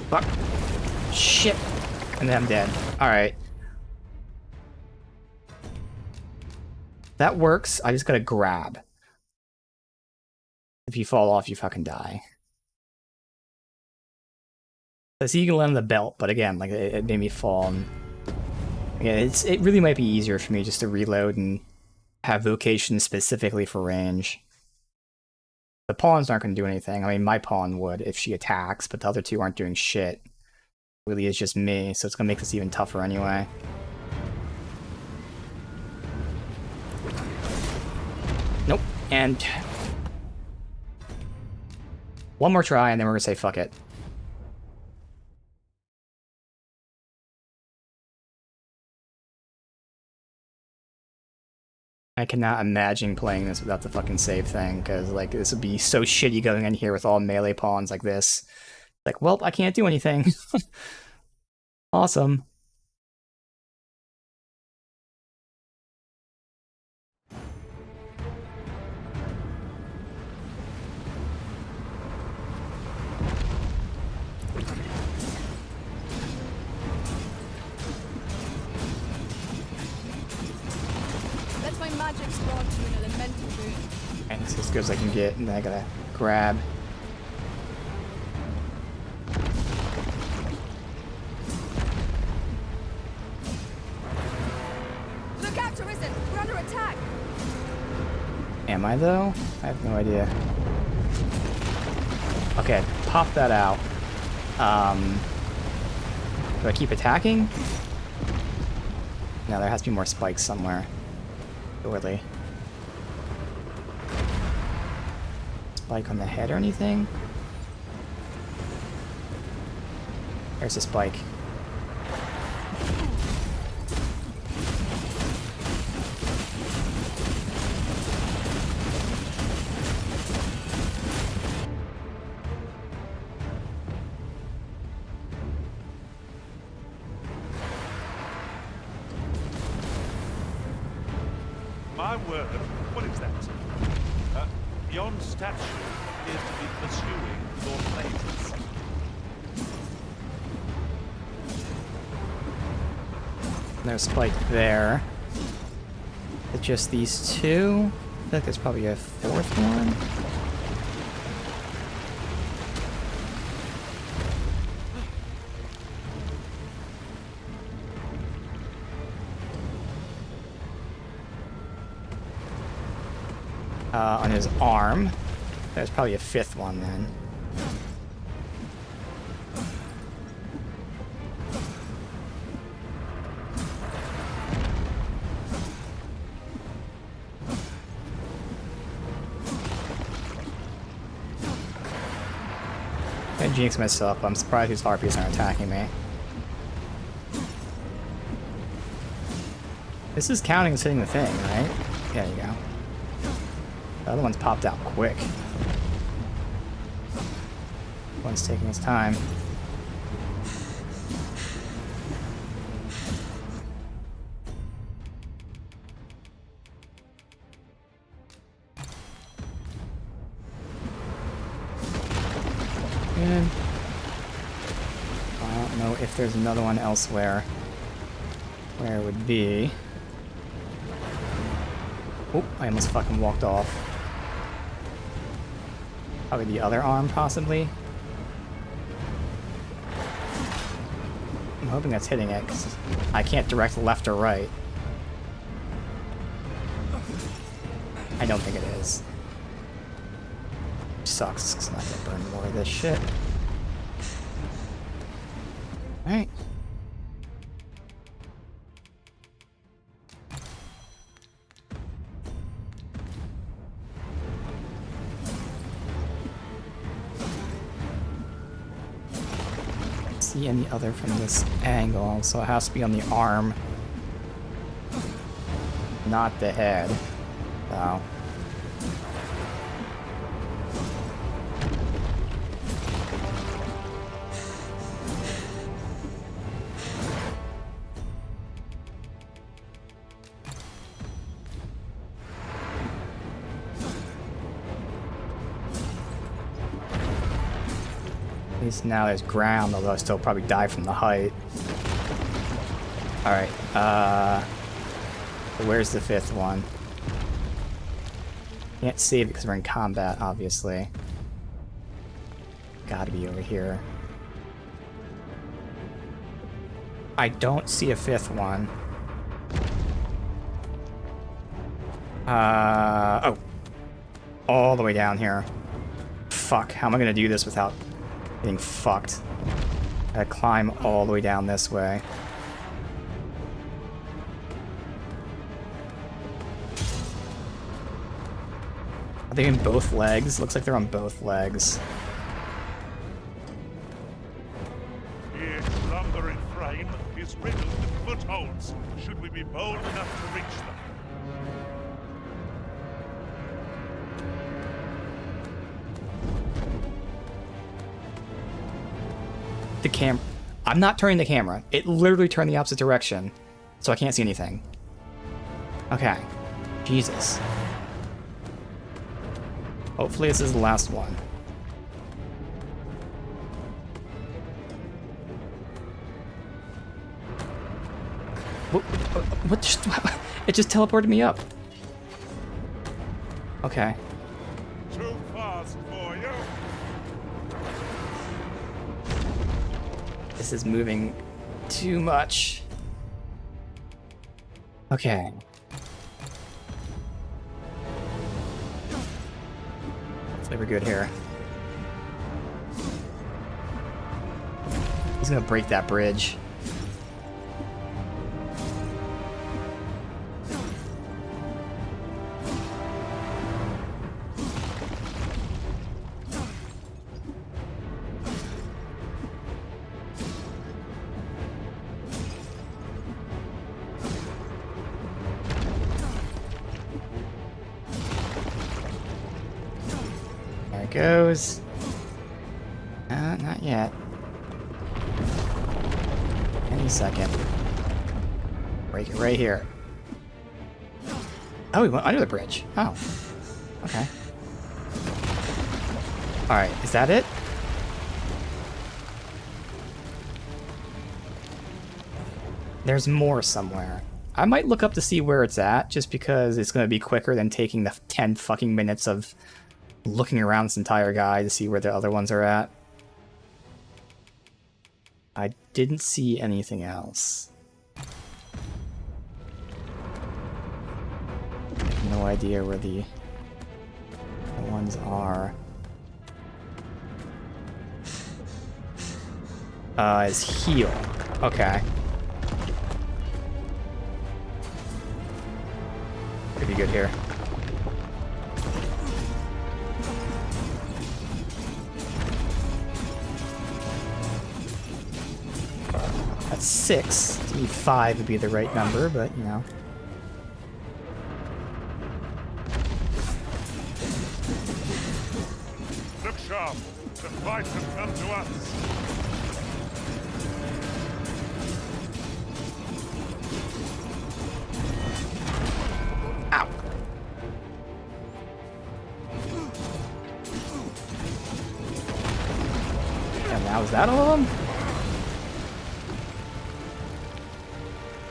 Fuck. Shit. And then I'm dead. Alright. That works. I just gotta grab. If you fall off, you fucking die. I see you can land on the belt, but again, like it made me fall. And again, it really might be easier for me just to reload and have vocation specifically for range. The pawns aren't going to do anything. I mean, my pawn would if she attacks, but the other two aren't doing shit. It really is just me, so it's going to make this even tougher anyway. Nope. And One more try, and then we're gonna say fuck it. I cannot imagine playing this without the fucking save thing, because, like, this would be so shitty going in here with all melee pawns like this. Like, well, I can't do anything. Awesome. Let my magic grant you an elemental boon. And it's as good as I can get, and then I gotta grab. Look out, Arisen! We're under attack! Am I, though? I have no idea. Okay, pop that out. Do I keep attacking? No, there has to be more spikes somewhere. Surely. Spike on the head or anything? There's a spike. My word, what is that? Yon statue appears to be pursuing Lord Places. There's spike there. It's just these two? I feel like there's probably a fourth one. On his arm. There's probably a fifth one then. I jinx myself. I'm surprised these harpies aren't attacking me. This is counting as hitting the thing, right? There you go. The other one's popped out quick. One's taking his time. And I don't know if there's another one elsewhere. Where it would be. Oh, I almost fucking walked off. Probably the other arm, possibly. I'm hoping that's hitting it, because I can't direct left or right. I don't think it is. Sucks, because I'm not gonna burn more of this shit. Alright. See any other from this angle, so it has to be on the arm, not the head. So. At least now there's ground, although I still probably die from the height. Alright, where's the fifth one? Can't save it because we're in combat, obviously. Gotta be over here. I don't see a fifth one. Oh. All the way down here. Fuck, how am I gonna do this without getting fucked? I gotta climb all the way down this way. Are they in both legs? Looks like they're on both legs. terrain is riddled with footholds, should we be bold enough to reach them. The I'm not turning the camera. It literally turned the opposite direction, so I can't see anything. Okay. Jesus. Hopefully this is the last one. What just... It just teleported me up. Okay. Too fast for you. This is moving too much. Okay. Hopefully we're good here. He's gonna break that bridge. Goes. Not yet. Any second. Break it right here. Oh, he went under the bridge. Oh. Okay. Alright, is that it? There's more somewhere. I might look up to see where it's at, just because it's going to be quicker than taking the 10 fucking minutes of looking around this entire guide to see where the other ones are at. I didn't see anything else. No idea where the ones are. Is heal. Okay. Pretty good here. That's 6. To me, 5 would be the right number, but you know. Look sharp. The fight has come to us. Ow. And now is that all of them?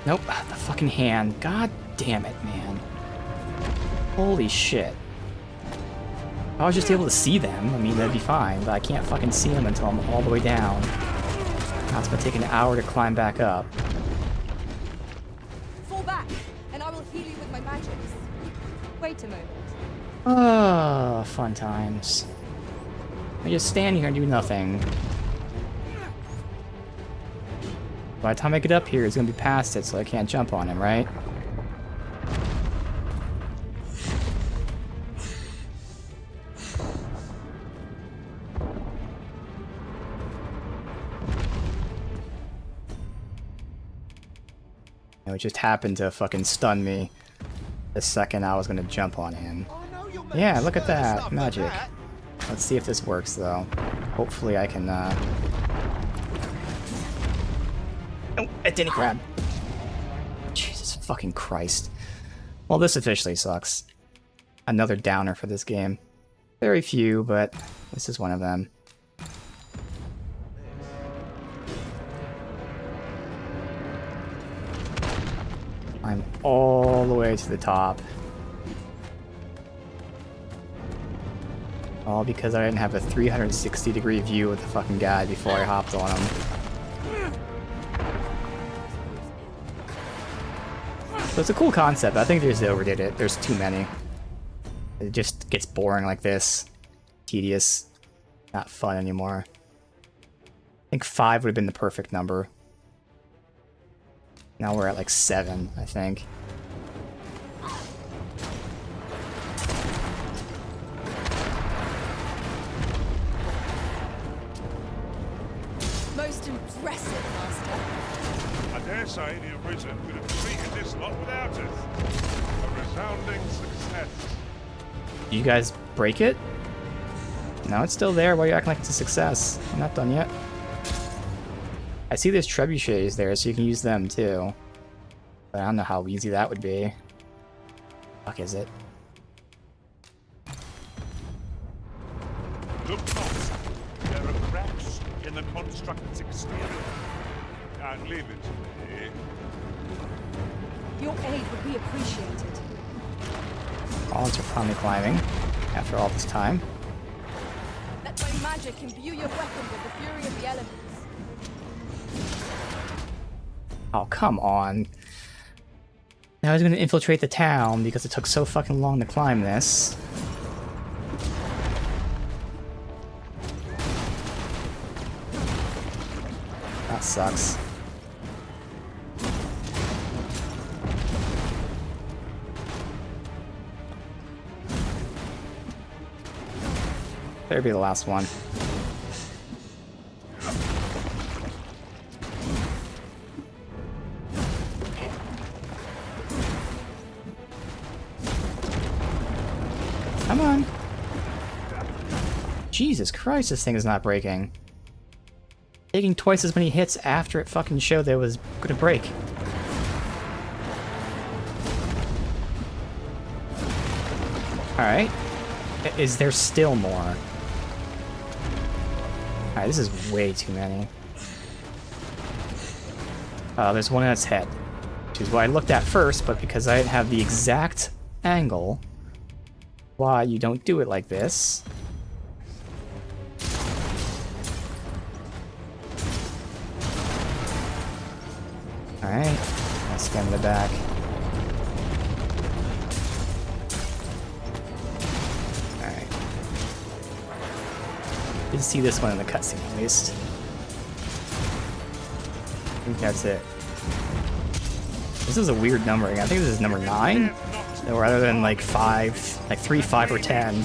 Nope, the fucking hand. God damn it, man. Holy shit. If I was just able to see them, I mean, that'd be fine, but I can't fucking see them until I'm all the way down. Now it's gonna take an hour to climb back up. Fall back, and I will heal you with my magics. Wait a moment. Ah, fun times. I just stand here and do nothing. By the time I get up here, it's gonna be past it, so I can't jump on him, right? It just happened to fucking stun me the second I was gonna jump on him. Yeah, look at that. Magic. Let's see if this works, though. Hopefully I can, Oh, it didn't grab. Jesus fucking Christ. Well, this officially sucks. Another downer for this game. Very few, but this is one of them. I'm all the way to the top. All because I didn't have a 360-degree view of the fucking guy before I hopped on him. So it's a cool concept, but I think they just overdid it. There's too many. It just gets boring like this. Tedious. Not fun anymore. I think 5 would have been the perfect number. Now we're at like 7, I think. Most impressive, Master. dare say the Arisen could have defeated this lot without us. A resounding success. You guys break it? No, it's still there. Why are you acting like it's a success? I'm not done yet. I see there's trebuchets there, so you can use them too. But I don't know how easy that would be. Fuck is it? Look close. There are cracks in the construct's exterior. And leave it to me. Your aid would be appreciated. Columns are finally climbing after all this time. Let my magic imbue your weapon with the fury of the elements. Oh, come on. Now he's gonna infiltrate the town because it took so fucking long to climb this. That sucks. Better be the last one. Come on. Jesus Christ, this thing is not breaking. Taking twice as many hits after it fucking showed that it was gonna break. Alright. Is there still more? Alright, this is way too many. There's one in its head, which is what I looked at first, but because I didn't have the exact angle, why you don't do it like this. Alright, let's get in the back. Alright. Did see this one in the cutscene at least. I think that's it. This is a weird number again. I think this is number 9. So rather than like 5, like 3, 5, or 10.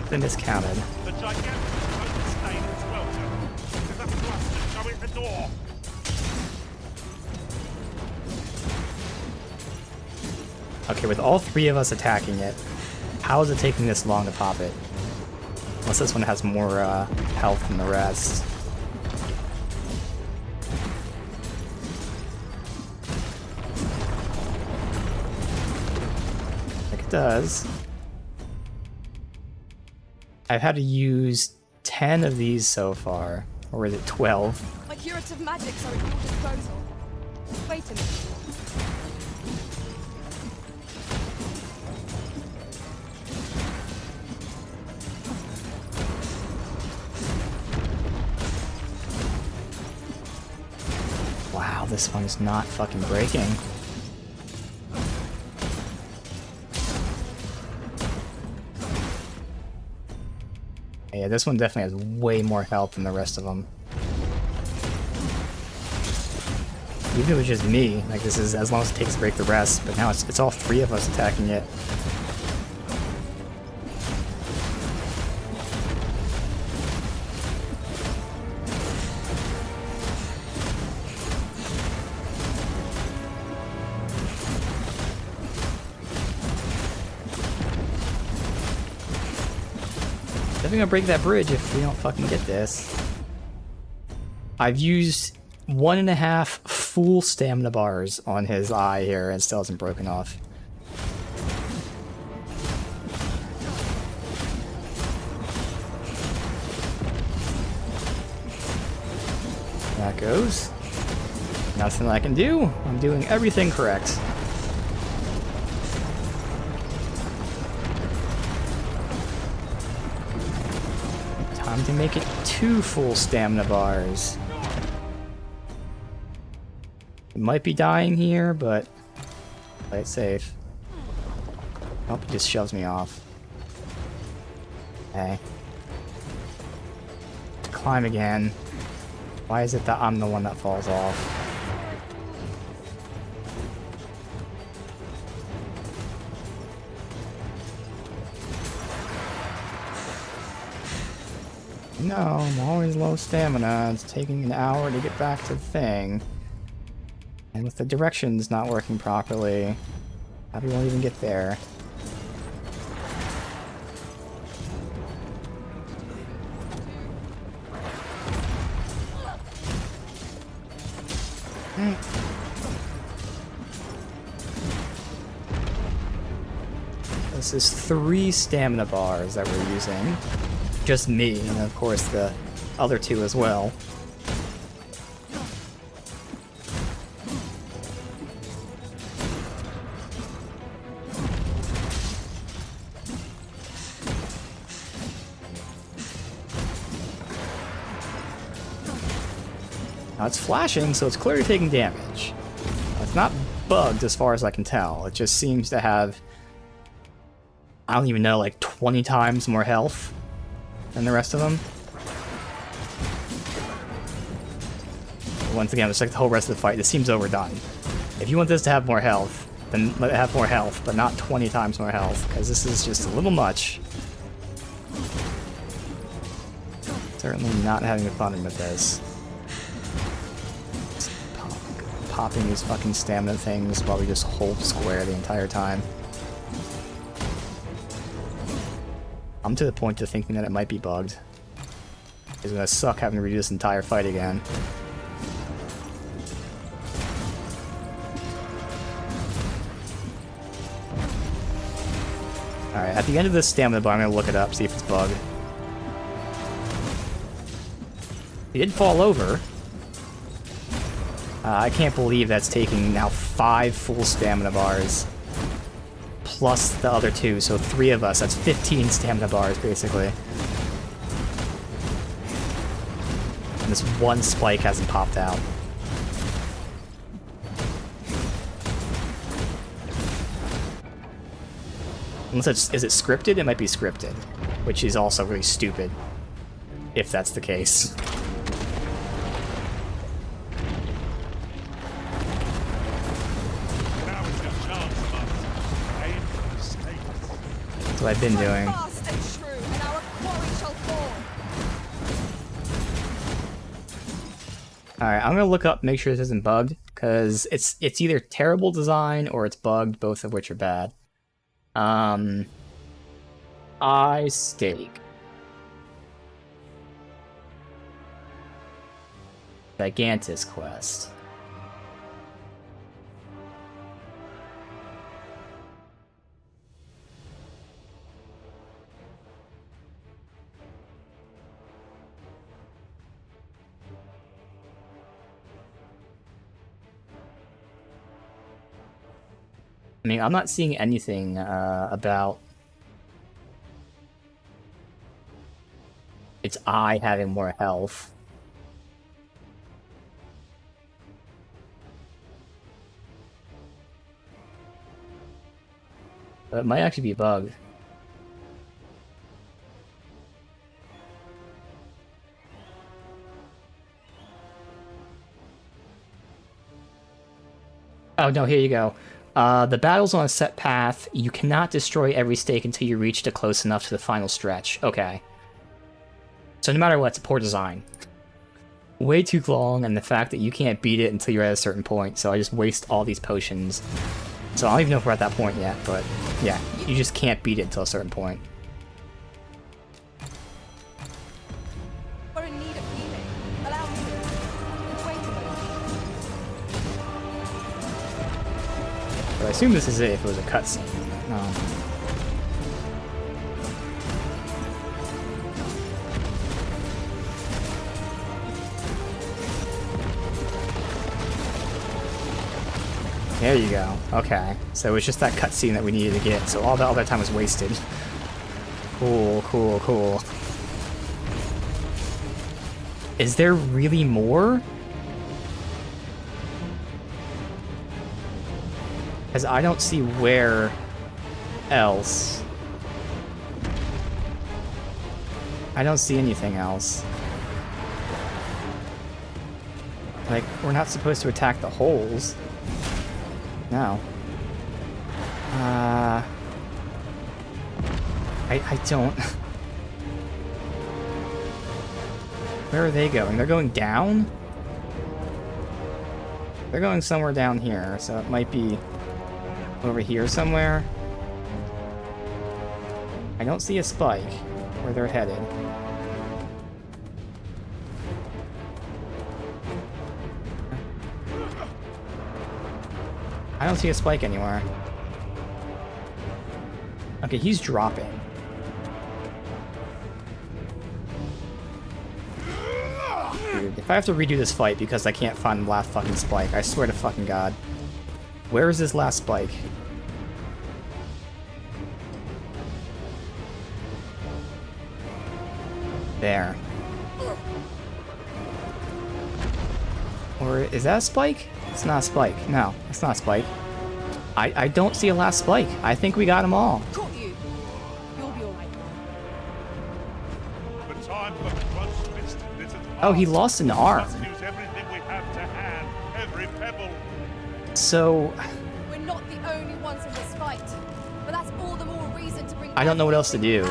They miscounted. The gigantic overstayed its welcome. It's up to us to show it the door. Okay, with all 3 of us attacking it, how is it taking this long to pop it? Unless this one has more health than the rest. Like it does. I've had to use 10 of these so far. Or is it 12? My curative magics are at your disposal. Wait a minute. Wow, this one's not fucking breaking. Yeah, this one definitely has way more health than the rest of them. Even if it was just me, like this is as long as it takes to break the rest, but now it's all 3 of us attacking it. Definitely gonna break that bridge if we don't fucking get this. I've used 1.5 full stamina bars on his eye here and still hasn't broken off. That goes. Nothing I can do. I'm doing everything correct. Time to make it 2 full stamina bars. It might be dying here, but play it safe. Oh, it just shoves me off. Okay. Climb again. Why is it that I'm the one that falls off? No, I'm always low stamina. It's taking an hour to get back to the thing. And with the directions not working properly, probably won't even get there. This is 3 stamina bars that we're using. Just me, and of course the other 2 as well. Now it's flashing, so it's clearly taking damage. It's not bugged as far as I can tell. It just seems to have, I don't even know, like 20 times more health than the rest of them. But once again, it's like the whole rest of the fight. This seems overdone. If you want this to have more health, then let it have more health, but not 20 times more health, because this is just a little much. Certainly not having fun with this. Popping these fucking stamina things while we just hold square the entire time. I'm to the point of thinking that it might be bugged. It's gonna suck having to redo this entire fight again. Alright, at the end of this stamina bar, I'm gonna look it up, see if it's bugged. He didn't fall over. I can't believe that's taking now 5 full stamina bars. Plus the other 2, so 3 of us. That's 15 stamina bars, basically. And this one spike hasn't popped out. Unless it's... is it scripted? It might be scripted. Which is also really stupid. If that's the case. That's what I've been doing. Alright, I'm gonna look up, make sure this isn't bugged, because it's either terrible design or it's bugged, both of which are bad. I stake. Gigantus quest. I mean, I'm not seeing anything about its eye having more health. But it might actually be bugged. Oh no, here you go. The battle's on a set path. You cannot destroy every stake until you reach it close enough to the final stretch. Okay. So no matter what, it's a poor design. Way too long, and the fact that you can't beat it until you're at a certain point, so I just waste all these potions. So I don't even know if we're at that point yet, but yeah, you just can't beat it until a certain point. We're in need of healing. Allow me. Wait a minute. But I assume this is it if it was a cutscene. No. There you go. Okay. So it's just that cutscene that we needed to get, so all the other time was wasted. Cool, cool, cool. Is there really more? Because I don't see where else. I don't see anything else. Like, we're not supposed to attack the holes. No. I don't... Where are they going? They're going down? They're going somewhere down here, so it might be over here somewhere. I don't see a spike where they're headed. I don't see a spike anywhere. Okay, he's dropping. Dude, if I have to redo this fight because I can't find the last fucking spike, I swear to fucking God. Where is this last spike? There. Or is that a spike? It's not a spike. No, it's not a spike. I don't see a last spike. I think we got them all. Caught you. You'll be alright. The time for the crunch is Oh, he lost an arm. Let's use everything we have to hand. Every pebble. So We're not the only ones in this fight, but that's all the more reason to bring. I don't know what else to do.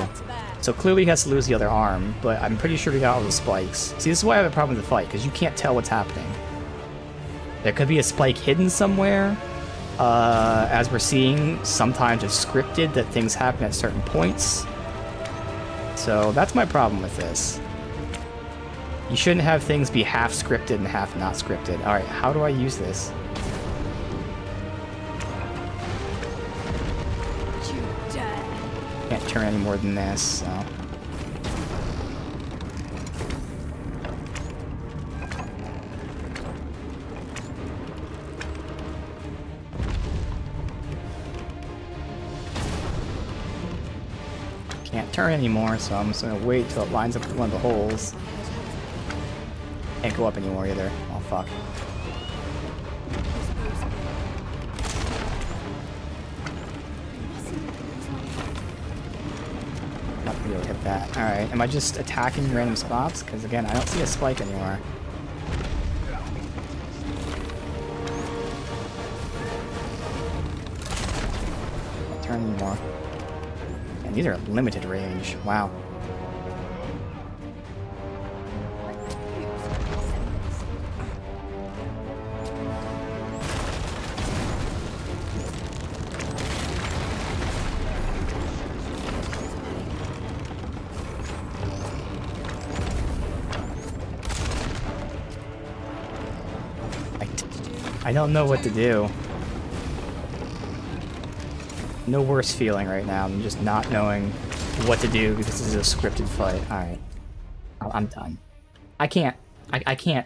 So clearly he has to lose the other arm, but I'm pretty sure we got all the spikes. See, this is why I have a problem with the fight, because you can't tell what's happening. There could be a spike hidden somewhere. As we're seeing, sometimes it's scripted that things happen at certain points. So that's my problem with this. You shouldn't have things be half scripted and half not scripted. Alright, how do I use this? Can't turn any more than this, so... Can't turn anymore, so I'm just gonna wait till it lines up with one of the holes. Can't go up anymore either. Oh fuck. Not gonna be able to hit that. Alright, am I just attacking random spots? Because again, I don't see a spike anywhere. Can't turn anymore. And these are limited range. Wow. I don't know what to do. No worse feeling right now than just not knowing what to do because this is a scripted fight. Alright. I'm done. I can't. I can't.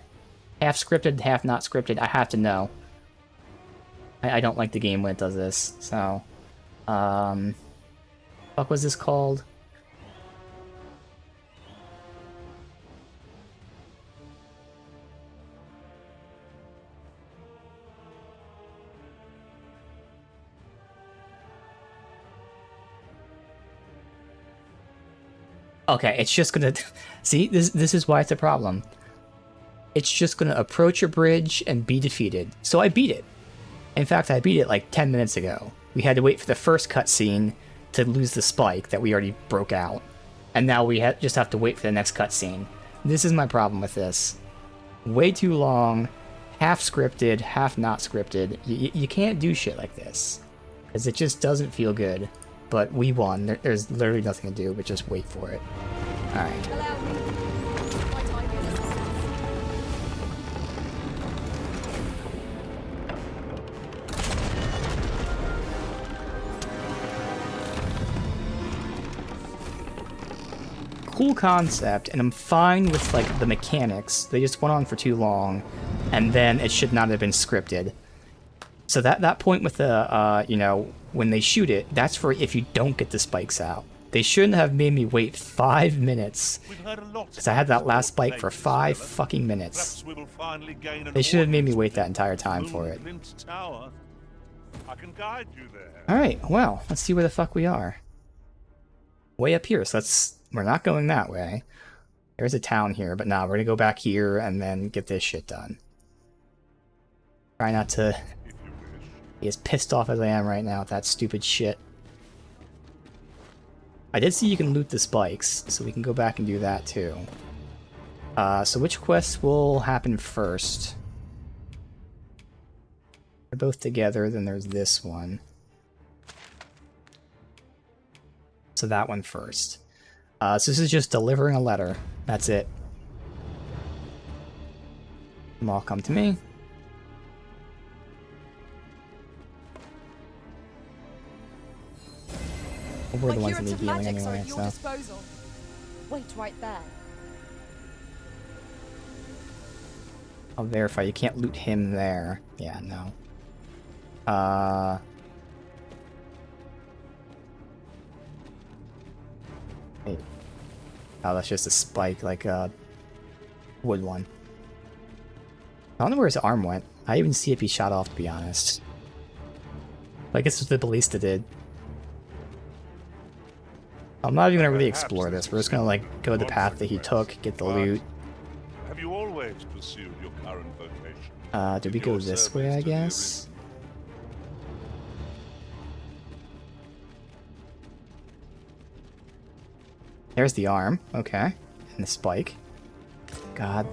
Half scripted, half not scripted. I have to know. I don't like the game when it does this. So, what was this called? Okay, it's just gonna... See, this is why it's a problem. It's just gonna approach a bridge and be defeated. So I beat it. In fact, I beat it like 10 minutes ago. We had to wait for the first cutscene to lose the spike that we already broke out. And now we just have to wait for the next cutscene. This is my problem with this. Way too long, half scripted, half not scripted. You can't do shit like this. Because it just doesn't feel good. But we won. There's literally nothing to do but just wait for it. Alright. Cool concept, and I'm fine with like the mechanics. They just went on for too long, and then it should not have been scripted. So that point with the, you know, when they shoot it, that's for if you don't get the spikes out. They shouldn't have made me wait 5 minutes, because I had that last spike for 5 fucking minutes. They should have made me wait that entire time for it. Alright, well, let's see where the fuck we are. Way up here, so we're not going that way. There's a town here, but nah, we're gonna go back here and then get this shit done. Try not to be as pissed off as I am right now with that stupid shit. I did see you can loot the spikes, so we can go back and do that too. So which quest will happen first? They're both together, then there's this one. So that one first. So this is just delivering a letter. That's it. Them all come to me. We're the ones that need healing anyway, so... Disposal. Wait right there. I'll verify. You can't loot him there. Yeah, no. Wait. Oh, that's just a spike, like a wood one. I don't know where his arm went. I didn't even see if he shot off, to be honest. But I guess it's what the ballista did. I'm not even gonna really explore this. We're just gonna like go the path that he took, get the loot. Have you always pursued your current vocation? Do we go this way, I guess? There's the arm, okay. And the spike. God.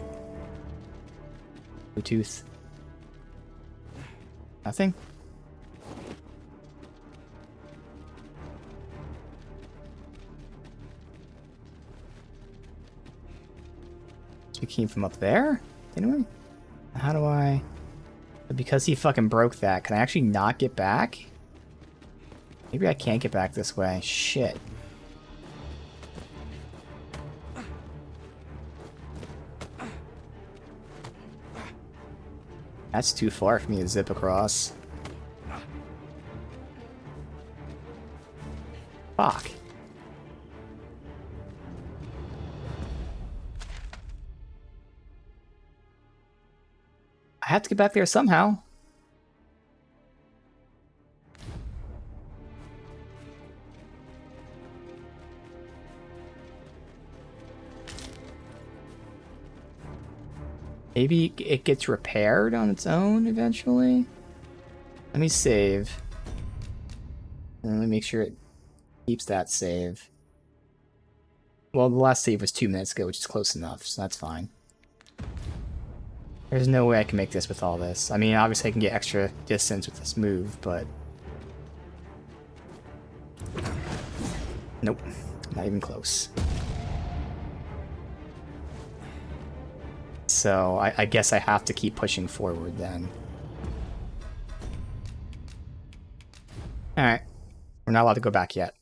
Bluetooth. Nothing? We came from up there? Didn't we? How do I... Because he fucking broke that, can I actually not get back? Maybe I can't get back this way. Shit. That's too far for me to zip across. Fuck. I have to get back there somehow. Maybe it gets repaired on its own eventually. Let me save. And let me make sure it keeps that save. Well, the last save was 2 minutes ago, which is close enough, so that's fine. There's no way I can make this with all this. I mean, obviously I can get extra distance with this move, but... Nope. Not even close. So, I guess I have to keep pushing forward then. Alright. We're not allowed to go back yet.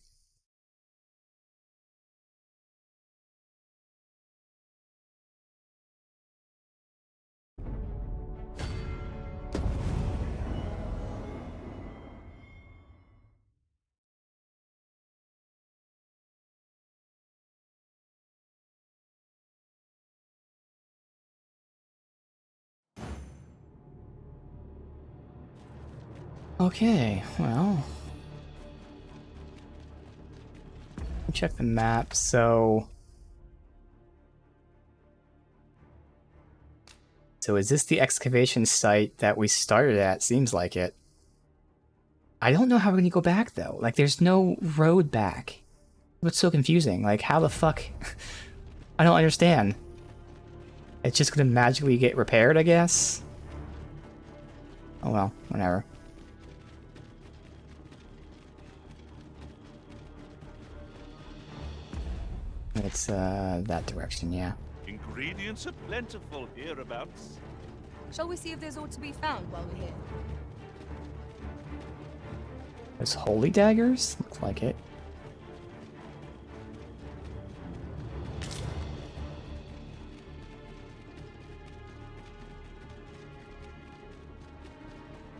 Okay, well... Check the map, so... So is this the excavation site that we started at? Seems like it. I don't know how we're gonna go back, though. Like, there's no road back. What's so confusing? Like, how the fuck... I don't understand. It's just gonna magically get repaired, I guess? Oh well, whatever. It's, that direction, yeah. Ingredients are plentiful hereabouts. Shall we see if there's aught to be found while we're here? There's holy daggers? Looks like it.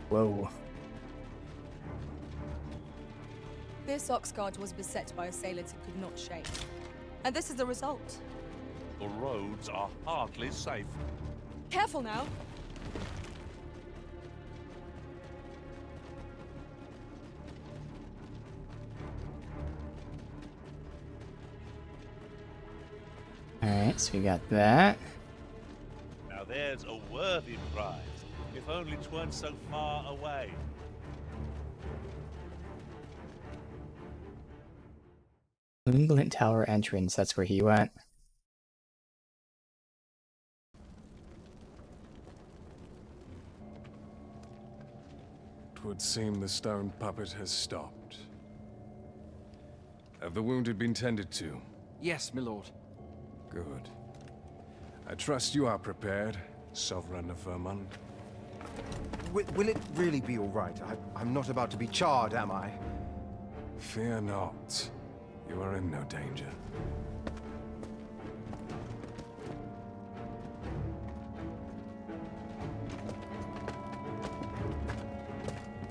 Whoa. This Oxguard was beset by assailants it could not shake. And this is the result. The roads are hardly safe. Careful now. Alright, so we got that. Now there's a worthy prize, if only 'tweren't so far away. Moonglint Tower entrance, that's where he went. It would seem the stone puppet has stopped. Have the wounded been tended to? Yes, my lord. Good. I trust you are prepared, Sovereign of Vermund. Will it really be all right? I'm not about to be charred, am I? Fear not. You are in no danger.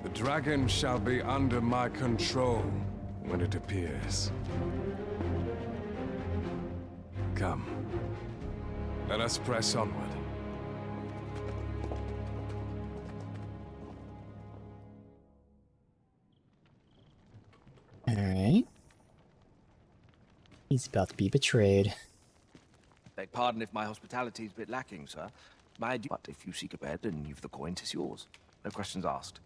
The dragon shall be under my control when it appears. Come. Let us press onward. Alright. He's about to be betrayed. Beg pardon if my hospitality is a bit lacking, sir. But if you seek a bed and you've the coin, 'tis yours. No questions asked.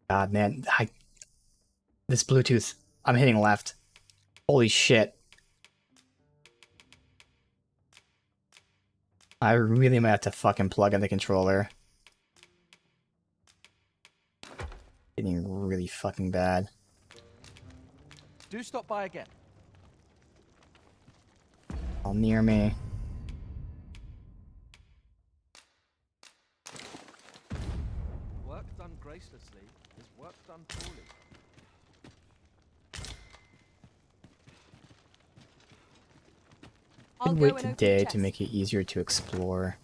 God, man. This Bluetooth. I'm hitting left. Holy shit. I really might have to fucking plug in the controller. Getting really fucking bad. Do stop by again. All near me. Work done gracelessly is work done poorly. I'd wait today to make it easier to explore.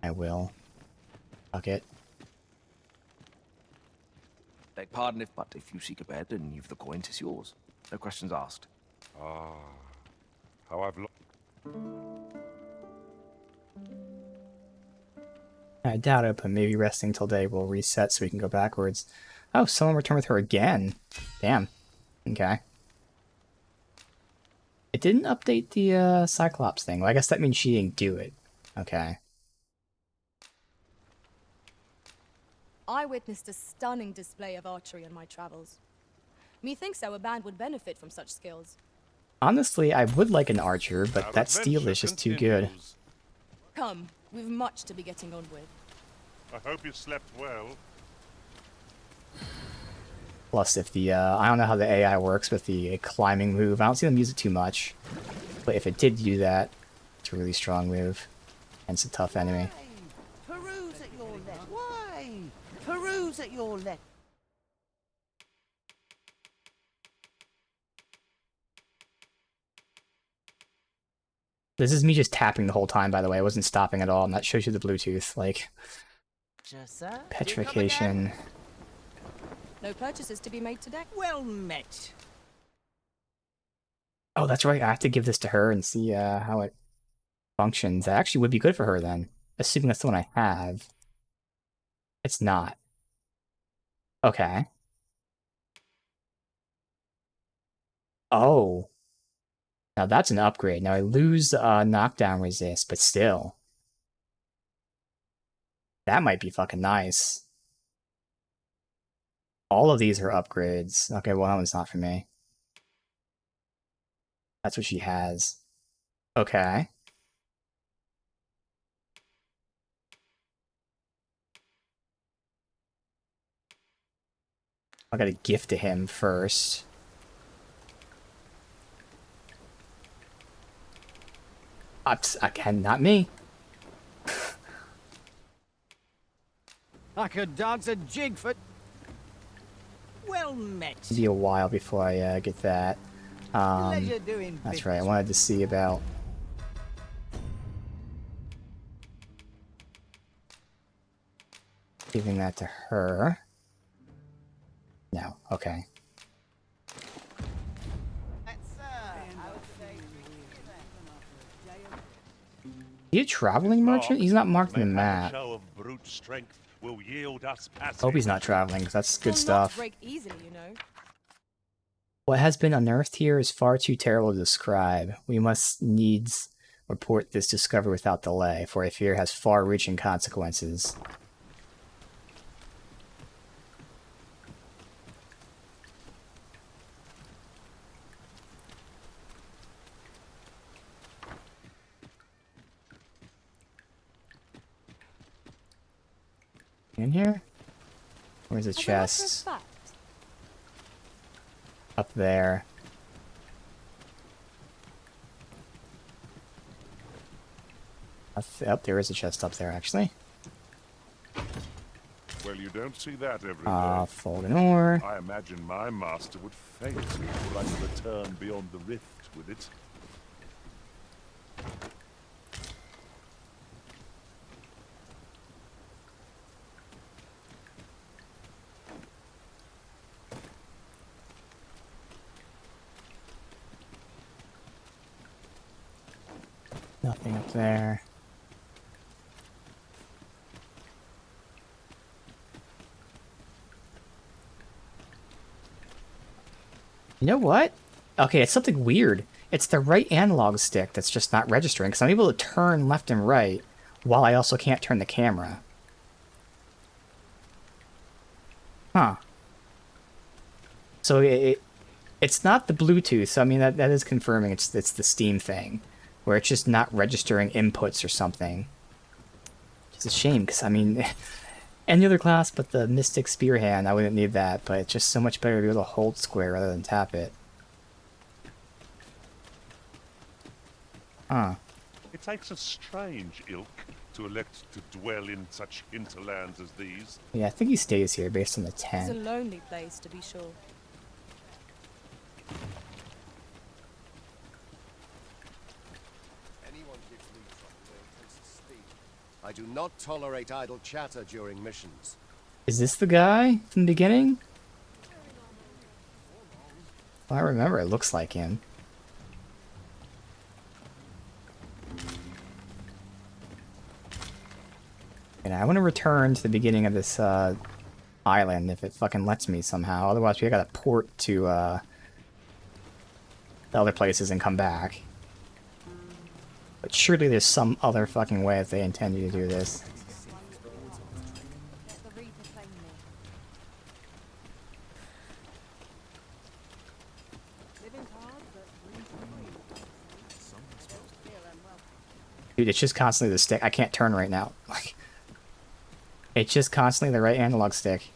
I will. Fuck it. Beg pardon but if you seek a bed and you've the coin, 'tis yours. No questions asked. Ah, how I've I doubt it, but maybe resting till day will reset so we can go backwards. Oh, someone returned with her again. Damn. Okay. It didn't update the Cyclops thing. Well, I guess that means she didn't do it. Okay. I witnessed a stunning display of archery on my travels. Methinks our band would benefit from such skills. Honestly, I would like an archer, but that steel is just too good. Come, we've much to be getting on with. I hope you slept well. Plus, if the, I don't know how the AI works with the climbing move. I don't see them use it too much. But if it did do that, it's a really strong move. And it's a tough enemy. Peruse at your left. Why? Peruse at your left. This is me just tapping the whole time, by the way. I wasn't stopping at all, and that shows you the Bluetooth. Like, petrification. No purchases to be made today. Well met. Oh, that's right. I have to give this to her and see how it functions. That actually would be good for her then. Assuming that's the one I have. It's not. Okay. Oh. Now that's an upgrade. Now I lose knockdown resist, but still. That might be fucking nice. All of these are upgrades. Okay, well that one's not for me. That's what she has. Okay. I gotta gift to him first. Again, not me. I could dance a jig for... Well met. It'll be a while before I get that. Pleasure doing That's right, I wanted to see about... giving that to her. No, okay. Is he a traveling merchant? He's not marked on the map. Show of brute strength will yield us passage. Hope he's not traveling, because that's good stuff. Break easily, you know. What has been unearthed here is far too terrible to describe. We must needs report this discovery without delay, for I fear it has far-reaching consequences. In here? Where's the As a matter of chest? fact, Up there. Up there is a chest up there, actually. Well, you don't see that every day. Folding ore. I imagine my master would faint were I to return beyond the rift with it. Nothing up there. You know what? Okay, it's something weird. It's the right analog stick that's just not registering, because I'm able to turn left and right, while I also can't turn the camera. Huh. So it's not the Bluetooth, so I mean, that is confirming it's the Steam thing, where it's just not registering inputs or something. It's a shame, because, I mean, any other class but the Mystic Spearhand, I wouldn't need that, but it's just so much better to be able to hold square rather than tap it. Huh. It takes a strange ilk to elect to dwell in such hinterlands as these. Yeah, I think he stays here based on the it's a 10. lonely place, to be sure. Anyone gives me trouble, they'll taste the steam. I do not tolerate idle chatter during missions. Is this the guy from the beginning? Well, I remember it looks like him. And I want to return to the beginning of this island if it fucking lets me somehow. Otherwise, we gotta port to the other places and come back. But surely there's some other fucking way if they intend you to do this. Dude, it's just constantly the stick. I can't turn right now. Like, it's just constantly the right analog stick.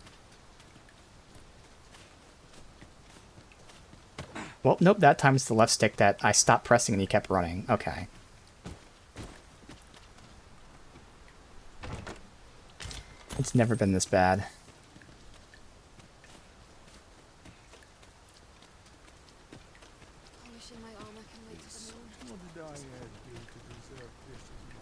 Well, nope, that time it's the left stick that I stopped pressing and he kept running. Okay. It's never been this bad. Polishing my armor can wait till the morning. What did I ever do to deserve this as my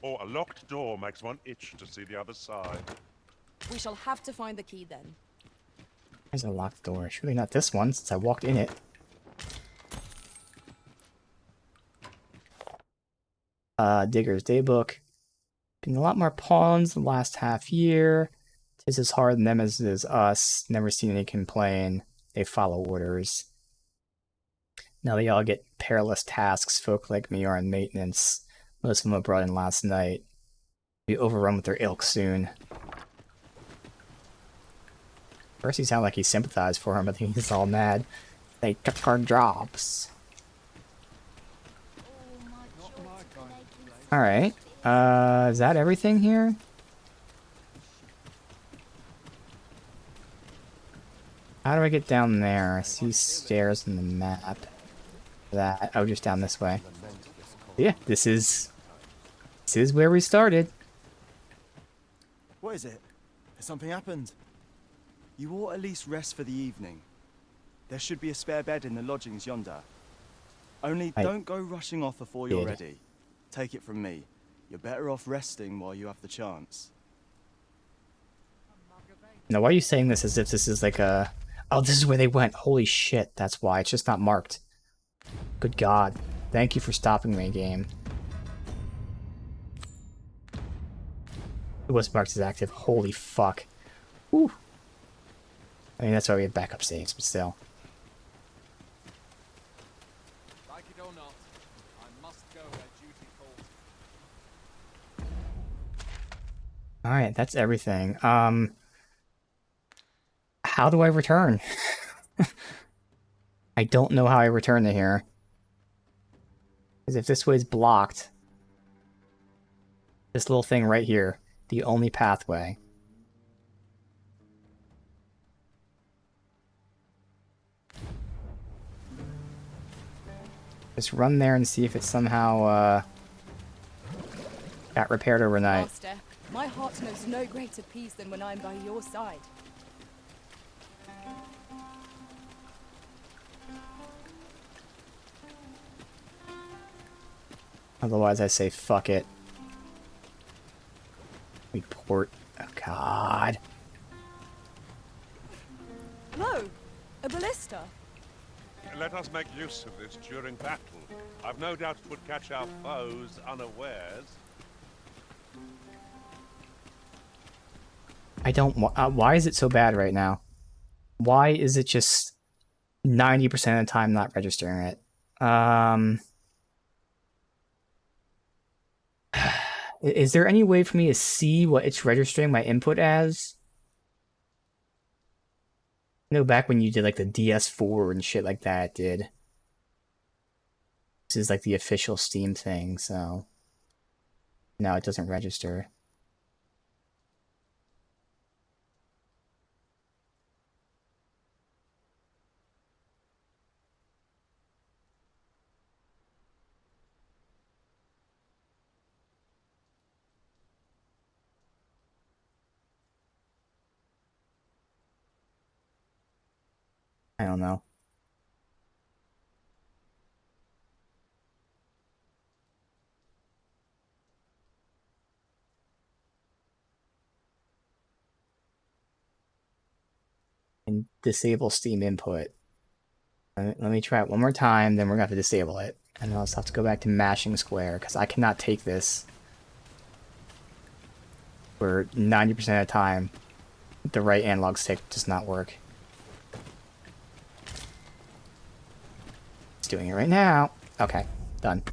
lot? Or a locked door makes one itch to see the other side. We shall have to find the key then. There's a locked door. Surely not this one, since I walked in it. Digger's Daybook. Been a lot more pawns the last half year. Tis as hard on them as it is us. Never seen any complain. They follow orders. Now they all get perilous tasks. Folk like me are in maintenance. Most of them were brought in last night. Be overrun with their ilk soon. First he sounded like he sympathized for him, but then he's all mad. They took our jobs. Alright. Is that everything here? How do I get down there? I see stairs in the map. That. Oh, just down this way. Yeah, this is where we started. What is it? Has something happened? You ought at least rest for the evening. There should be a spare bed in the lodgings yonder. Only don't go rushing off before you're ready. Take it from me. You're better off resting while you have the chance. Now, why are you saying this as if this is like a... Oh, this is where they went. Holy shit, that's why. It's just not marked. Good God. Thank you for stopping me, game. It was marked as active. Holy fuck. Whew. I mean, that's why we have backup saves, but still. Like it or not, I must go where duty calls. Alright, that's everything. How do I return? I don't know how I return to here. Because if this way's blocked, this little thing right here, the only pathway. Just run there and see if it somehow got repaired overnight. Master, my heart knows no greater peace than when I'm by your side. Otherwise, I say fuck it. We port. Oh God. Lo, a ballista. Let us make use of this during battle. I've no doubt it would catch our foes unawares. I don't. Why is it so bad right now? Why is it just 90% of the time not registering it? Is there any way for me to see what it's registering my input as? You know, back when you did like the DS4 and shit like that, it did. This is like the official Steam thing, so no, it doesn't register. I don't know. And disable Steam input. Let me try it one more time, then we're gonna have to disable it. And I'll just have to go back to mashing square, because I cannot take this. Where 90% of the time, the right analog stick does not work. It's doing it right now. Okay, done.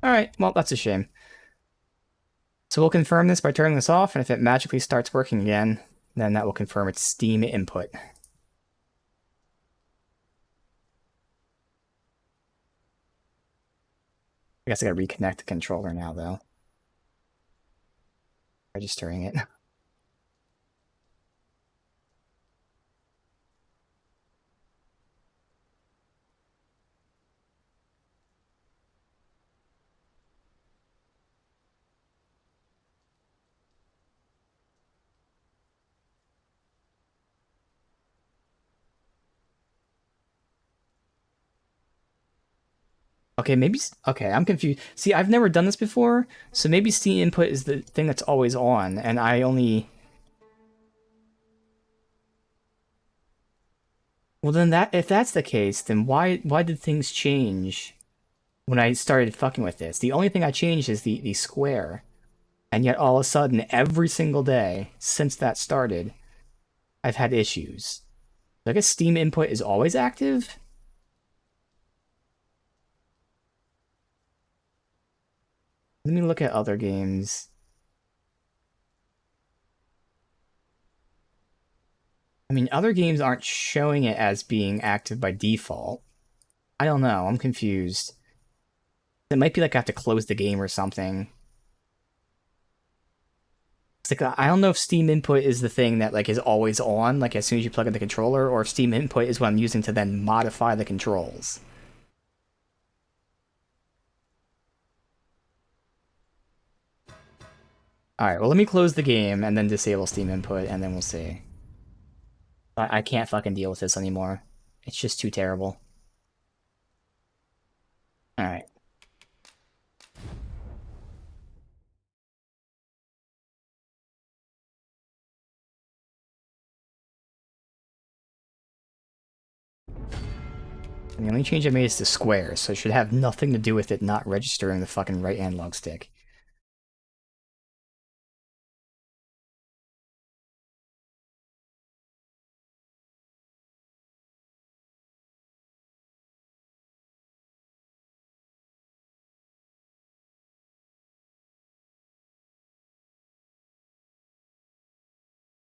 Alright, well, that's a shame. So we'll confirm this by turning this off, and if it magically starts working again, then that will confirm its Steam input. I guess I gotta reconnect the controller now, though. Registering it. Okay, maybe... Okay, I'm confused. See, I've never done this before, so maybe Steam input is the thing that's always on, and I only... Well, then if that's the case, then why did things change when I started fucking with this? The only thing I changed is the square. And yet all of a sudden, every single day since that started, I've had issues. I guess Steam input is always active? Let me look at other games. I mean, other games aren't showing it as being active by default. I don't know, I'm confused. It might be like I have to close the game or something. It's like, I don't know if Steam input is the thing that like is always on, like as soon as you plug in the controller, or if Steam input is what I'm using to then modify the controls. Alright, well let me close the game and then disable Steam input and then we'll see. I can't fucking deal with this anymore. It's just too terrible. Alright. And the only change I made is to square, so it should have nothing to do with it not registering the fucking right analog stick.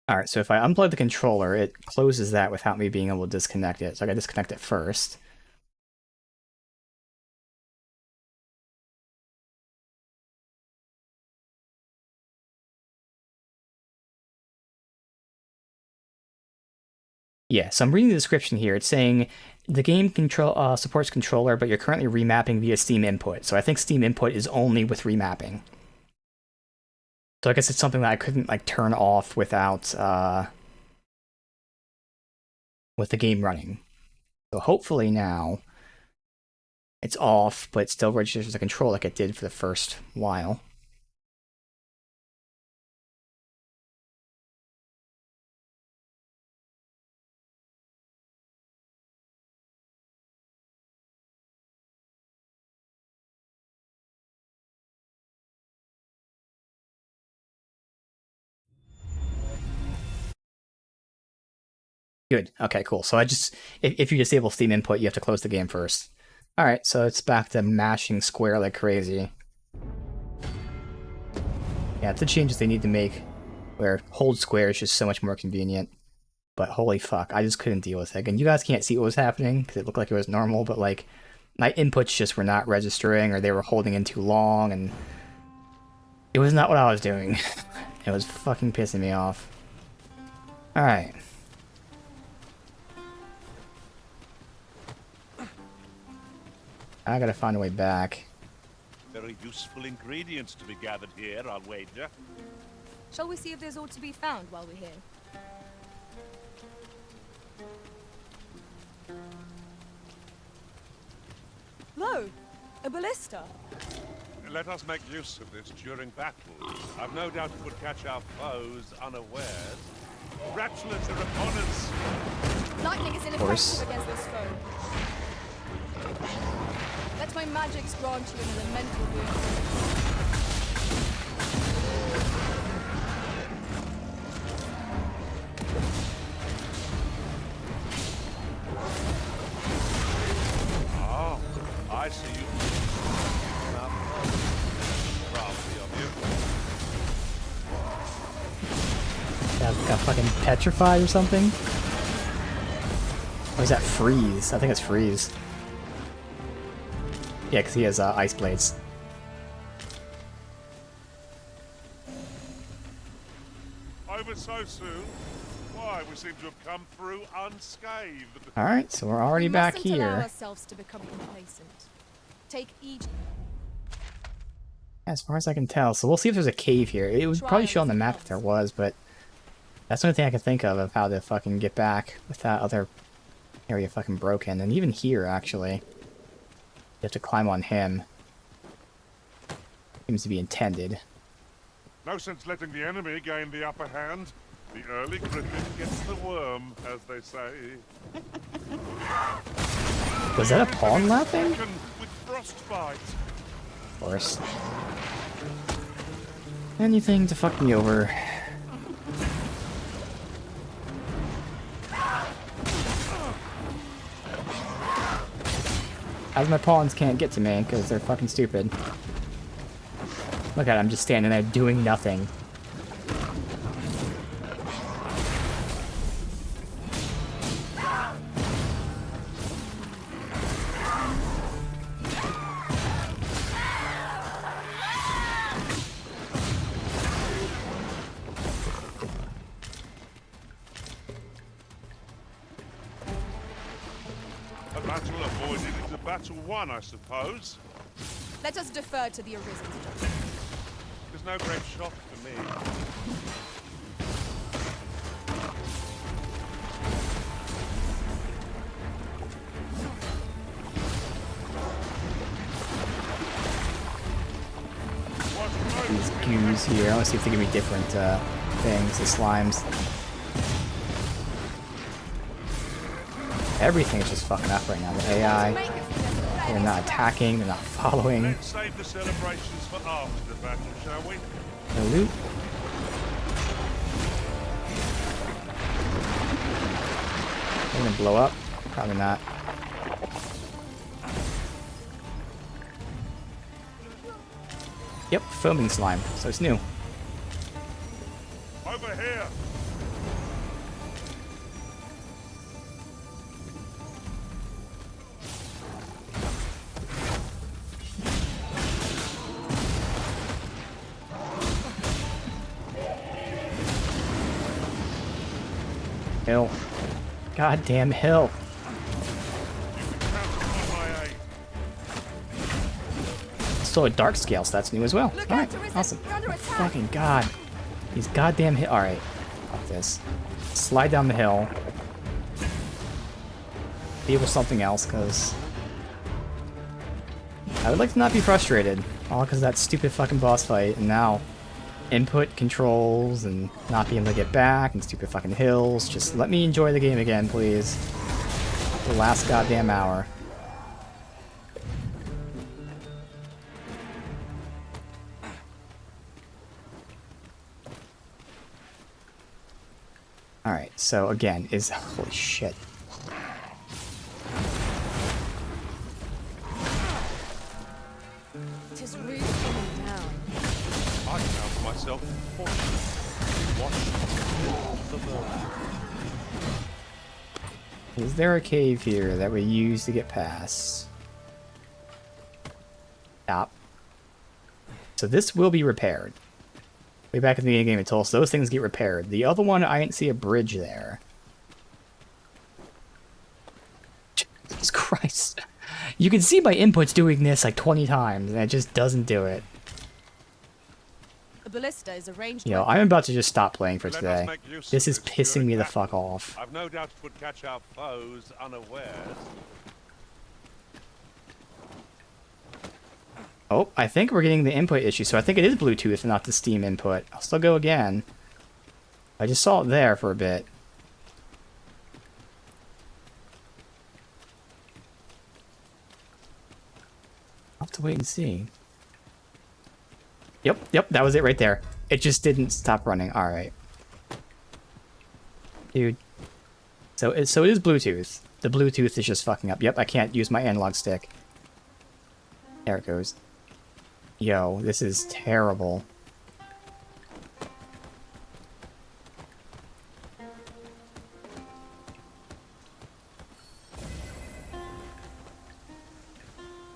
Alright, so if I unplug the controller, it closes that without me being able to disconnect it. So I gotta disconnect it first. Yeah, so I'm reading the description here. It's saying the game supports controller, but you're currently remapping via Steam Input. So I think Steam Input is only with remapping. So I guess it's something that I couldn't like turn off without with the game running. So hopefully now it's off, but it still registers as a control like it did for the first while. Good. Okay, cool. So if you disable Steam Input, you have to close the game first. Alright, so it's back to mashing square like crazy. Yeah, it's the changes they need to make, where hold square is just so much more convenient. But holy fuck, I just couldn't deal with it. And you guys can't see what was happening, because it looked like it was normal, but like, my inputs just were not registering, or they were holding in too long, and it was not what I was doing. It was fucking pissing me off. Alright. I gotta find a way back. Very useful ingredients to be gathered here, I'll wager. Shall we see if there's aught to be found while we're here? Lo, a ballista. Let us make use of this during battle. I've no doubt it would catch our foes unawares. Ratulets are upon us. Lightning is ineffective against this foe. Let my magics grant you an elemental wound. Oh, I see you. Proudly of you. Got fucking petrified or something? Or is that freeze? I think it's freeze. Yeah, because he has ice blades. Over so soon? Why, we seem to have come through unscathed. Alright, so we're already back Mustn't allow here. ourselves to become complacent. Take each. As far as I can tell, so we'll see if there's a cave here. It would probably show on the map if there was, but that's the only thing I can think of how to fucking get back with that other area fucking broken. And even here, actually. You have to climb on him. Seems to be intended. No sense letting the enemy gain the upper hand. The early griffin gets the worm, as they say. Was that a pawn laughing? With frostbite. Of course. Anything to fuck me over. As my pawns can't get to me, because they're fucking stupid. Look at it, I'm just standing there doing nothing. A battle avoided is a battle won, I suppose. Let us defer to the Arisen. There's no great shock for me. These goos here. I want to see if they give me different things, the slimes. Everything's just fucking up right now. The AI, they're not attacking, they're not following. Let's save the celebrations for after the battle, shall we? The loot. They're gonna blow up? Probably not. Yep, foaming slime, so it's new. Over here. Kill. goddamn hill. So a dark scale, so that's new as well. Alright, awesome. Oh, fucking god. These goddamn hill. Alright. Fuck this. Slide down the hill. Deal with something else, because I would like to not be frustrated. All because of that stupid fucking boss fight, and now input controls and not being able to get back and stupid fucking hills. Just let me enjoy the game again, please. The last goddamn hour. Alright, so again, holy shit. It is really coming down. I found myself fortunate. Watch the world. Is there a cave here that we use to get past? Stop. So this will be repaired. Way back in the game, it told us those things get repaired. The other one, I didn't see a bridge there. Jesus Christ. You can see my inputs doing this like 20 times, and it just doesn't do it. A ballista is a ranged You know, weapon. I'm about to just stop playing for today. This is pissing me the fuck off. I've no doubt it would catch our foes unawares. Oh, I think we're getting the input issue, so I think it is Bluetooth and not the Steam input. I'll still go again. I just saw it there for a bit. I'll have to wait and see. Yep, that was it right there. It just didn't stop running. Alright. Dude. So it is Bluetooth. The Bluetooth is just fucking up. Yep, I can't use my analog stick. There it goes. Yo, this is terrible.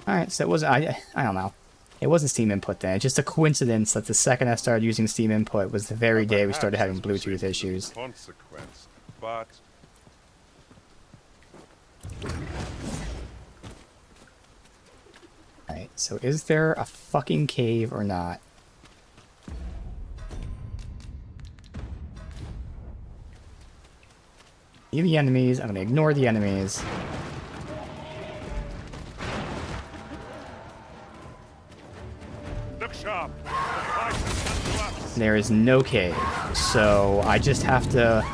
Alright, so it wasn't, I don't know. It wasn't Steam input then. It's just a coincidence that the second I started using Steam input was the very day we started having Bluetooth issues. Consequence, but Alright, so is there a fucking cave or not? See the enemies. I'm gonna ignore the enemies. look sharp. There is no cave, so I just have to...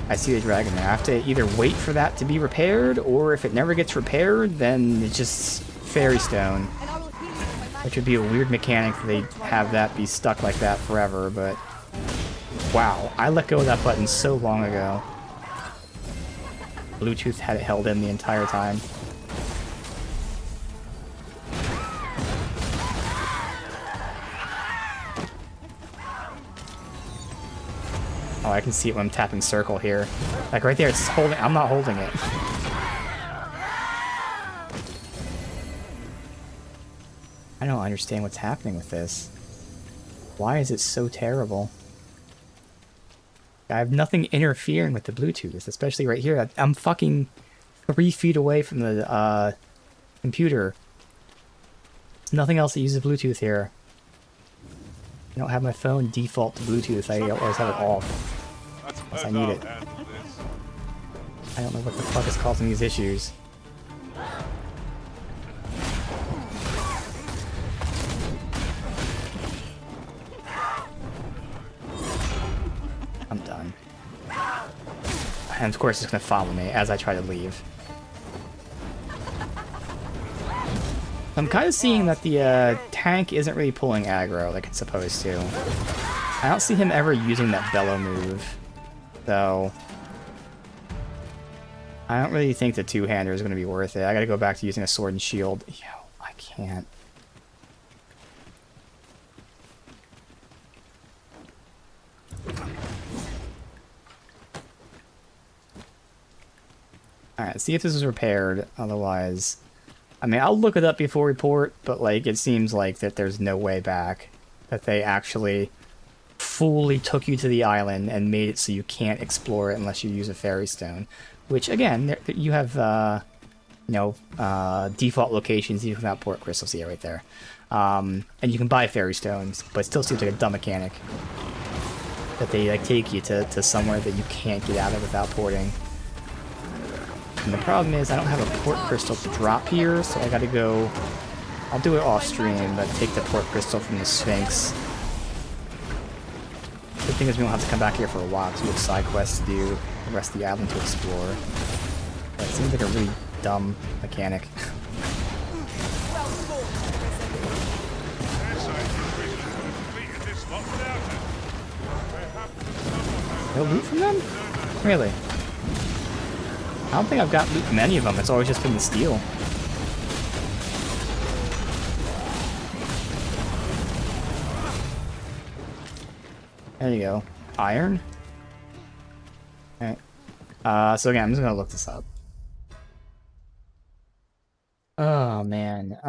I see the dragon there. I have to either wait for that to be repaired, or if it never gets repaired, then it's just fairy stone. Which would be a weird mechanic if they have that be stuck like that forever, but... Wow, I let go of that button so long ago. Bluetooth had it held in the entire time. Oh, I can see it when I'm tapping circle here. Like right there, it's holding. I'm not holding it. I don't understand what's happening with this. Why is it so terrible? I have nothing interfering with the Bluetooth, especially right here. I'm fucking 3 feet away from the computer. There's nothing else that uses Bluetooth here. I don't have my phone default to Bluetooth. I always have it off. Unless I need it. I don't know what the fuck is causing these issues. I'm done. And of course it's gonna follow me as I try to leave. I'm kind of seeing that the tank isn't really pulling aggro like it's supposed to. I don't see him ever using that bellow move, though. I don't really think the two-hander is going to be worth it. I gotta go back to using a sword and shield. Yo, I can't. Alright, see if this is repaired, otherwise... I mean, I'll look it up before report, but, like, it seems like that there's no way back. That they actually fully took you to the island and made it so you can't explore it unless you use a fairy stone. Which, again, you have, you know, default locations, you have port crystals here, right there. And you can buy fairy stones, but it still seems like a dumb mechanic. That they like take you to somewhere that you can't get out of without porting. And the problem is I don't have a port crystal to drop here, so I gotta go... I'll do it off stream, but take the port crystal from the Sphinx. The thing is we don't have to come back here for a while because we have side quests to do, the rest of the island to explore. But it seems like a really dumb mechanic. No loot from them? Really? I don't think I've got loot from any of them, it's always just been the steel. There you go. Iron? Alright. So again, I'm just gonna look this up. Oh man.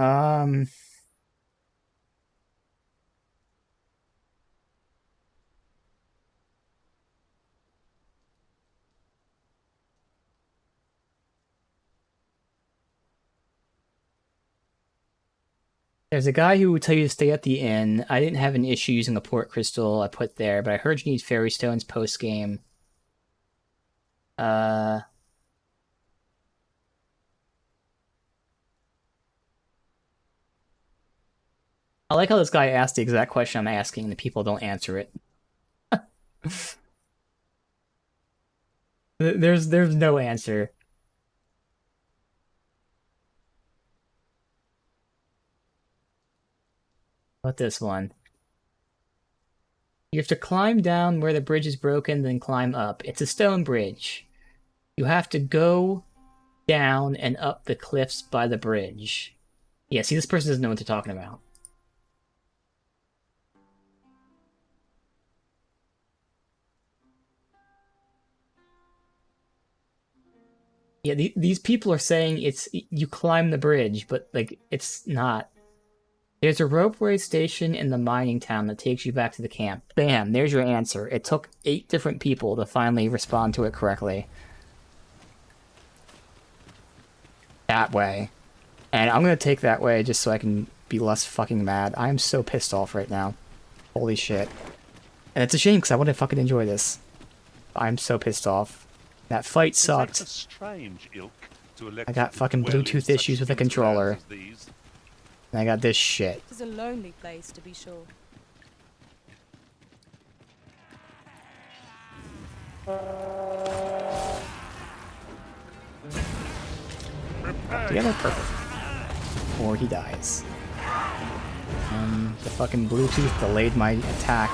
There's a guy who would tell you to stay at the inn. I didn't have an issue using a port crystal I put there, but I heard you need fairy stones post-game. I like how this guy asked the exact question I'm asking and the people don't answer it. There's no answer. What this one? You have to climb down where the bridge is broken, then climb up. It's a stone bridge. You have to go down and up the cliffs by the bridge. Yeah, see, this person doesn't know what they're talking about. Yeah, these people are saying it's you climb the bridge, but like it's not. There's a ropeway station in the mining town that takes you back to the camp. Bam, there's your answer. It took 8 different people to finally respond to it correctly. That way. And I'm gonna take that way just so I can be less fucking mad. I'm so pissed off right now. Holy shit. And it's a shame because I want to fucking enjoy this. I'm so pissed off. That fight sucked. I got fucking Bluetooth issues with the controller. And I got this shit. This is a lonely place, to be sure. Together, perfect. Or he dies. The fucking Bluetooth delayed my attack.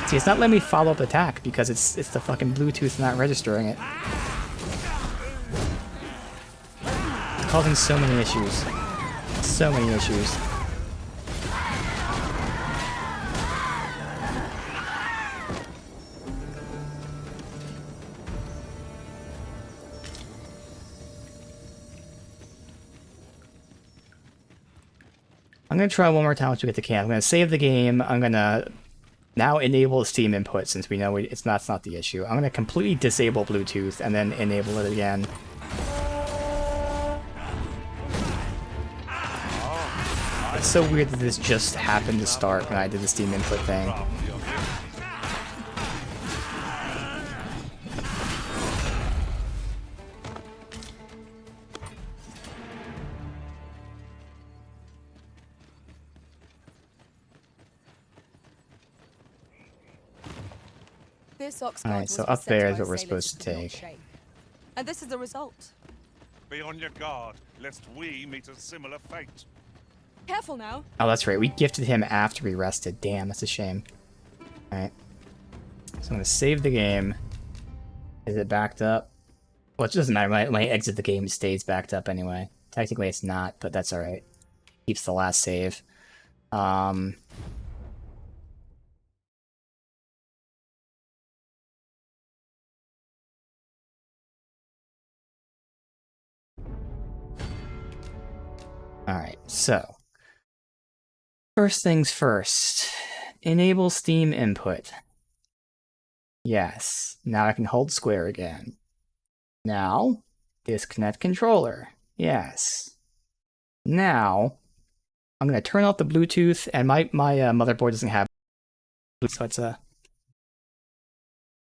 See, it's not letting me follow up attack because it's the fucking Bluetooth not registering it. It's causing so many issues. So many issues. I'm gonna try one more time once we get to camp. I'm gonna save the game. I'm gonna now enable Steam input since we know it's not the issue. I'm gonna completely disable Bluetooth and then enable it again. It's so weird that this just happened to start when I did the Steam input thing. Alright, so up there is what we're supposed to take. And this is the result. Be on your guard, lest we meet a similar fate. Careful now. Oh, that's right. We gifted him after we rested. Damn, that's a shame. Alright. So I'm going to save the game. Is it backed up? Well, it doesn't matter. When I exit the game, it stays backed up anyway. Technically, it's not, but that's alright. Keeps the last save. Alright, so. First things first. enable Steam input. Yes. Now I can hold square again. Now, disconnect controller. Yes. Now, I'm going to turn off the Bluetooth, and my motherboard doesn't have Bluetooth, so it's a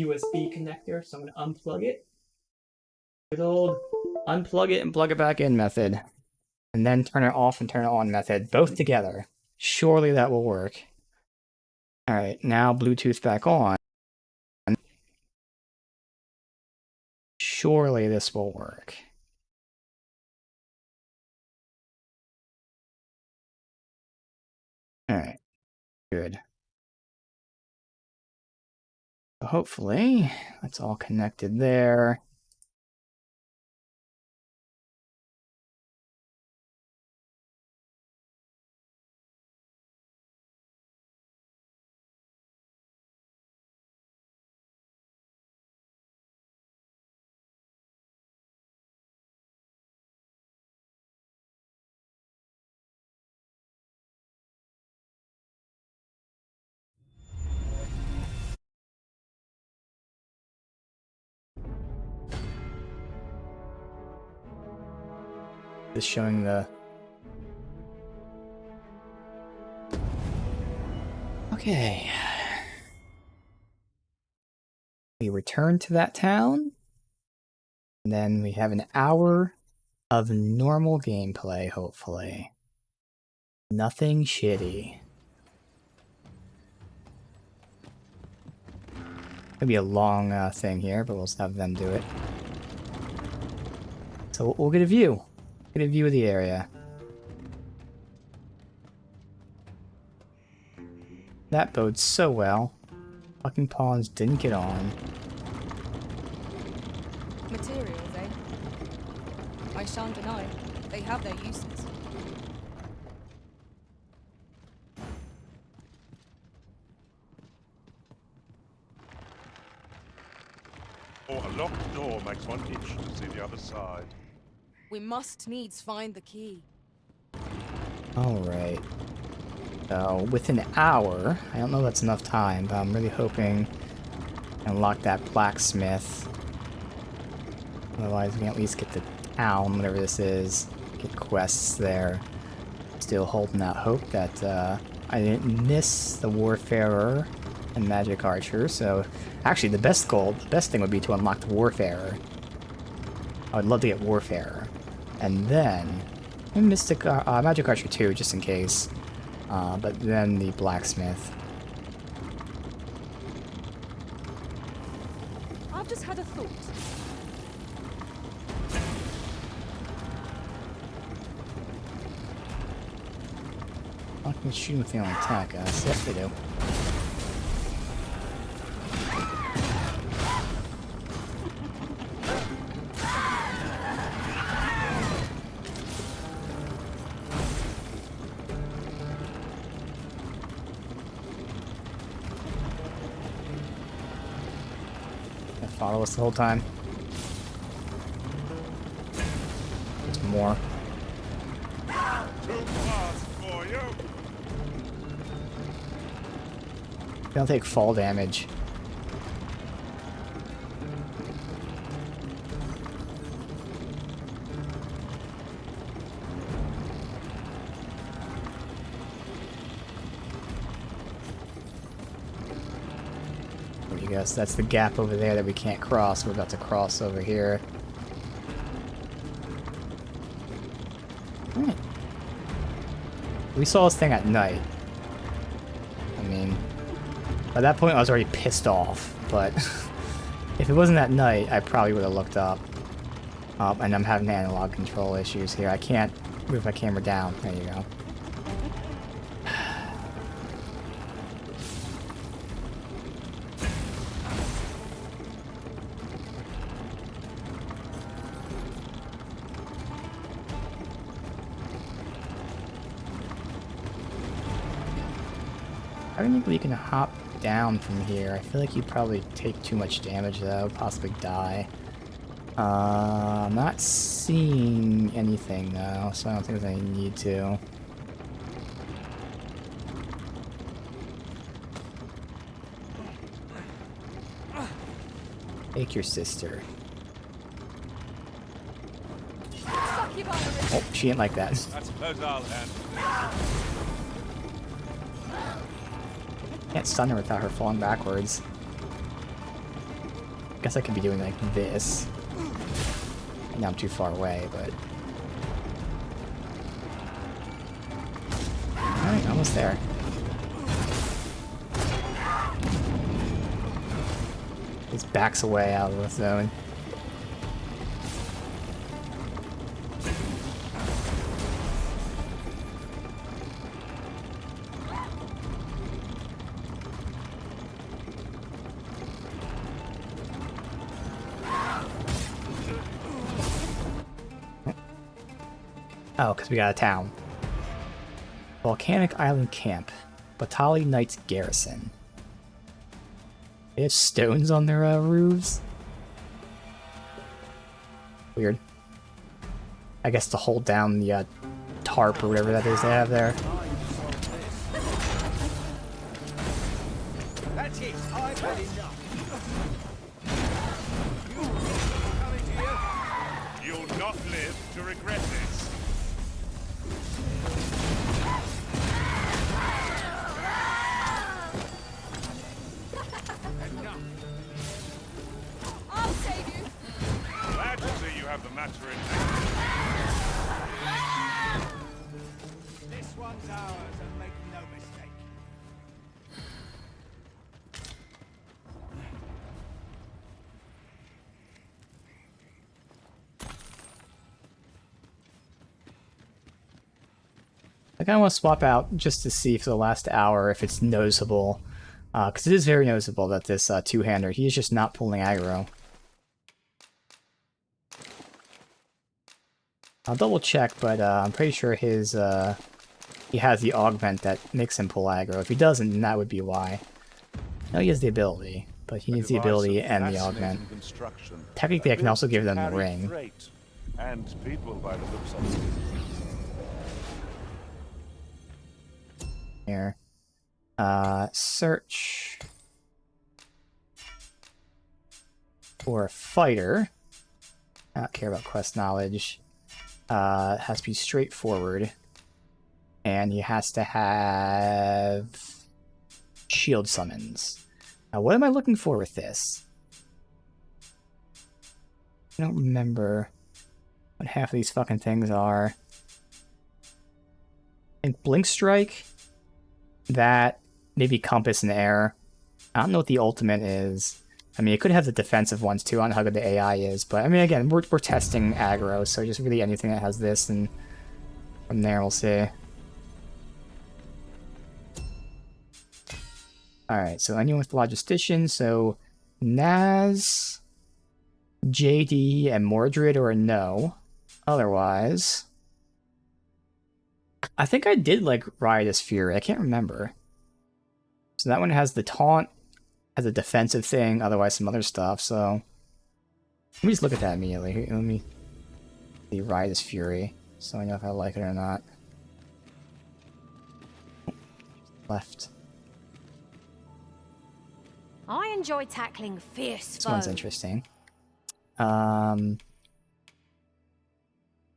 USB connector, so I'm going to unplug it. Good old unplug it and plug it back in method. And then turn it off and turn it on method, both together. Surely that will work. Alright, now Bluetooth back on. Surely this will work. Alright, good. So hopefully, that's all connected there. Just showing the... Okay. We return to that town. And then we have an hour of normal gameplay, hopefully. Nothing shitty. Gonna be a long thing here, but we'll just have them do it. So we'll get a view. Get a view of the area. That bodes so well. Fucking pawns didn't get on. Materials, eh? I shan't deny. They have their uses. Or a locked door makes one itch to see the other side. We must needs find the key. Alright. So, with an hour, I don't know if that's enough time, but I'm really hoping to unlock that blacksmith. Otherwise, we can at least get the town, whatever this is, get quests there. Still holding out hope that I didn't miss the Warfarer and Magic Archer, so actually the best thing would be to unlock the Warfarer. I would love to get Warfarer. And then, Mystic, Magic Archer 2, just in case. But then the blacksmith. I've just had a thought. I can shoot with the only attack, guys. Yes, they do. Follow us the whole time. There's more. Too fast for you. They'll take fall damage. Yes, that's the gap over there that we can't cross. We're about to cross over here. Alright. We saw this thing at night. I mean, by that point I was already pissed off, but if it wasn't at night, I probably would have looked up. And I'm having analog control issues here. I can't move my camera down. There you go. I don't think we can hop down from here. I feel like you'd probably take too much damage though, possibly die. I'm not seeing anything though, so I don't think there's any need to. Take your sister. Oh, she ain't like that. I suppose I'll handle Can't stun her without her falling backwards. Guess I could be doing like this. I know I'm too far away, but... Alright, almost there. His back's away out of the zone. Oh, because we got a town. Volcanic Island Camp. Batali Knights Garrison. They have stones on their roofs? Weird. I guess to hold down the tarp or whatever that is they have there. That's it. I've had enough. You'll not live to regret this. I'll save you. Glad to see you have the matter in hand. This one's ours, and make no mistake. I kind of want to swap out just to see for the last hour if it's noticeable. Because it is very noticeable that this two-hander, he is just not pulling aggro. I'll double check, but I'm pretty sure his he has the augment that makes him pull aggro. If he doesn't, then that would be why. No, he has the ability, but he needs the ability and the augment. Technically, I can also give them the ring. And people by the looks of it. Here. Search for a fighter. I don't care about quest knowledge. It has to be straightforward. And he has to have shield summons. Now, what am I looking for with this? I don't remember what half of these fucking things are. And Blink Strike, that, maybe Compass and Air. I don't know what the ultimate is. I mean, it could have the defensive ones too. I don't know how good the AI is, but I mean, again, we're testing aggro, so just really anything that has this, and from there we'll see. Alright, so anyone with the Logistician, so Naz, JD, and Mordred, or a no. Otherwise, I think I did like Riotous Fury, I can't remember. So that one has the taunt, has a defensive thing, otherwise some other stuff, so... Let me just look at that immediately. Let me see Riotous Fury, so I know if I like it or not. Left. I enjoy tackling fierce This one's foes. interesting. Flurry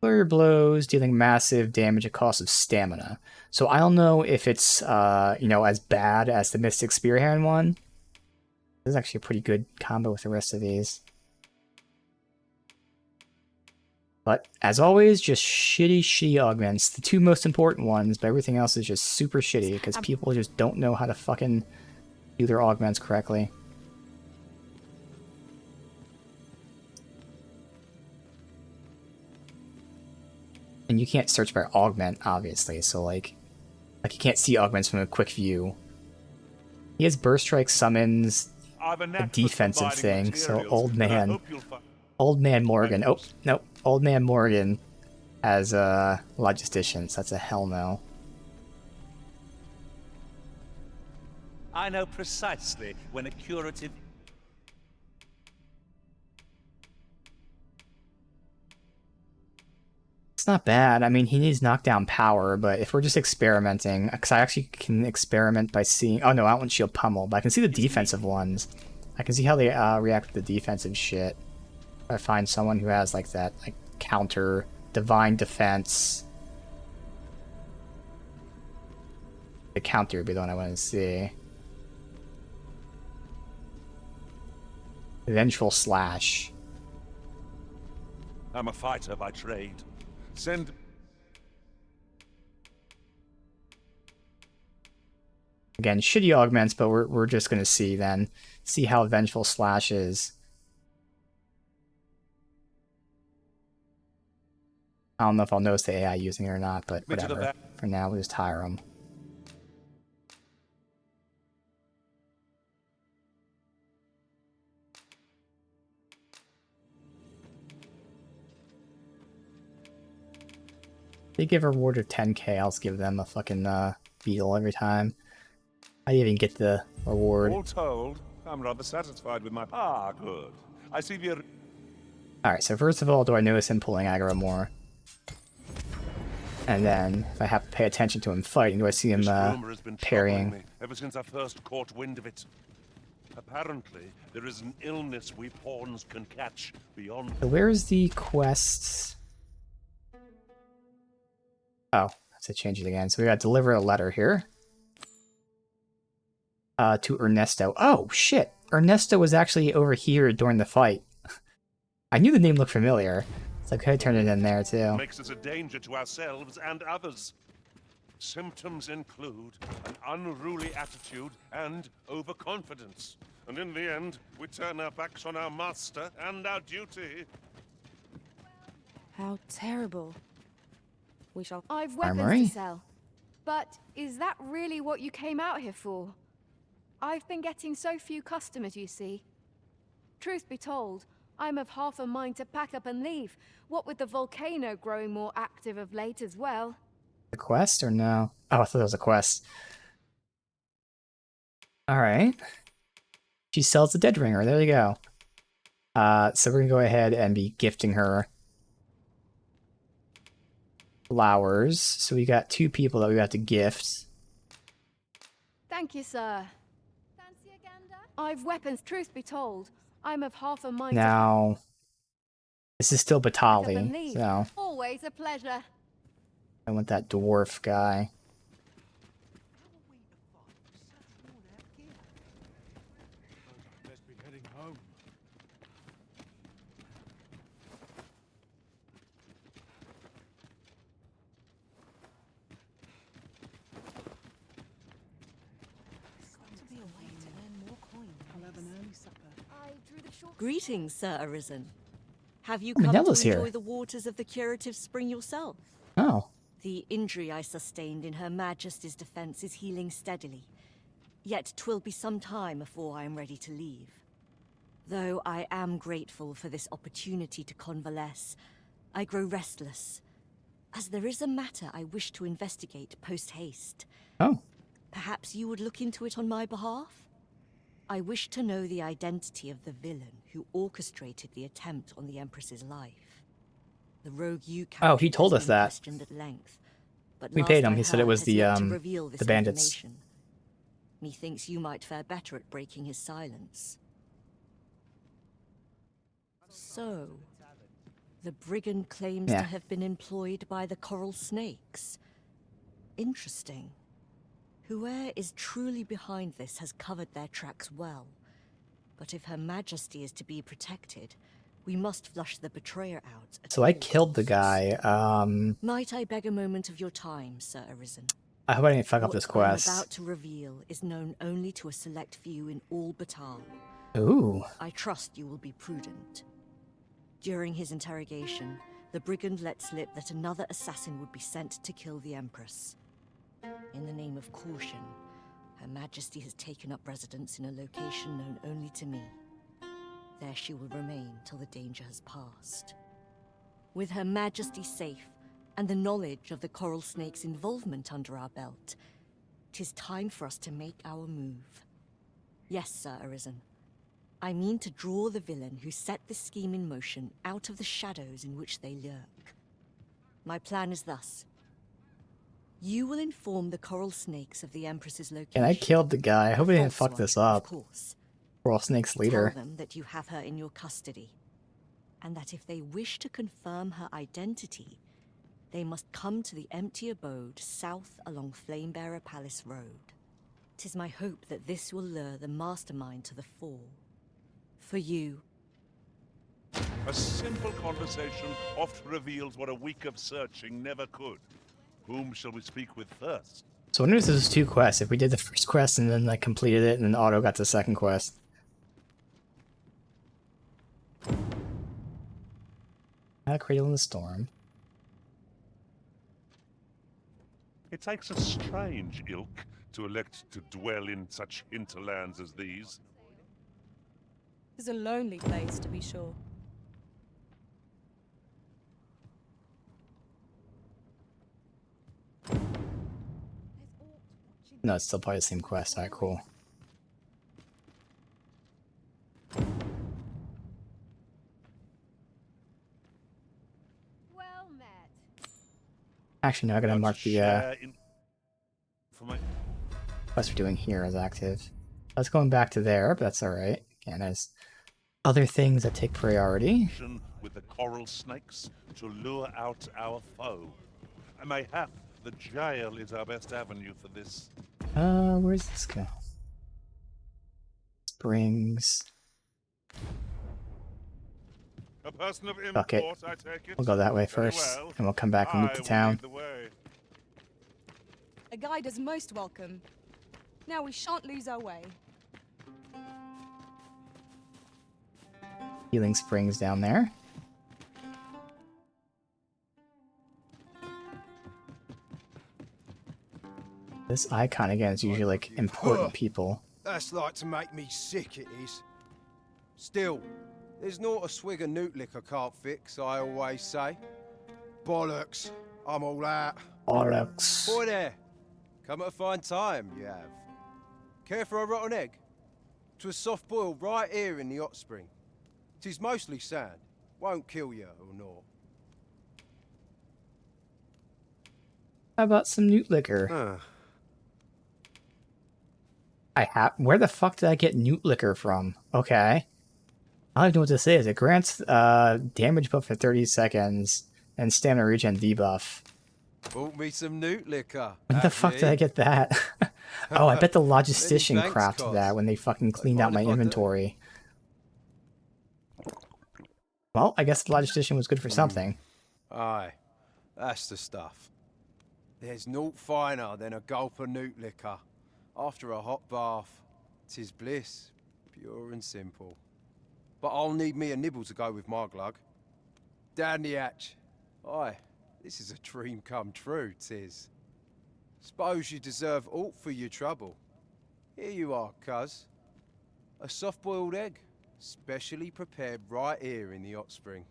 of blows, dealing massive damage at cost of stamina. So I don't know if it's, you know, as bad as the Mystic Spearhand one. This is actually a pretty good combo with the rest of these. But, as always, just shitty augments. The two most important ones, but everything else is just super shitty, because people just don't know how to fucking do their augments correctly. And you can't search by augment, obviously, so like you can't see augments from a quick view. He has Burst Strike summons a defensive thing, so Old Man Morgan. Oh, no, Old Man Morgan has Logistician, so that's a hell no. I know precisely when a curative... It's not bad. I mean, he needs knockdown power, but if we're just experimenting, because I actually can experiment by seeing... Oh no, I don't want Shield Pummel, but I can see the defensive ones. I can see how they react to the defensive shit. If I find someone who has like that, like counter divine defense. The counter would be the one I want to see. Vengeful slash. I'm a fighter by trade. Send... Again, shitty augments, but we're just gonna see then. See how vengeful slash is. I don't know if I'll notice the AI using it or not, but whatever. For now, we'll just hire them. They give a reward of 10k, I'll just give them a fucking beetle every time. I didn't even get the reward. All told, I'm rather satisfied with my... Ah, good. I see the... Alright, so first of all, do I notice him pulling aggro more? And then, if I have to pay attention to him fighting, do I see him parrying? Me ever since I first caught wind of it. Apparently, there is an illness we pawns can catch beyond... So where's the quests? Oh, let's change it again. So we gotta deliver a letter here. To Ernesto. Oh, shit! Ernesto was actually over here during the fight. I knew the name looked familiar, so I could have turned it in there too. Makes us a danger to ourselves and others. Symptoms include an unruly attitude and overconfidence. And in the end, we turn our backs on our master and our duty. How terrible. We shall... I've weapons to sell. But is that really what you came out here for? I've been getting so few customers, you see. Truth be told, I'm of half a mind to pack up and leave, what with the volcano growing more active of late as well. A quest or no? Oh, I thought it was a quest. Alright. She sells the dead ringer, there you go. So we're gonna go ahead and be gifting her flowers. So we got 2 people that we got to gift. Thank you, sir. Fancy a gander? I've weapons, truth be told. I'm of half a mind now, this is still Batali, so... Always a pleasure. I want that dwarf guy. Greetings, Sir Arisen. Have you come to enjoy here. the waters of the curative spring yourself? Oh. The injury I sustained in Her Majesty's defense is healing steadily. Yet 'twill be some time before I am ready to leave. Though I am grateful for this opportunity to convalesce, I grow restless, as there is a matter I wish to investigate post-haste. Oh. Perhaps you would look into it on my behalf? I wish to know the identity of the villain who orchestrated the attempt on the Empress's life. The rogue you captured he told us that. questioned at length, but We last paid him. I He said it heard was has the yet to reveal this bandits. information. Methinks you might fare better at breaking his silence. So, the brigand claims to have been employed by the coral snakes. Interesting. Whoever is truly behind this has covered their tracks well. But if Her Majesty is to be protected, we must flush the betrayer out. So I killed the guy. Might I beg a moment of your time, Sir Arisen? I hope I didn't fuck up this What I'm quest. about to reveal is known only to a select few in all Batal. Ooh. I trust you will be prudent. During his interrogation, the brigand let slip that another assassin would be sent to kill the Empress. In the name of caution, Her Majesty has taken up residence in a location known only to me. There she will remain till the danger has passed. With Her Majesty safe, and the knowledge of the coral snake's involvement under our belt, 'tis time for us to make our move. Yes, Sir Arisen. I mean to draw the villain who set this scheme in motion out of the shadows in which they lurk. My plan is thus. You will inform the coral snakes of the Empress's location. And I killed the guy. I hope I didn't fuck this up. Of course. Coral Snake's leader. Tell them that you have her in your custody, and that if they wish to confirm her identity, they must come to the empty abode south along Flamebearer Palace Road. 'Tis my hope that this will lure the mastermind to the fore. For you. A simple conversation oft reveals what a week of searching never could. Whom shall we speak with first? So I wonder if this was 2 quests. If we did the first quest and then like completed it, and then Otto got the second quest. A Cradle in the Storm. It takes a strange ilk to elect to dwell in such hinterlands as these. It's a lonely place, to be sure. No, it's still probably the same quest. Alright, cool. Well met. Actually, no, I gotta mark the for my quest we're doing here as active. I was going back to there, but that's alright. Again, there's other things that take priority. with the coral snakes to lure out our foe. Mayhap the jail is our best avenue for this. Where's this go? Springs. A person of Fuck it. import, I take it. We'll go that way Very first, well. and we'll come back and loop I to will town. lead the way. A guide is most welcome. Now we shan't lose our way. Healing Springs down there. This icon again is usually like important people. That's like to make me sick, it is. Still, there's not a swig of newt liquor can't fix, I always say. Bollocks, I'm all out. Bollocks. Boy there, come at a fine time, you have. Care for a rotten egg? 'Twas soft boiled right here in the hot spring. 'Tis mostly sand, won't kill you or naught. How about some newt liquor? Where the fuck did I get newt liquor from? Okay. I don't even know what this is. It grants damage buff for 30 seconds and stamina regen debuff. Bought me some newt liquor. When the fuck did I get that? Oh, I bet the logistician Many thanks, crafted that when they fucking cleaned out my inventory. Well, I guess the logistician was good for something. Aye, that's the stuff. There's naught finer than a gulp of newt liquor. After a hot bath, 'tis bliss, pure and simple. But I'll need me a nibble to go with my glug. Down the hatch. Aye, this is a dream come true, 'tis. Suppose you deserve aught for your trouble. Here you are, cuz. A soft-boiled egg, specially prepared right here in the hot spring.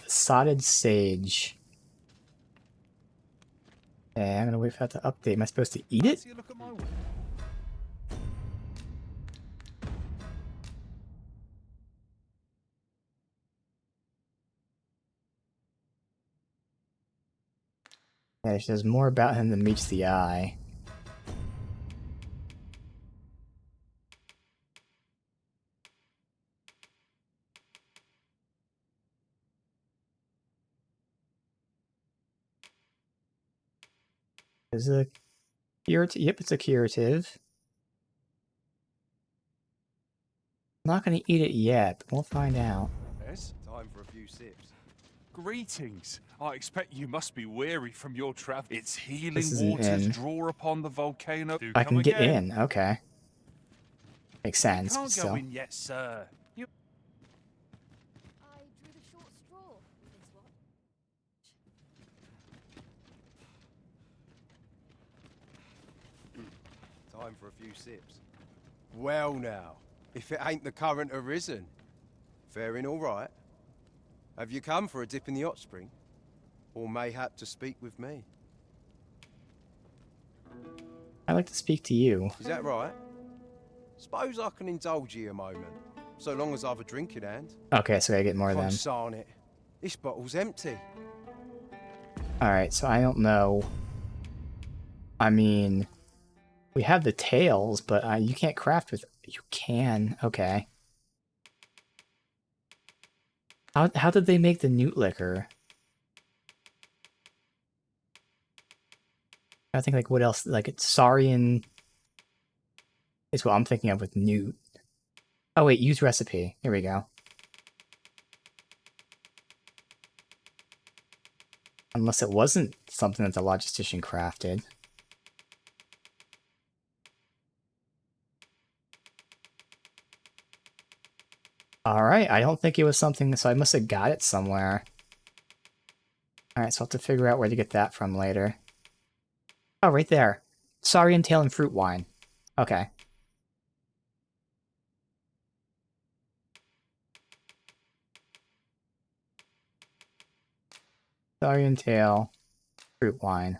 Sodded sage. Okay, I'm gonna wait for that to update. Am I supposed to eat it? Yeah, there's more about him than meets the eye. Is it a curative? Yep, it's a curative. I'm not gonna eat it yet, but we'll find out. Yes? Time for a few sips. Greetings. I expect you must be weary from your travel. Its healing This is an waters inn. draw upon the volcano. Do I come can get again. in. Okay, makes sense. Can't But go still, in yet, sir. You I drew the short straw with this one. Time for a few sips. Well now, if it ain't the current arisen. Faring all right? Have you come for a dip in the hot spring? Or mayhap to speak with me? I'd like to speak to you. Is that right? Suppose I can indulge you a moment, so long as I've a drink in hand. Okay, so I get more of them. Consarn it. This bottle's empty. Alright, so I don't know. I mean, We have the tails, but you can't craft with... You can. Okay. How did they make the newt liquor? I think, like, what else? Like, it's Saurian is what I'm thinking of with newt. Oh, wait, use recipe. Here we go. Unless it wasn't something that the logistician crafted. Alright, I don't think it was something, so I must have got it somewhere. Alright, so I'll have to figure out where to get that from later. Oh, right there. Saurian tail and fruit wine. Okay. Saurian tail, fruit wine.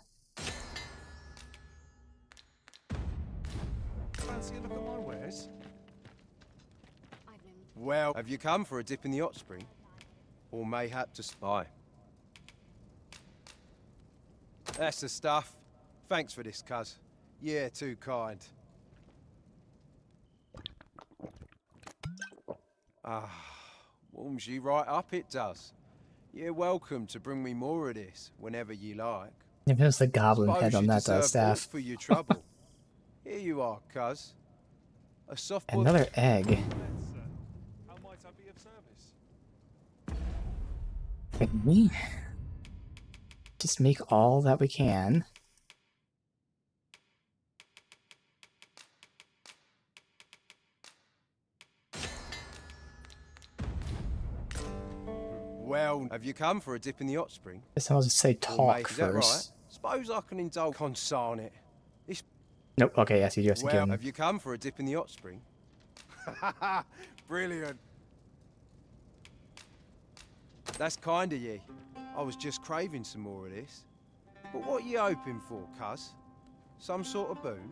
Fancy a look at my wares? Well, have you come for a dip in the hot spring? Or mayhap to spy? That's the stuff. Thanks for this, cuz. Yeah, too kind. Ah, warms you right up, it does. You're welcome to bring me more of this whenever you like. If there's the goblin head on that deserve staff. more for your trouble. Here you are, cuz. A soft boiled... Another egg. How might I be of service? Can we just make all that we can? Well, have you come for a dip in the hot spring? Guess I'll just say talk Is that right? first. Suppose I can indulge consarn it. It's... Nope, okay, yes, you do have to give Well, him. have you come for a dip in the hot spring? Brilliant. That's kind of ye. I was just craving some more of this. But what are you hoping for, cuz? Some sort of boon?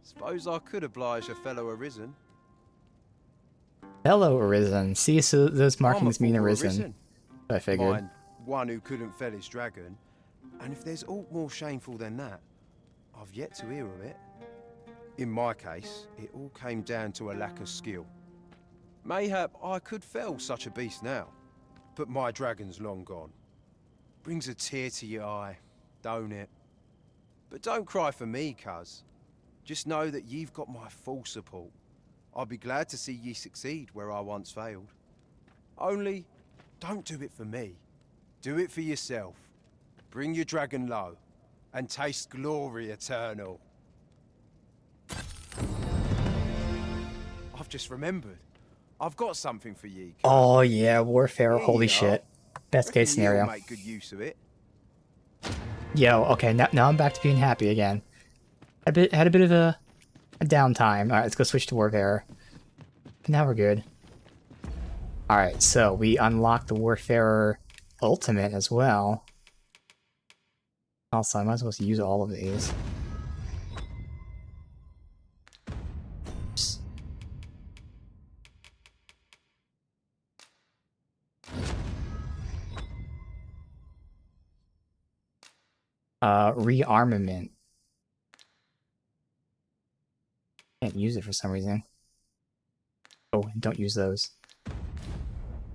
Suppose I could oblige a fellow arisen. Fellow arisen. See, so those markings mean former arisen. I figured. Mine, one who couldn't fell his dragon. And if there's aught more shameful than that, I've yet to hear of it. In my case, it all came down to a lack of skill. Mayhap I could fell such a beast now, but my dragon's long gone. Brings a tear to your eye, don't it? But don't cry for me, cuz. Just know that you've got my full support. I'll be glad to see ye succeed where I once failed. Only, don't do it for me. Do it for yourself. Bring your dragon low, and taste glory eternal. I've just remembered. I've got something for ye. Oh yeah, Warfare, Here holy ye shit. are. Best Reckon case scenario. you'll make good use of it. Yo, okay, now I'm back to being happy again. Had a bit of a downtime. Alright, let's go switch to Warfare. Now we're good. Alright, so we unlock the Warfare Ultimate as well. Also, I might as well use all of these. Oops. Rearmament. Can't use it for some reason. Oh, don't use those.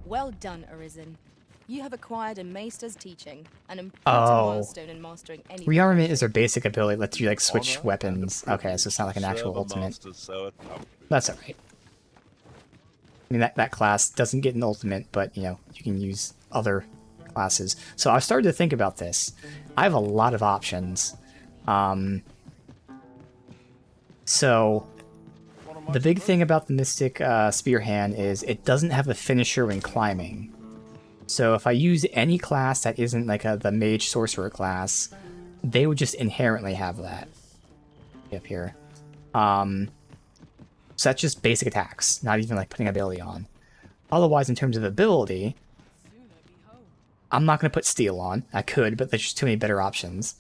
Well done, Arisen. You have acquired a Maester's teaching, an important milestone in mastering any... Rearmament is their basic ability, lets you like switch weapons. Okay, so it's not like an actual ultimate. That's alright. I mean, that class doesn't get an ultimate, but, you know, you can use other classes. So I've started to think about this. I have a lot of options. So, the big thing about the Mystic Spear Hand is it doesn't have a finisher when climbing. So if I use any class that isn't like the Mage Sorcerer class, they would just inherently have that. Up here. So that's just basic attacks, not even like putting ability on. Otherwise, in terms of ability, I'm not going to put Steel on. I could, but there's just too many better options.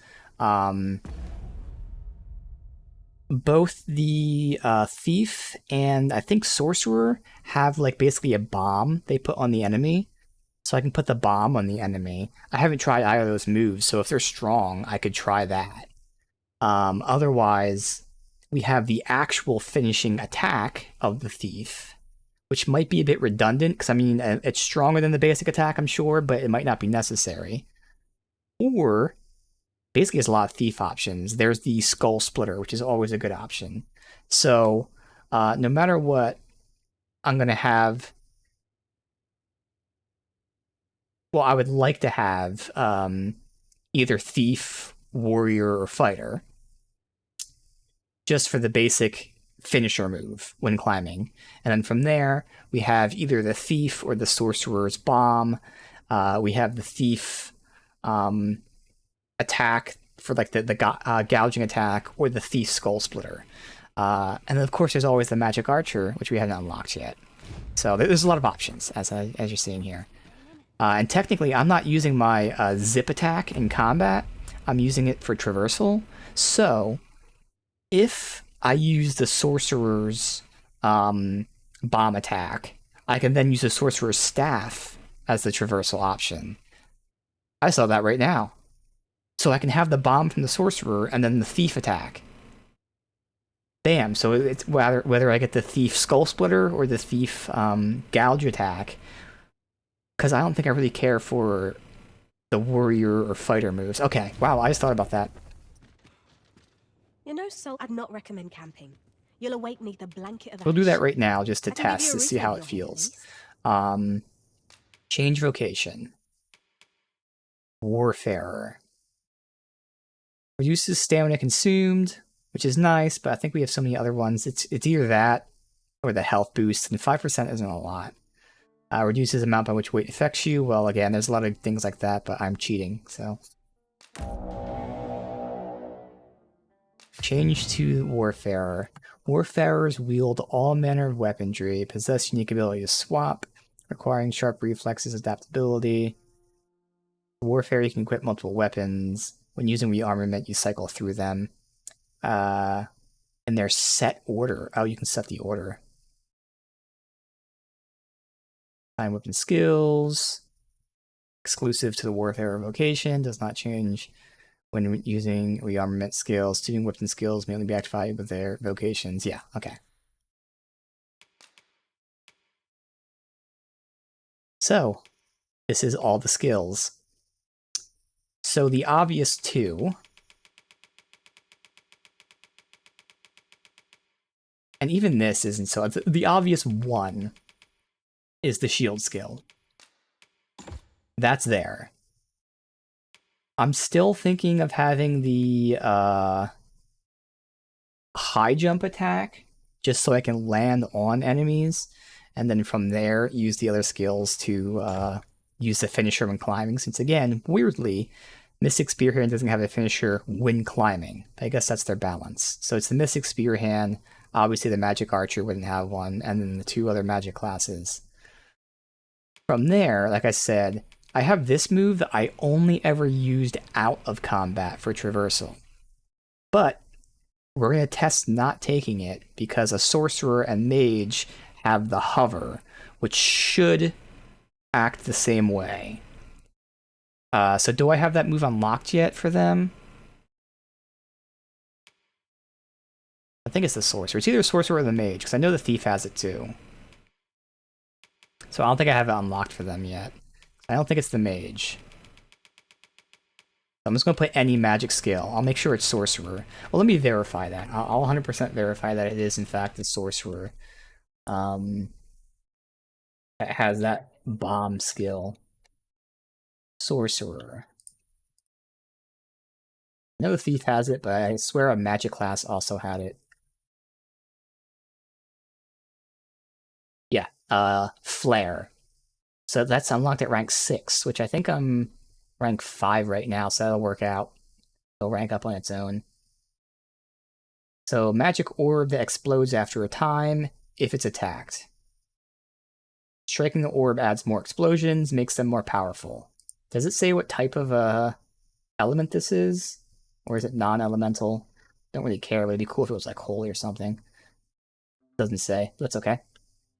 Both the Thief and I think Sorcerer have like basically a bomb they put on the enemy. So I can put the bomb on the enemy. I haven't tried either of those moves, so if they're strong, I could try that. Otherwise, we have the actual finishing attack of the thief, which might be a bit redundant, because I mean, it's stronger than the basic attack, I'm sure, but it might not be necessary. Or, basically there's a lot of thief options. There's the Skull Splitter, which is always a good option. So, no matter what, I'm going to have... Well, I would like to have either Thief, Warrior, or Fighter, just for the basic finisher move when climbing. And then from there, we have either the Thief or the Sorcerer's Bomb. We have the Thief attack for like the gouging attack, or the Thief Skull Splitter. And then of course there's always the Magic Archer, which we haven't unlocked yet. So there's a lot of options, as you're seeing here. And technically, I'm not using my zip attack in combat. I'm using it for traversal. So, if I use the Sorcerer's bomb attack, I can then use the Sorcerer's staff as the traversal option. I saw that right now. So I can have the bomb from the Sorcerer and then the Thief attack. Bam! So it's whether I get the Thief Skull Splitter or the Thief Gouge attack, because I don't think I really care for the Warrior or Fighter moves. Okay, wow, I just thought about that. You know, so I'd not recommend camping. You'll awake neath the blanket of We'll do ash. that right now just to I can give test, you a to see refund how if it you're feels. Change vocation. Warfarer. Reduces stamina consumed, which is nice, but I think we have so many other ones. It's either that or the health boost, and 5% isn't a lot. Reduces the amount by which weight affects you. Well, again, there's a lot of things like that, but I'm cheating, so. Change to Warfarer. Warfarers wield all manner of weaponry, possess unique ability to swap, requiring sharp reflexes, adaptability. Warfarer, you can equip multiple weapons. When using rearmament, you cycle through them. And their set order. Oh, you can set the order. Time weapon skills. Exclusive to the Warfarer vocation. Does not change when using rearmament skills. Student weapon skills may only be activated with their vocations. Yeah, okay. So, this is all the skills. So the obvious two, and even this isn't so, the obvious one is the shield skill. That's there. I'm still thinking of having the high jump attack, just so I can land on enemies, and then from there use the other skills to use the finisher when climbing, since again, weirdly, Mystic Spearhand doesn't have a finisher when climbing. I guess that's their balance. So it's the Mystic Spearhand, obviously the Magic Archer wouldn't have one, and then the two other magic classes. From there, like I said, I have this move that I only ever used out of combat for traversal. But we're going to test not taking it, because a Sorcerer and Mage have the hover, which should act the same way. So do I have that move unlocked yet for them? I think it's the Sorcerer. It's either Sorcerer or the Mage, because I know the Thief has it too. So I don't think I have it unlocked for them yet. I don't think it's the Mage. I'm just going to put any magic skill. I'll make sure it's Sorcerer. Well, let me verify that. I'll 100% verify that it is, in fact, the Sorcerer. That has that bomb skill. Sorcerer. I know the Thief has it, but I swear a magic class also had it. Yeah, Flare. So that's unlocked at rank 6, which I think I'm rank 5 right now, so that'll work out. It'll rank up on its own. So magic orb that explodes after a time if it's attacked. Striking the orb adds more explosions, makes them more powerful. Does it say what type of element this is? Or is it non-elemental? Don't really care, but it'd be cool if it was like holy or something. Doesn't say, but that's okay.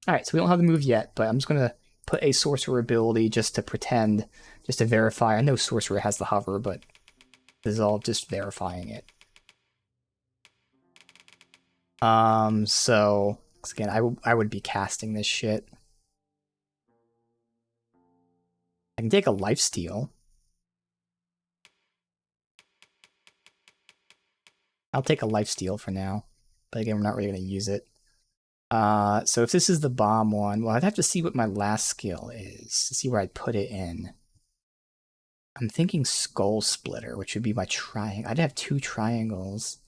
Alright, so we don't have the move yet, but I'm just gonna put a Sorcerer ability just to pretend, just to verify. I know Sorcerer has the hover, but this is all just verifying it. So 'cause again, I would be casting this shit. I can take a lifesteal. I'll take a lifesteal for now, but again, we're not really going to use it. So if this is the bomb one, well, I'd have to see what my last skill is to see where I'd put it in. I'm thinking Skull Splitter, which would be my triangle. I'd have 2 triangles.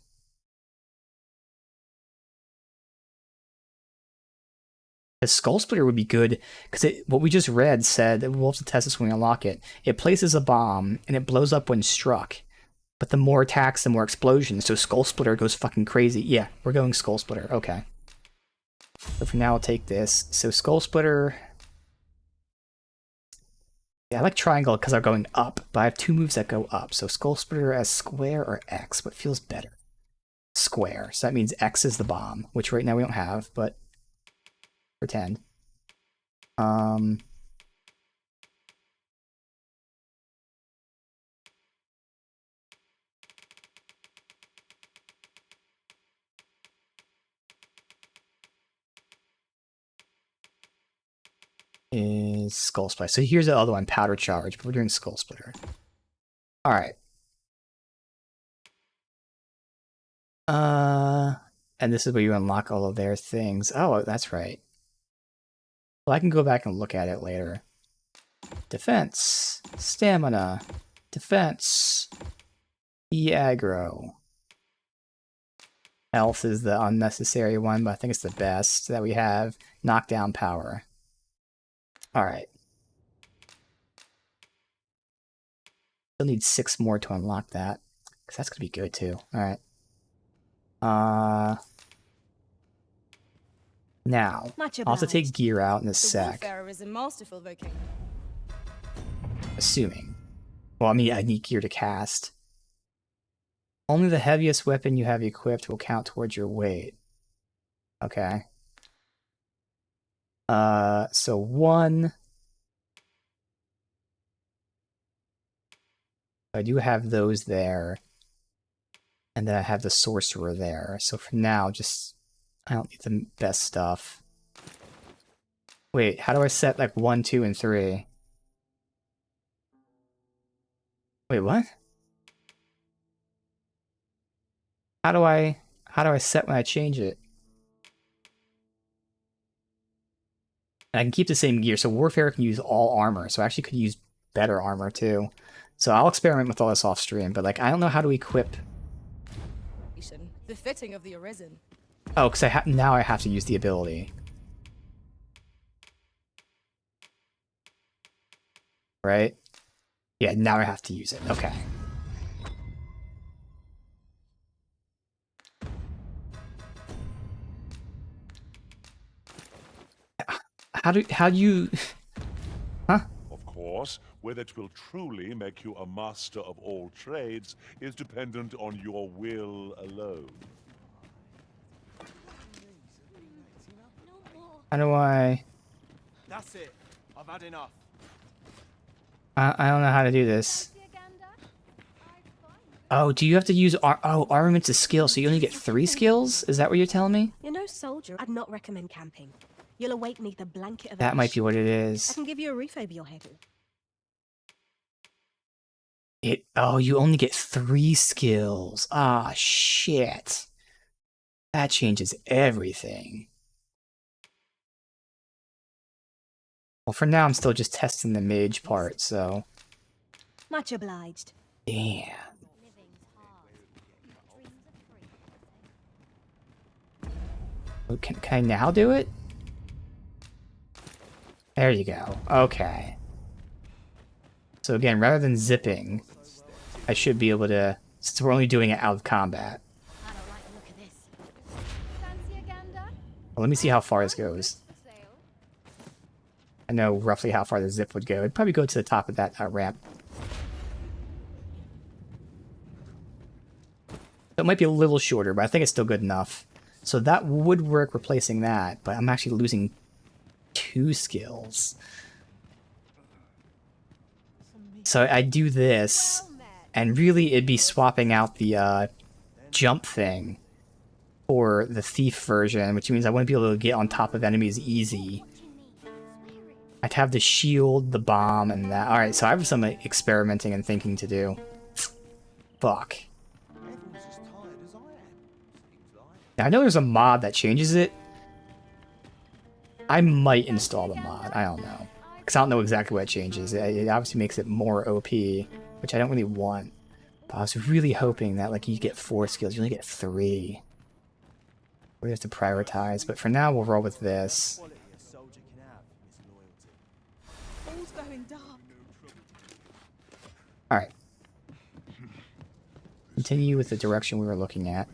The Skull Splitter would be good, because what we just read said, we'll have to test this when we unlock it, it places a bomb, and it blows up when struck. But the more attacks, the more explosions, so Skull Splitter goes fucking crazy. Yeah, we're going Skull Splitter, okay. So for now, I'll take this. So Skull Splitter... Yeah, I like Triangle because they're going up, but I have 2 moves that go up. So Skull Splitter as square or X, what feels better? Square, so that means X is the bomb, which right now we don't have, but... pretend. Is Skull Splitter. So here's the other one, Powder Charge, but we're doing Skull Splitter. Alright. And this is where you unlock all of their things. Oh, that's right. Well, I can go back and look at it later. Defense. Stamina. Defense. E-aggro. Health is the unnecessary one, but I think it's the best that we have. Knockdown power. Alright. Still need 6 more to unlock that. Because that's going to be good too. Alright. Now, I'll have to take gear out in a sec. Is a masterful vocation. Assuming. Well, I mean, I need gear to cast. Only the heaviest weapon you have equipped will count towards your weight. Okay. So 1. I do have those there. And then I have the sorcerer there. So for now, just... I don't need the best stuff. Wait, how do I set like 1, 2, and 3? Wait, what? How do I set when I change it? And I can keep the same gear, so Warfare can use all armor, so I actually could use better armor too. So I'll experiment with all this off stream, but like I don't know how to equip. The fitting of the Arisen. Oh, because now I have to use the ability. Right? Yeah, now I have to use it. Okay. How do you... Huh? Of course, whether it will truly make you a master of all trades is dependent on your will alone. How do I... That's it. I've had enough. I don't know how to do this. Oh, do you have to use... armament's a skill, so you only get 3 skills? Is that what you're telling me? You're no soldier. I'd not recommend camping. You'll awake neath the blanket of That might be what it is. I can give you a roof over your head. Oh, you only get 3 skills. Ah, shit. That changes everything. Well, for now, I'm still just testing the mage part, so... Much obliged. Damn. Oh, can I now do it? There you go. Okay. So again, rather than zipping, I should be able to... Since we're only doing it out of combat. Well, let me see how far this goes. I know roughly how far the zip would go. It'd probably go to the top of that ramp. So it might be a little shorter, but I think it's still good enough. So that would work replacing that, but I'm actually losing 2 skills. So I do this, and really it'd be swapping out the jump thing for the thief version, which means I wouldn't be able to get on top of enemies easy. I'd have the shield, the bomb, and that. Alright, so I have some experimenting and thinking to do. Fuck. Now, I know there's a mod that changes it. I might install the mod. I don't know. Because I don't know exactly what it changes. It obviously makes it more OP, which I don't really want. But I was really hoping that like you get 4 skills. You only get 3. We have to prioritize. But for now, we'll roll with this. Alright. Continue with the direction we were looking at.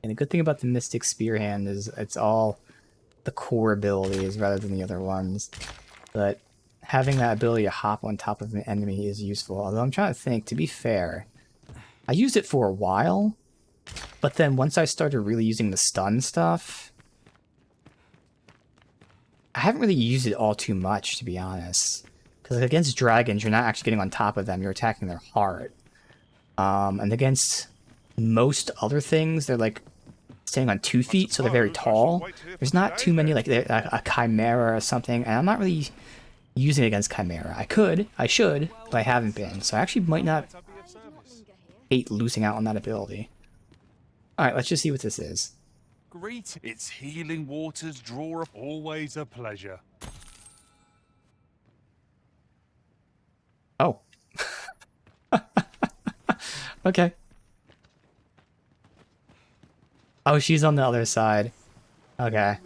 And the good thing about the Mystic Spear Hand is it's all the core abilities rather than the other ones. But having that ability to hop on top of an enemy is useful. Although I'm trying to think, to be fair, I used it for a while, but then once I started really using the stun stuff, I haven't really used it all too much, to be honest. Because against dragons, you're not actually getting on top of them, you're attacking their heart. And against most other things, they're like standing on 2 feet, so they're very tall. There's not too many, like a chimera or something, and I'm not really using it against chimera. I should, but I haven't been, so I actually might not hate losing out on that ability. Alright, let's just see what this is. Great. Its healing waters draw up. Always a pleasure. Oh. Okay. Oh, she's on the other side. Okay.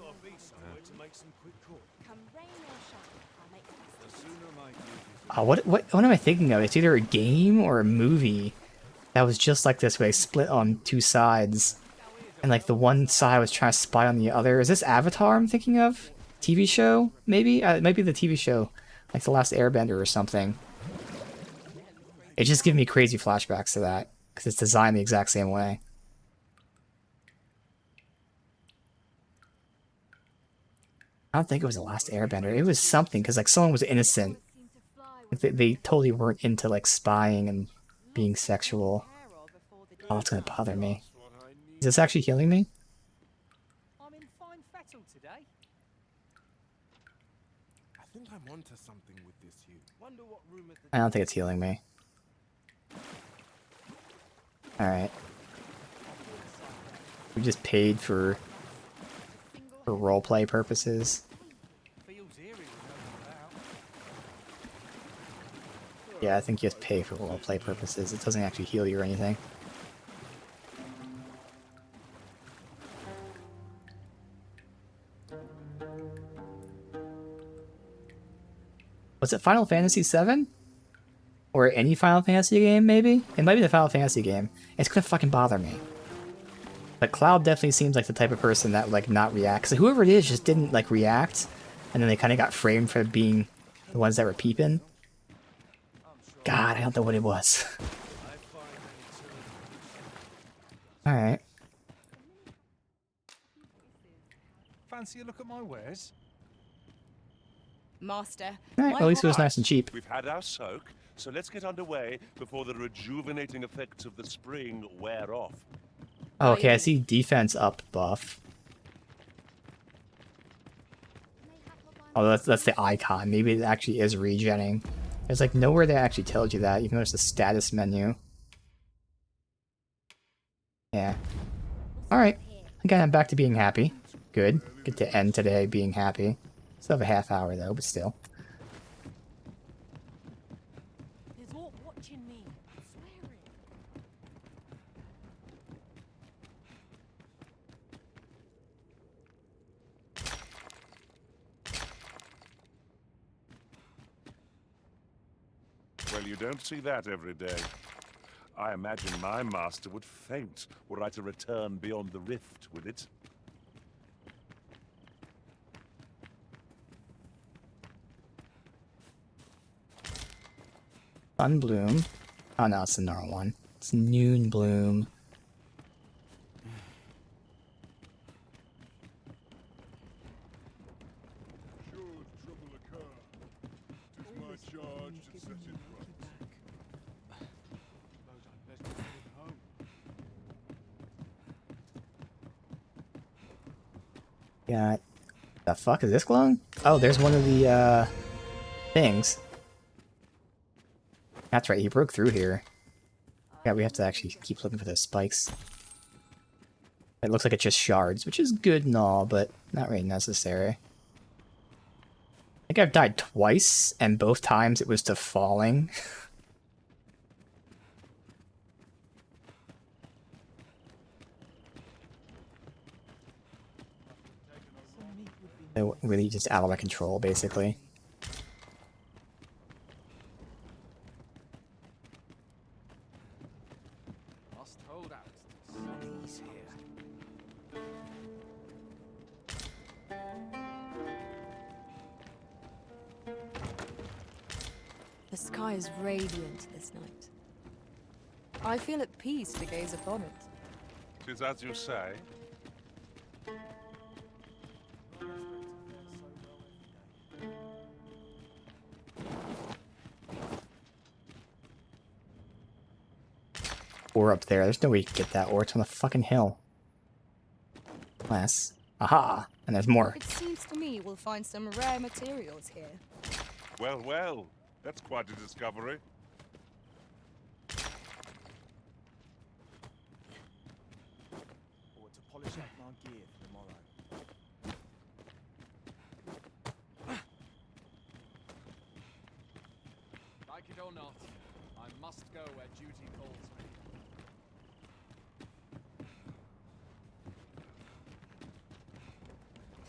What am I thinking of? It's either a game or a movie that was just like this, where they split on 2 sides. And like the one side was trying to spy on the other. Is this Avatar I'm thinking of? TV show? Maybe? It might be the TV show. Like The Last Airbender or something. It just gives me crazy flashbacks to that. Because it's designed the exact same way. I don't think it was The Last Airbender. It was something, because like someone was innocent. They totally weren't into like spying and being sexual. Oh, it's gonna bother me. Is this actually healing me? I'm in fine fettle today. I think I'm onto something with this hue. Wonder what room at the I don't think it's healing me. Alright. We just paid for roleplay purposes. Yeah, I think you have to pay for roleplay purposes. It doesn't actually heal you or anything. Was it Final Fantasy VII? Or any Final Fantasy game, maybe? It might be the Final Fantasy game. It's gonna fucking bother me. But Cloud definitely seems like the type of person that, like, not reacts. So whoever it is just didn't, like, react. And then they kind of got framed for being the ones that were peeping. God, I don't know what it was. Alright. Fancy a look at my wares? Master. Alright, well, at least it was nice and cheap. We've had our soak, so let's get underway before the rejuvenating effects of the spring wear off. Oh, okay, I see defense up buff. Oh, that's the icon. Maybe it actually is regenning. There's like nowhere that actually tells you that, even though it's the status menu. Yeah. Alright. Again, I'm back to being happy. Good. Get to end today being happy. Still have a half hour though, but still. There's more watching me. Swearing. Well, you don't see that every day. I imagine my master would faint were I to return beyond the rift with it. Sunbloom. Oh no, it's the normal one. It's Noon Bloom. Got... The fuck is this glowing? Oh, there's one of the, things. That's right, he broke through here. Yeah, we have to actually keep looking for those spikes. It looks like it's just shards, which is good and all, but not really necessary. I think I've died twice, and both times it was to falling. So really just out of my control, basically. Must hold out. He's here. The sky is radiant this night. I feel at peace to gaze upon it. 'Tis as you say. Ore up there. There's no way you can get that ore. It's on the fucking hill. Unless... Aha! And there's more. It seems to me we'll find some rare materials here. Well, well. That's quite a discovery. Or to polish up my gear for tomorrow. Like it or not, I must go where duty calls me.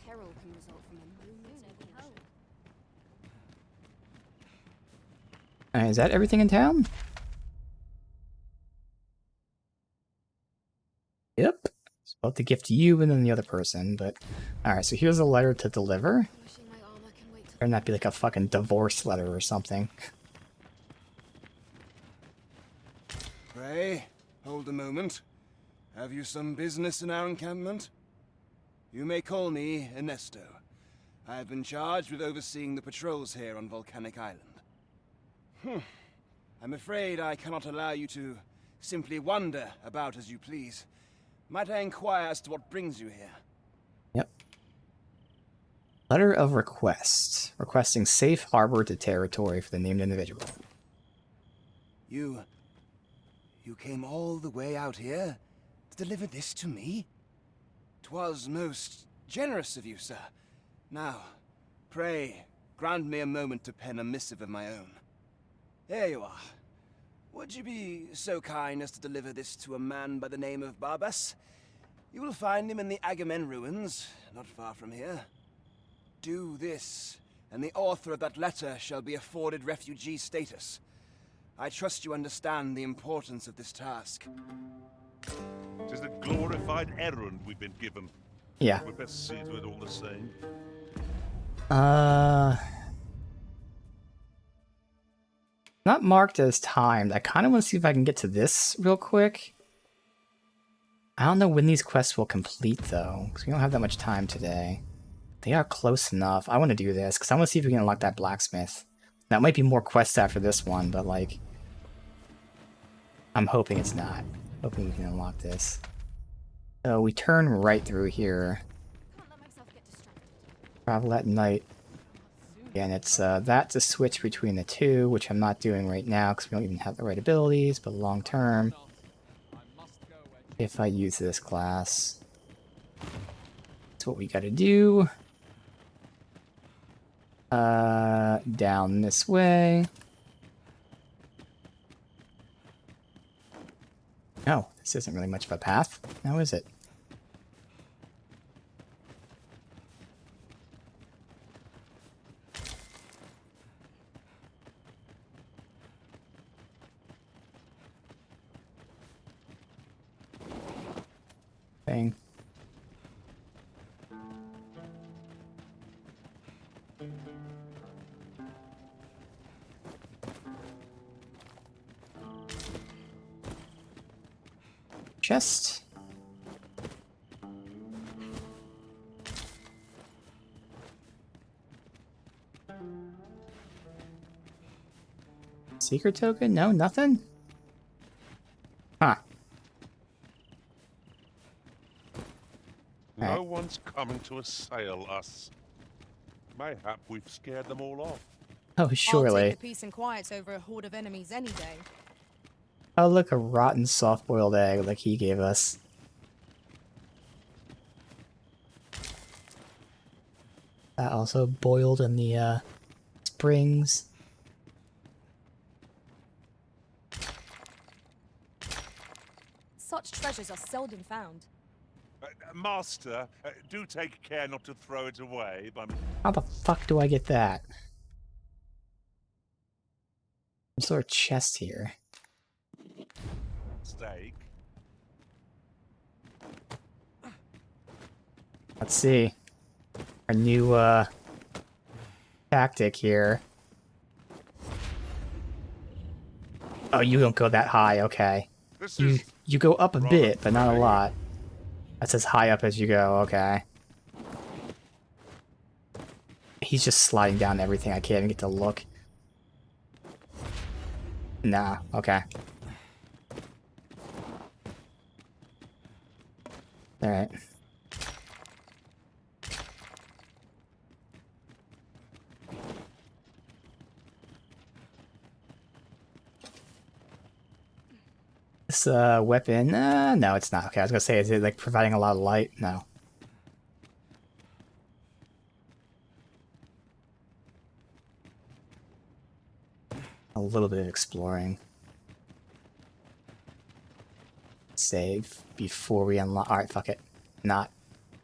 Peril can result from a Is that everything in town? Yep. It's about to gift you and then the other person, but... Alright, so here's a letter to deliver. Better not be like a fucking divorce letter or something. Pray, hold a moment. Have you some business in our encampment? You may call me Ernesto. I have been charged with overseeing the patrols here on Volcanic Island. I'm afraid I cannot allow you to simply wander about as you please. Might I inquire as to what brings you here? Yep. Letter of request. Requesting safe harbor to territory for the named individual. You came all the way out here to deliver this to me? 'Twas most generous of you, sir. Now, pray, grant me a moment to pen a missive of my own. Here you are. Would you be so kind as to deliver this to a man by the name of Barbas? You will find him in the Agamen ruins, not far from here. Do this, and the author of that letter shall be afforded refugee status. I trust you understand the importance of this task. 'Tis a glorified errand we've been given. Yeah. We best see to it all the same. Not marked as timed. I kind of want to see if I can get to this real quick. I don't know when these quests will complete, though, because we don't have that much time today. They are close enough. I want to do this, because I want to see if we can unlock that blacksmith. That might be more quests after this one, but, like... I'm hoping it's not. Hoping we can unlock this. So we turn right through here. Travel at night. Again, it's that to switch between the two, which I'm not doing right now because we don't even have the right abilities, but long term, if I use this class, that's what we gotta do. Down this way. No, this isn't really much of a path, now is it? Thing. Chest. Secret token? No, nothing? Huh. No one's coming to assail us. Mayhap we've scared them all off. Oh, I'll surely. take the peace and quiet over a horde of enemies any day. Oh, look, a rotten soft-boiled egg like he gave us. That also boiled in the springs. Such treasures are seldom found. Master, do take care not to throw it away. How the fuck do I get that? Some sort of chest here. Mistake. Let's see. Our new tactic here. Oh, you don't go that high, okay. You go up a bit, but not a lot. That's as high up as you go, okay. He's just sliding down everything. I can't even get to look. Nah, okay. Alright. This weapon, no, it's not. Okay, I was gonna say, is it like providing a lot of light? No. A little bit of exploring. Save before we unlock. Alright, fuck it. Not.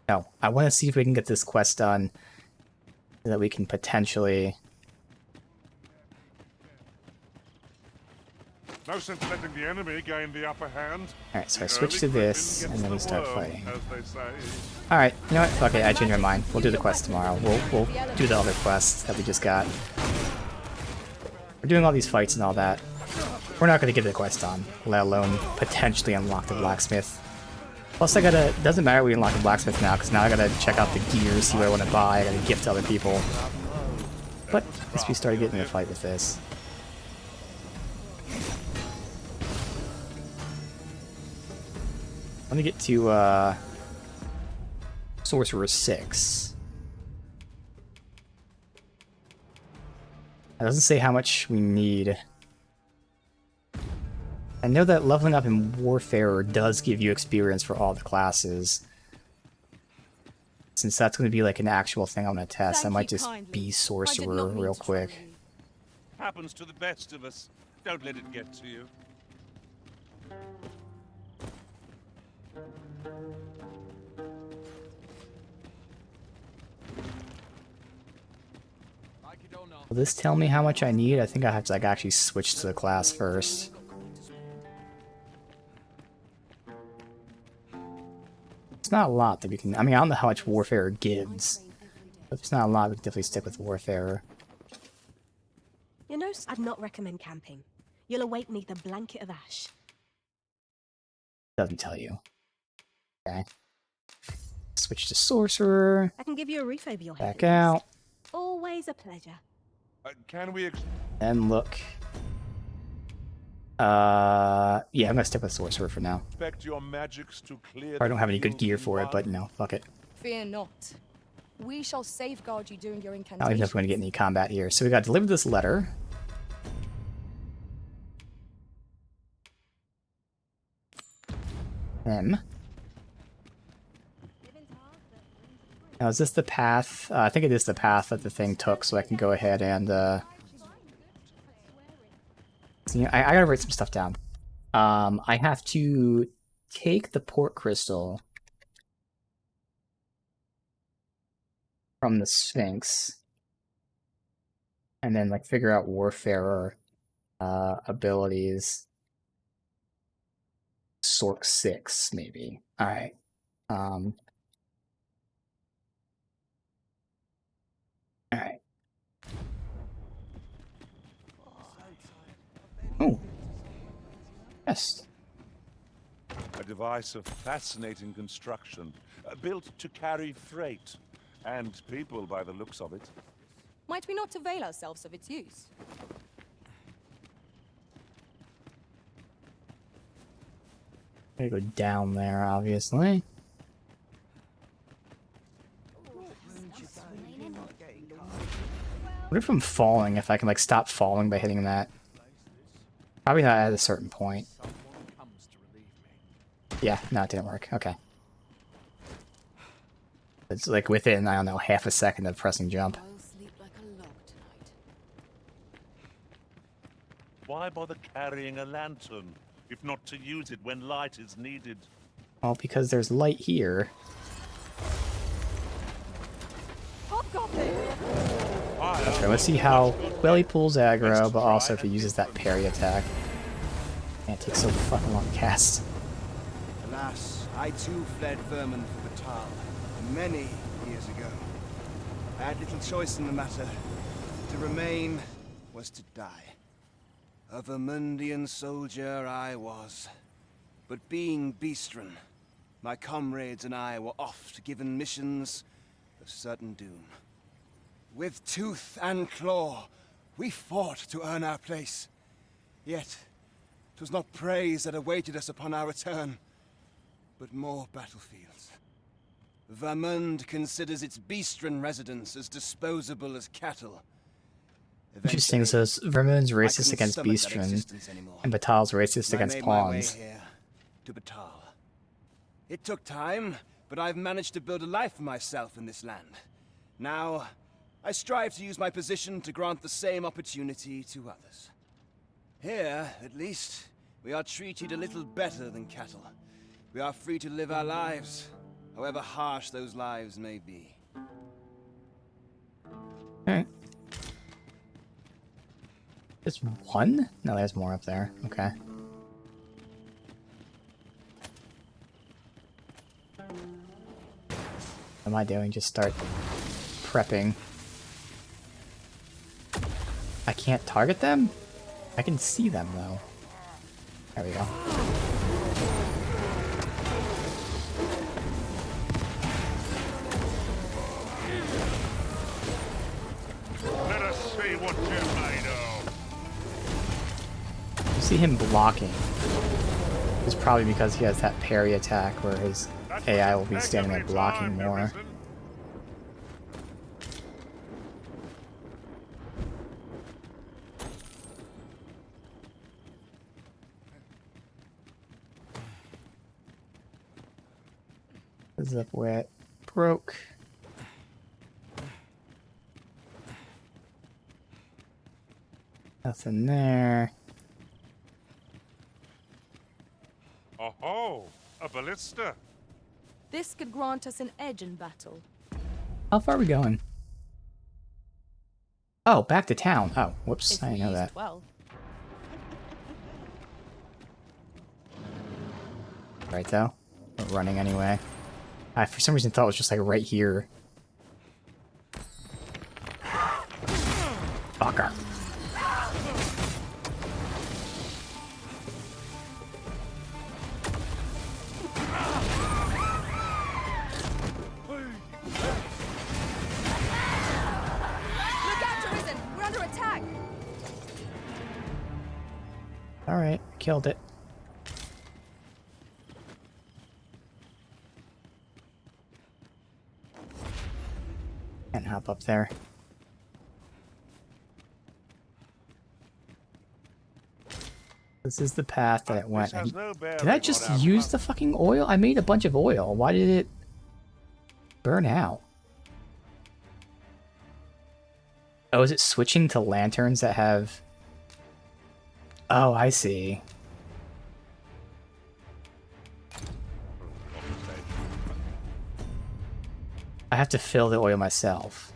No, I want to see if we can get this quest done so that we can potentially. No sense letting the enemy gain the upper hand. Alright, so I switch to this, and then we start fighting. Alright, you know what? Fuck it, I changed my mind. We'll do the quest tomorrow. We'll do the other quests that we just got. We're doing all these fights and all that. We're not going to get the quest done, let alone potentially unlock the blacksmith. Plus, I gotta. Doesn't matter we unlock the blacksmith now, because now I gotta check out the gear, see what I want to buy. I gotta gift to other people. But at least we started getting in a fight with this. Let me get to Sorcerer 6. It doesn't say how much we need. I know that leveling up in Warfarer does give you experience for all the classes. Since that's going to be like an actual thing I'm going to test, I might just be Sorcerer real quick. Happens to the best of us. Don't let it get to you. Will this tell me how much I need? I think I have to like actually switch to the class first. It's not a lot that we can. I mean, I don't know how much Warfare gives. But if it's not a lot, we can definitely stick with Warfare. You know, I'd not recommend camping. You'll awake neath a blanket of ash. Doesn't tell you. Okay. Switch to Sorcerer. I can give you a roof over your head. Back out. Always a pleasure. Can we? And look. Yeah, I'm gonna stick with Sorcerer for now. Expect your magics to clear. I don't have any good gear for it, but no, fuck it. Fear not. We shall safeguard you during your I don't even incantation. know if we're gonna get any combat here. So we gotta deliver this letter. Now, is this the path? I think it is the path that the thing took, so I can go ahead and, see, I gotta write some stuff down. I have to take the port crystal from the Sphinx, and then, like, figure out Warfarer, abilities. Sorc 6, maybe. Alright. Alright. Oh. Yes. A device of fascinating construction, built to carry freight and people by the looks of it. Might we not avail ourselves of its use? Gotta go down there, obviously. What if I'm falling? If I can like stop falling by hitting that? Probably not at a certain point. Yeah, no, it didn't work. Okay. It's like within, I don't know, half a second of pressing jump. Why bother carrying a lantern, if not to use it when light is needed? Well, because there's light here. Okay, let's see how well he pulls aggro, but also if he uses that parry attack. Man, it takes so fucking long to cast. Alas, I too fled vermin for Batal many years ago. I had little choice in the matter. To remain was to die. A Vermundian soldier I was. But being Beastren, my comrades and I were oft given missions of certain doom. With tooth and claw, we fought to earn our place. Yet, 'twas not praise that awaited us upon our return, but more battlefields. Vermund considers its Beastren residents as disposable as cattle. Interesting, so Vermund's racist against Beastren, and Batal's racist against pawns. To Batal. It took time, but I've managed to build a life for myself in this land. Now, I strive to use my position to grant the same opportunity to others. Here, at least, we are treated a little better than cattle. We are free to live our lives, however harsh those lives may be. Alright. Just one? No, there's more up there. Okay. What am I doing? Just start prepping. I can't target them? I can see them, though. There we go. Let us see what you're made of. You see him blocking. It's probably because he has that parry attack where his AI will be standing there blocking more. Zip wet broke. Nothing there. Oh, a ballista. This could grant us an edge in battle. How far are we going? Oh, back to town. Oh, whoops. I didn't know that. Well. Right, though. We're running anyway. I, for some reason, thought it was just, like, right here. Fucker. Alright, killed it. Can't hop up there. This is the path that it went. Did I just use the fucking oil? I made a bunch of oil. Why did it burn out? Oh, is it switching to lanterns that have... Oh, I see. I have to fill the oil myself.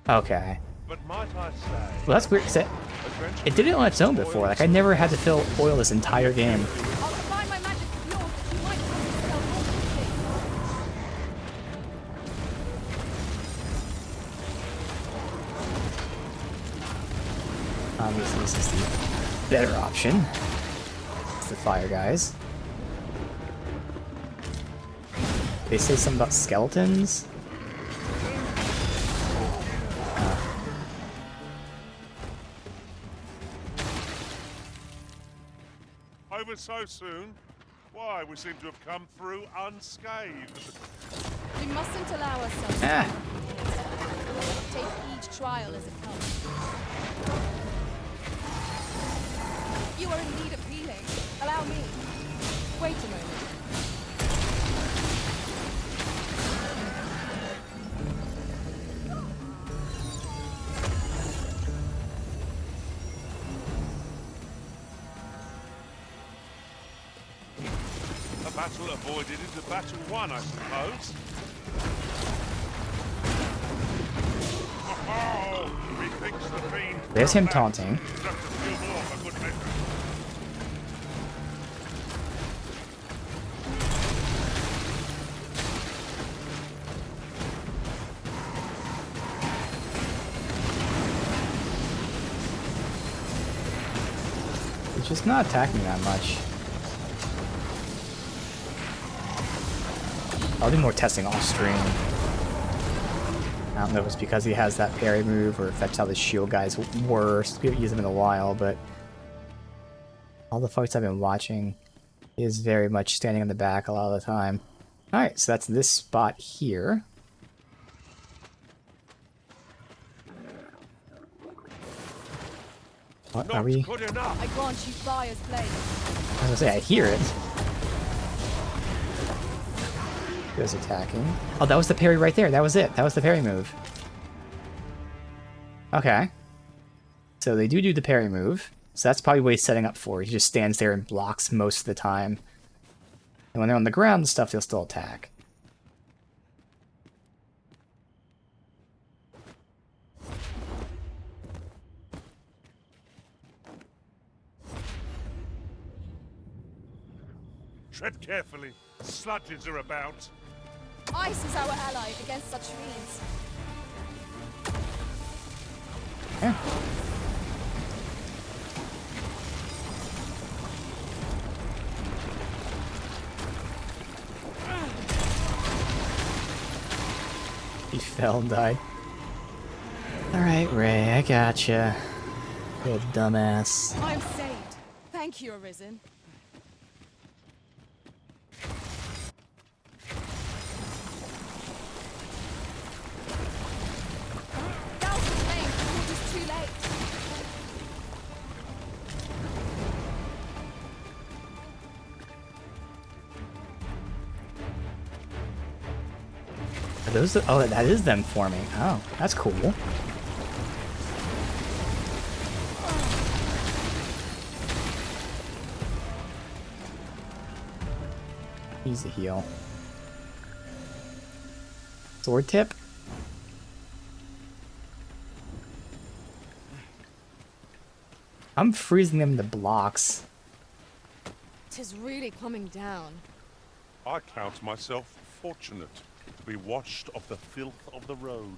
Okay. But might I say, Well, that's weird, because it did it on its own before. Like, I never had to fill oil this entire game. Obviously, this is the better option. It's the fire guys. They say something about skeletons? over so soon? Why, we seem to have come through unscathed. We mustn't not allow ourselves Ah. to take each trial as it comes. You are in need of healing. Allow me. Wait a moment. A battle avoided is a battle won, I suppose. Oh, methinks the fiend. There's him taunting. Just a few more for good measure. He's just not attacking that much. I'll do more testing off stream. I don't know if it's because he has that parry move or if that's how the shield guys were. We haven't used them in a while, but all the fights I've been watching is very much standing on the back a lot of the time. Alright, so that's this spot here. What are we? I grant you fire's blade. I was gonna say, I hear it. He was attacking. Oh, that was the parry right there. That was it. That was the parry move. Okay. So they do the parry move. So that's probably what he's setting up for. He just stands there and blocks most of the time. And when they're on the ground and stuff, they'll still attack. Tread carefully. Sludges are about. Ice is our ally against such fiends. Yeah. He fell and died. Alright, Ray, I gotcha. You dumbass. I'm saved. Thank you, Arisen. Are those the, oh, that is them forming. Oh, that's cool. He's the heal. Sword tip? I'm freezing them to blocks. 'Tis really coming down. I count myself fortunate to be washed of the filth of the road.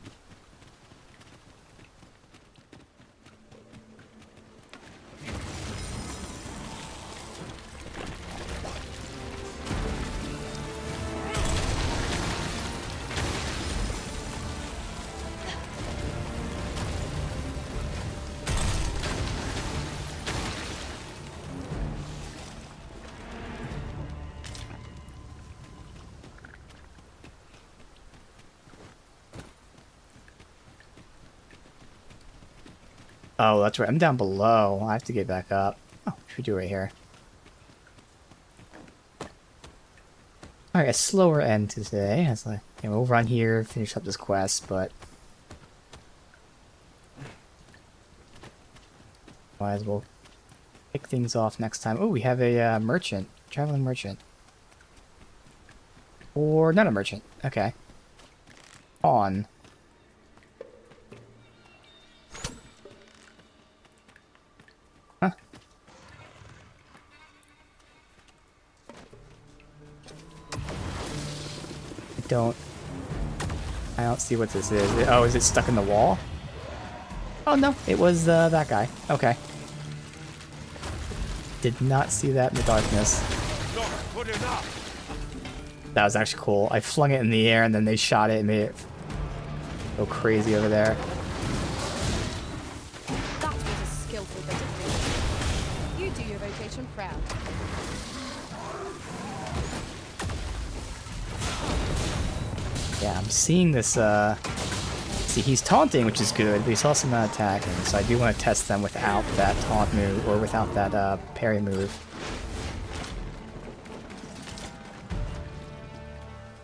Oh, that's right. I'm down below. I have to get back up. Oh, what should we do right here? Alright, a slower end to today. It's like, okay, we'll run here, finish up this quest, but might as well kick things off next time. Oh, we have a merchant. Traveling merchant. Or not a merchant. Okay. On. Huh. I don't see what this is. Oh, is it stuck in the wall? Oh no, it was that guy. Okay. Did not see that in the darkness. Not good enough. That was actually cool. I flung it in the air and then they shot it and made it go crazy over there. That was a skillful bit of thing. You do your vocation proud. Yeah, I'm seeing this, see, he's taunting, which is good, but he's also not attacking, so I do want to test them without that taunt move, or without that, parry move.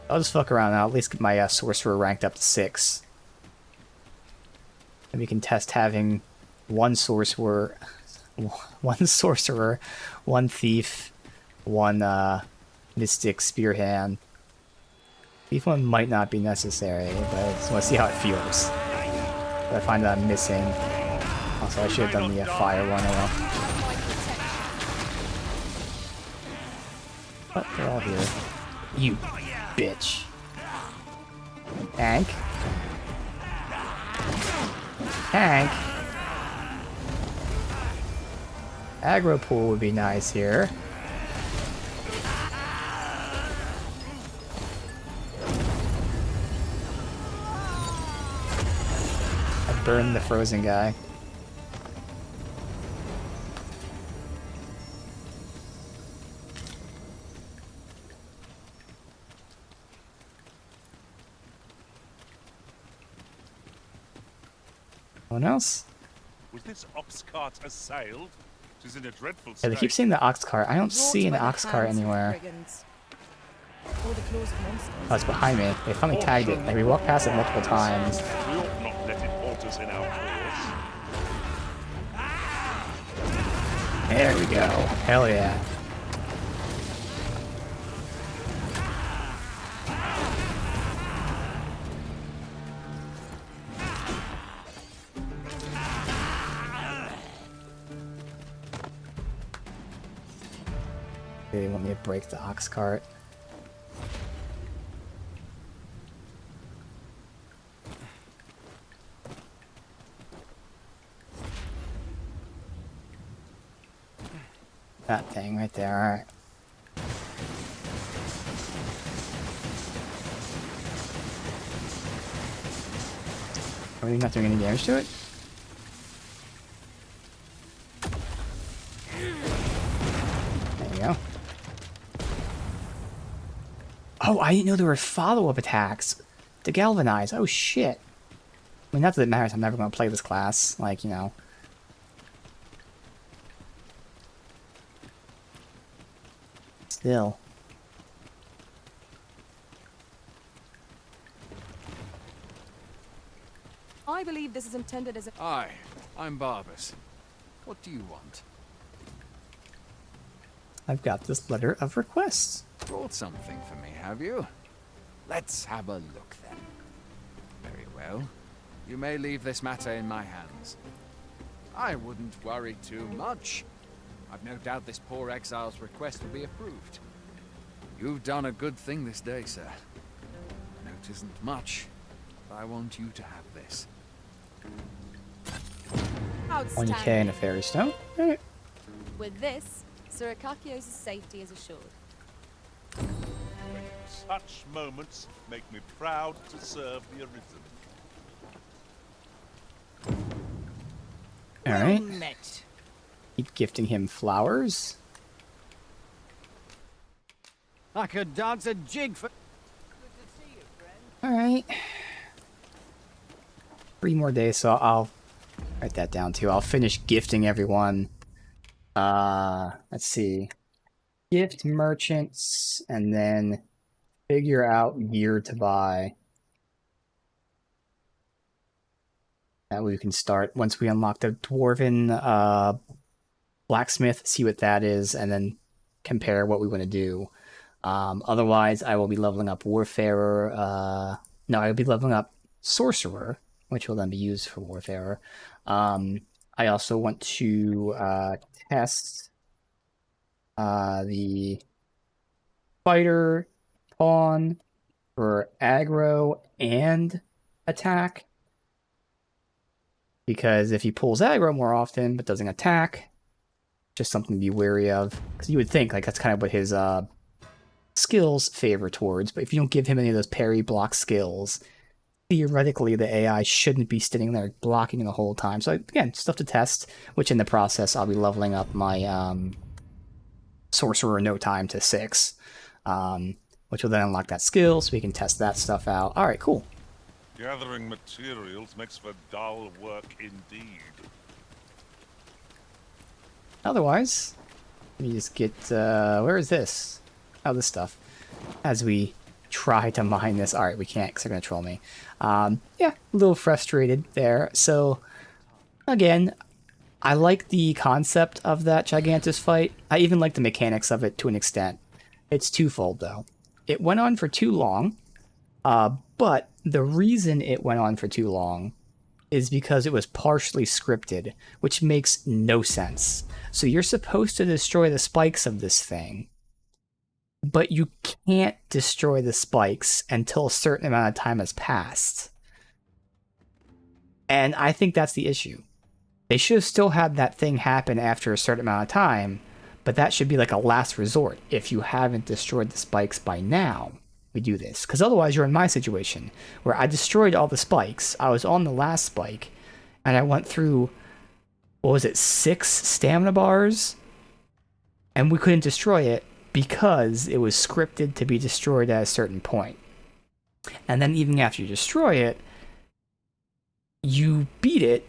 I'll just fuck around now, at least get my, sorcerer ranked up to 6. And we can test having one sorcerer, one thief, one, mystic spearhand. Thief one might not be necessary, but I just want to see how it feels. But I find that I'm missing. Also, I should have done the fire one. But they're all here. You bitch. Tank. Tank. Aggro pool would be nice here. Burn the frozen guy. Anyone else? Was this ox cart assailed? Tis in a dreadful Yeah, state. they keep saying the ox cart. I don't see an ox cart anywhere. Oh, it's behind me. They finally tagged it. Like, we walked past it multiple times. We ought not let it halt us in our course. There we go. Hell yeah. They want me to break the ox cart. That thing right there, alright. Are we not doing any damage to it? There you go. Oh, I didn't know there were follow-up attacks to galvanize. Oh shit. I mean, not that it matters, I'm never going to play this class. Like, you know. Still. I believe this is intended as a... Aye, I'm Barbas. What do you want? I've got this letter of requests. Brought something for me, have you? Let's have a look then. Very well. You may leave this matter in my hands. I wouldn't worry too much. I've no doubt this poor exile's request will be approved. You've done a good thing this day, sir. I know it isn't much, but I want you to have this. 1k and a fairy stone. Alright. With this, Sir Akakios' safety is assured. Such moments make me proud to serve the Arisen. Alright. Well met. Keep gifting him flowers. I could dance a jig for... Alright. 3 more days, so I'll write that down too. I'll finish gifting everyone. Let's see. Gift merchants, and then figure out gear to buy. That way we can start, once we unlock the Dwarven blacksmith, see what that is, and then compare what we want to do. Otherwise, I will be leveling up Warfarer. No, I'll be leveling up Sorcerer, which will then be used for Warfarer. I also want to test the Fighter Pawn for aggro and attack. Because if he pulls aggro more often but doesn't attack, just something to be wary of. Because you would think like that's kind of what his skills favor towards, but if you don't give him any of those parry block skills, theoretically the AI shouldn't be sitting there blocking the whole time. So again, stuff to test, which in the process I'll be leveling up my Sorcerer in no time to 6. which will then unlock that skill, so we can test that stuff out. All right, cool. Gathering materials makes for dull work indeed. Otherwise, let me just get, where is this? Oh, this stuff. As we try to mine this. All right, we can't because they're going to troll me. Yeah, a little frustrated there. So, again, I like the concept of that Gigantus fight. I even like the mechanics of it to an extent. It's twofold, though. It went on for too long, but the reason it went on for too long is because it was partially scripted, which makes no sense. So you're supposed to destroy the spikes of this thing, but you can't destroy the spikes until a certain amount of time has passed. And I think that's the issue. They should have still had that thing happen after a certain amount of time, but that should be like a last resort. If you haven't destroyed the spikes by now, we do this. Because otherwise you're in my situation, where I destroyed all the spikes, I was on the last spike, and I went through, what was it, 6 stamina bars? And we couldn't destroy it because it was scripted to be destroyed at a certain point. And then even after you destroy it, you beat it,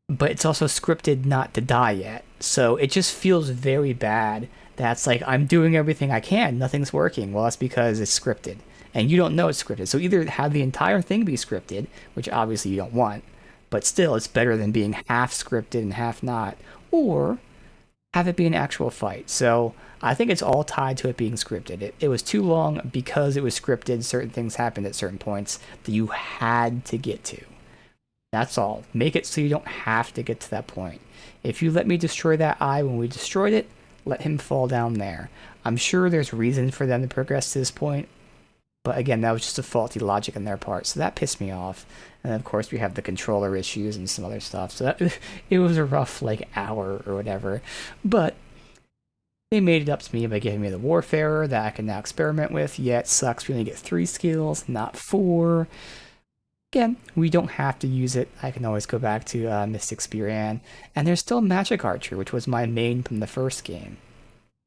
but it's also scripted not to die yet. So it just feels very bad. That's like, I'm doing everything I can, nothing's working. Well, that's because it's scripted. And you don't know it's scripted. So either have the entire thing be scripted, which obviously you don't want, but still it's better than being half scripted and half not, or have it be an actual fight. So I think it's all tied to it being scripted. It was too long because it was scripted. Certain things happened at certain points that you had to get to. That's all. Make it so you don't have to get to that point. If you let me destroy that eye when we destroyed it, let him fall down there. I'm sure there's reason for them to progress to this point, but again, that was just a faulty logic on their part, so that pissed me off. And then, of course, we have the controller issues and some other stuff, so that, it was a rough, like, hour or whatever. But they made it up to me by giving me the Warfarer that I can now experiment with, yet sucks we only get 3 skills, not 4. Again, we don't have to use it. I can always go back to Mystic Spearhand. And there's still Magic Archer, which was my main from the first game.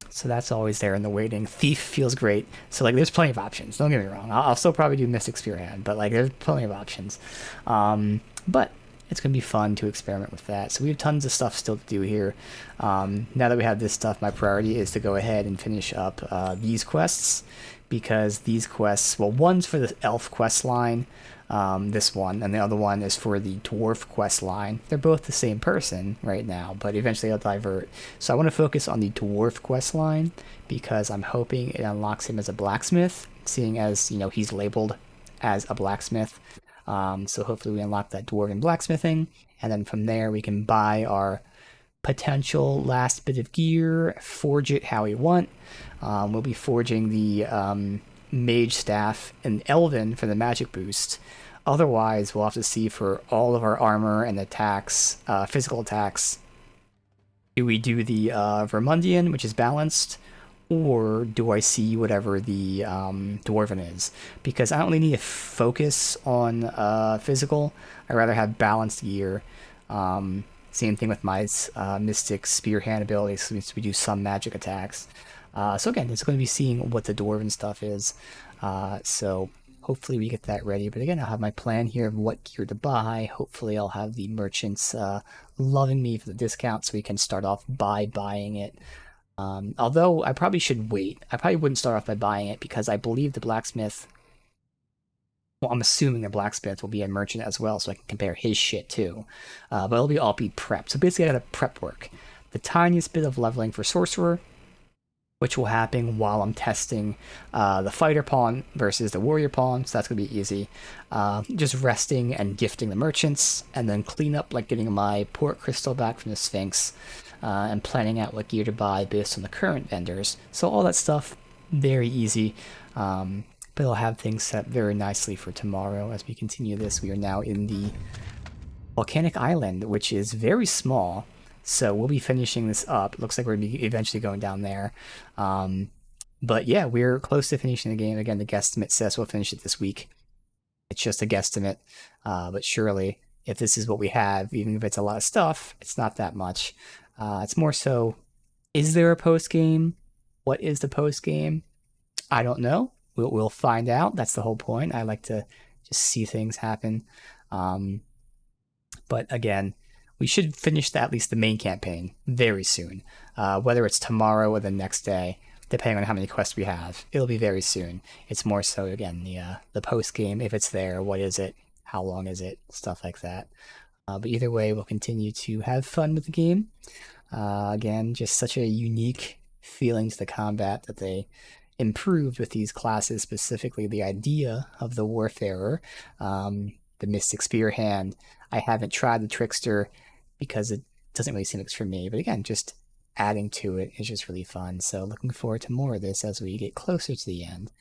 So that's always there in the waiting. Thief feels great. So, like, there's plenty of options. Don't get me wrong. I'll still probably do Mystic Spearhand, but, like, there's plenty of options. But it's going to be fun to experiment with that. So we have tons of stuff still to do here. Now that we have this stuff, my priority is to go ahead and finish up these quests. Because these quests, well, one's for the Elf quest line, this one, and the other one is for the Dwarf quest line. They're both the same person right now, but eventually they'll divert. So I want to focus on the Dwarf quest line because I'm hoping it unlocks him as a blacksmith, seeing as, you know, he's labeled as a blacksmith. So hopefully we unlock that dwarven blacksmithing, and then from there we can buy our potential last bit of gear, forge it how we want. We'll be forging the mage staff and elven for the magic boost. Otherwise, we'll have to see for all of our armor and attacks, physical attacks. Do we do the Vermundian, which is balanced, or do I see whatever the Dwarven is? Because I don't really need to focus on physical. I'd rather have balanced gear. Same thing with my Mystic Spearhand ability, so we do some magic attacks. So again, it's going to be seeing what the Dwarven stuff is. So hopefully we get that ready. But again, I'll have my plan here of what gear to buy. Hopefully I'll have the merchants loving me for the discount so we can start off by buying it. Although I probably should wait. I probably wouldn't start off by buying it because I believe the blacksmith... Well, I'm assuming the blacksmith will be a merchant as well, so I can compare his shit too. But it'll all be prepped. So basically I got to prep work. The tiniest bit of leveling for Sorcerer, which will happen while I'm testing the fighter pawn versus the warrior pawn, so that's going to be easy. Just resting and gifting the merchants, and then clean up, like getting my port crystal back from the Sphinx, and planning out what gear to buy based on the current vendors. So all that stuff, very easy. But I'll have things set very nicely for tomorrow as we continue this. We are now in the volcanic island, which is very small. So we'll be finishing this up. Looks like we're going to be eventually going down there. But yeah, we're close to finishing the game. Again, the guesstimate says we'll finish it this week. It's just a guesstimate. But surely, if this is what we have, even if it's a lot of stuff, it's not that much. It's more so, is there a post-game? What is the post-game? I don't know. We'll find out. That's the whole point. I like to just see things happen. But again, we should finish at least the main campaign very soon. Whether it's tomorrow or the next day, depending on how many quests we have, it'll be very soon. It's more so, again, the post game, if it's there, what is it, how long is it, stuff like that. But either way, we'll continue to have fun with the game. Again, just such a unique feeling to the combat that they improved with these classes, specifically the idea of the Warfarer, the Mystic Spear Hand. I haven't tried the Trickster because it doesn't really seem like it's for me, but again, just adding to it is just really fun. So looking forward to more of this as we get closer to the end.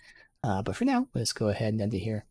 But for now, let's go ahead and end it here.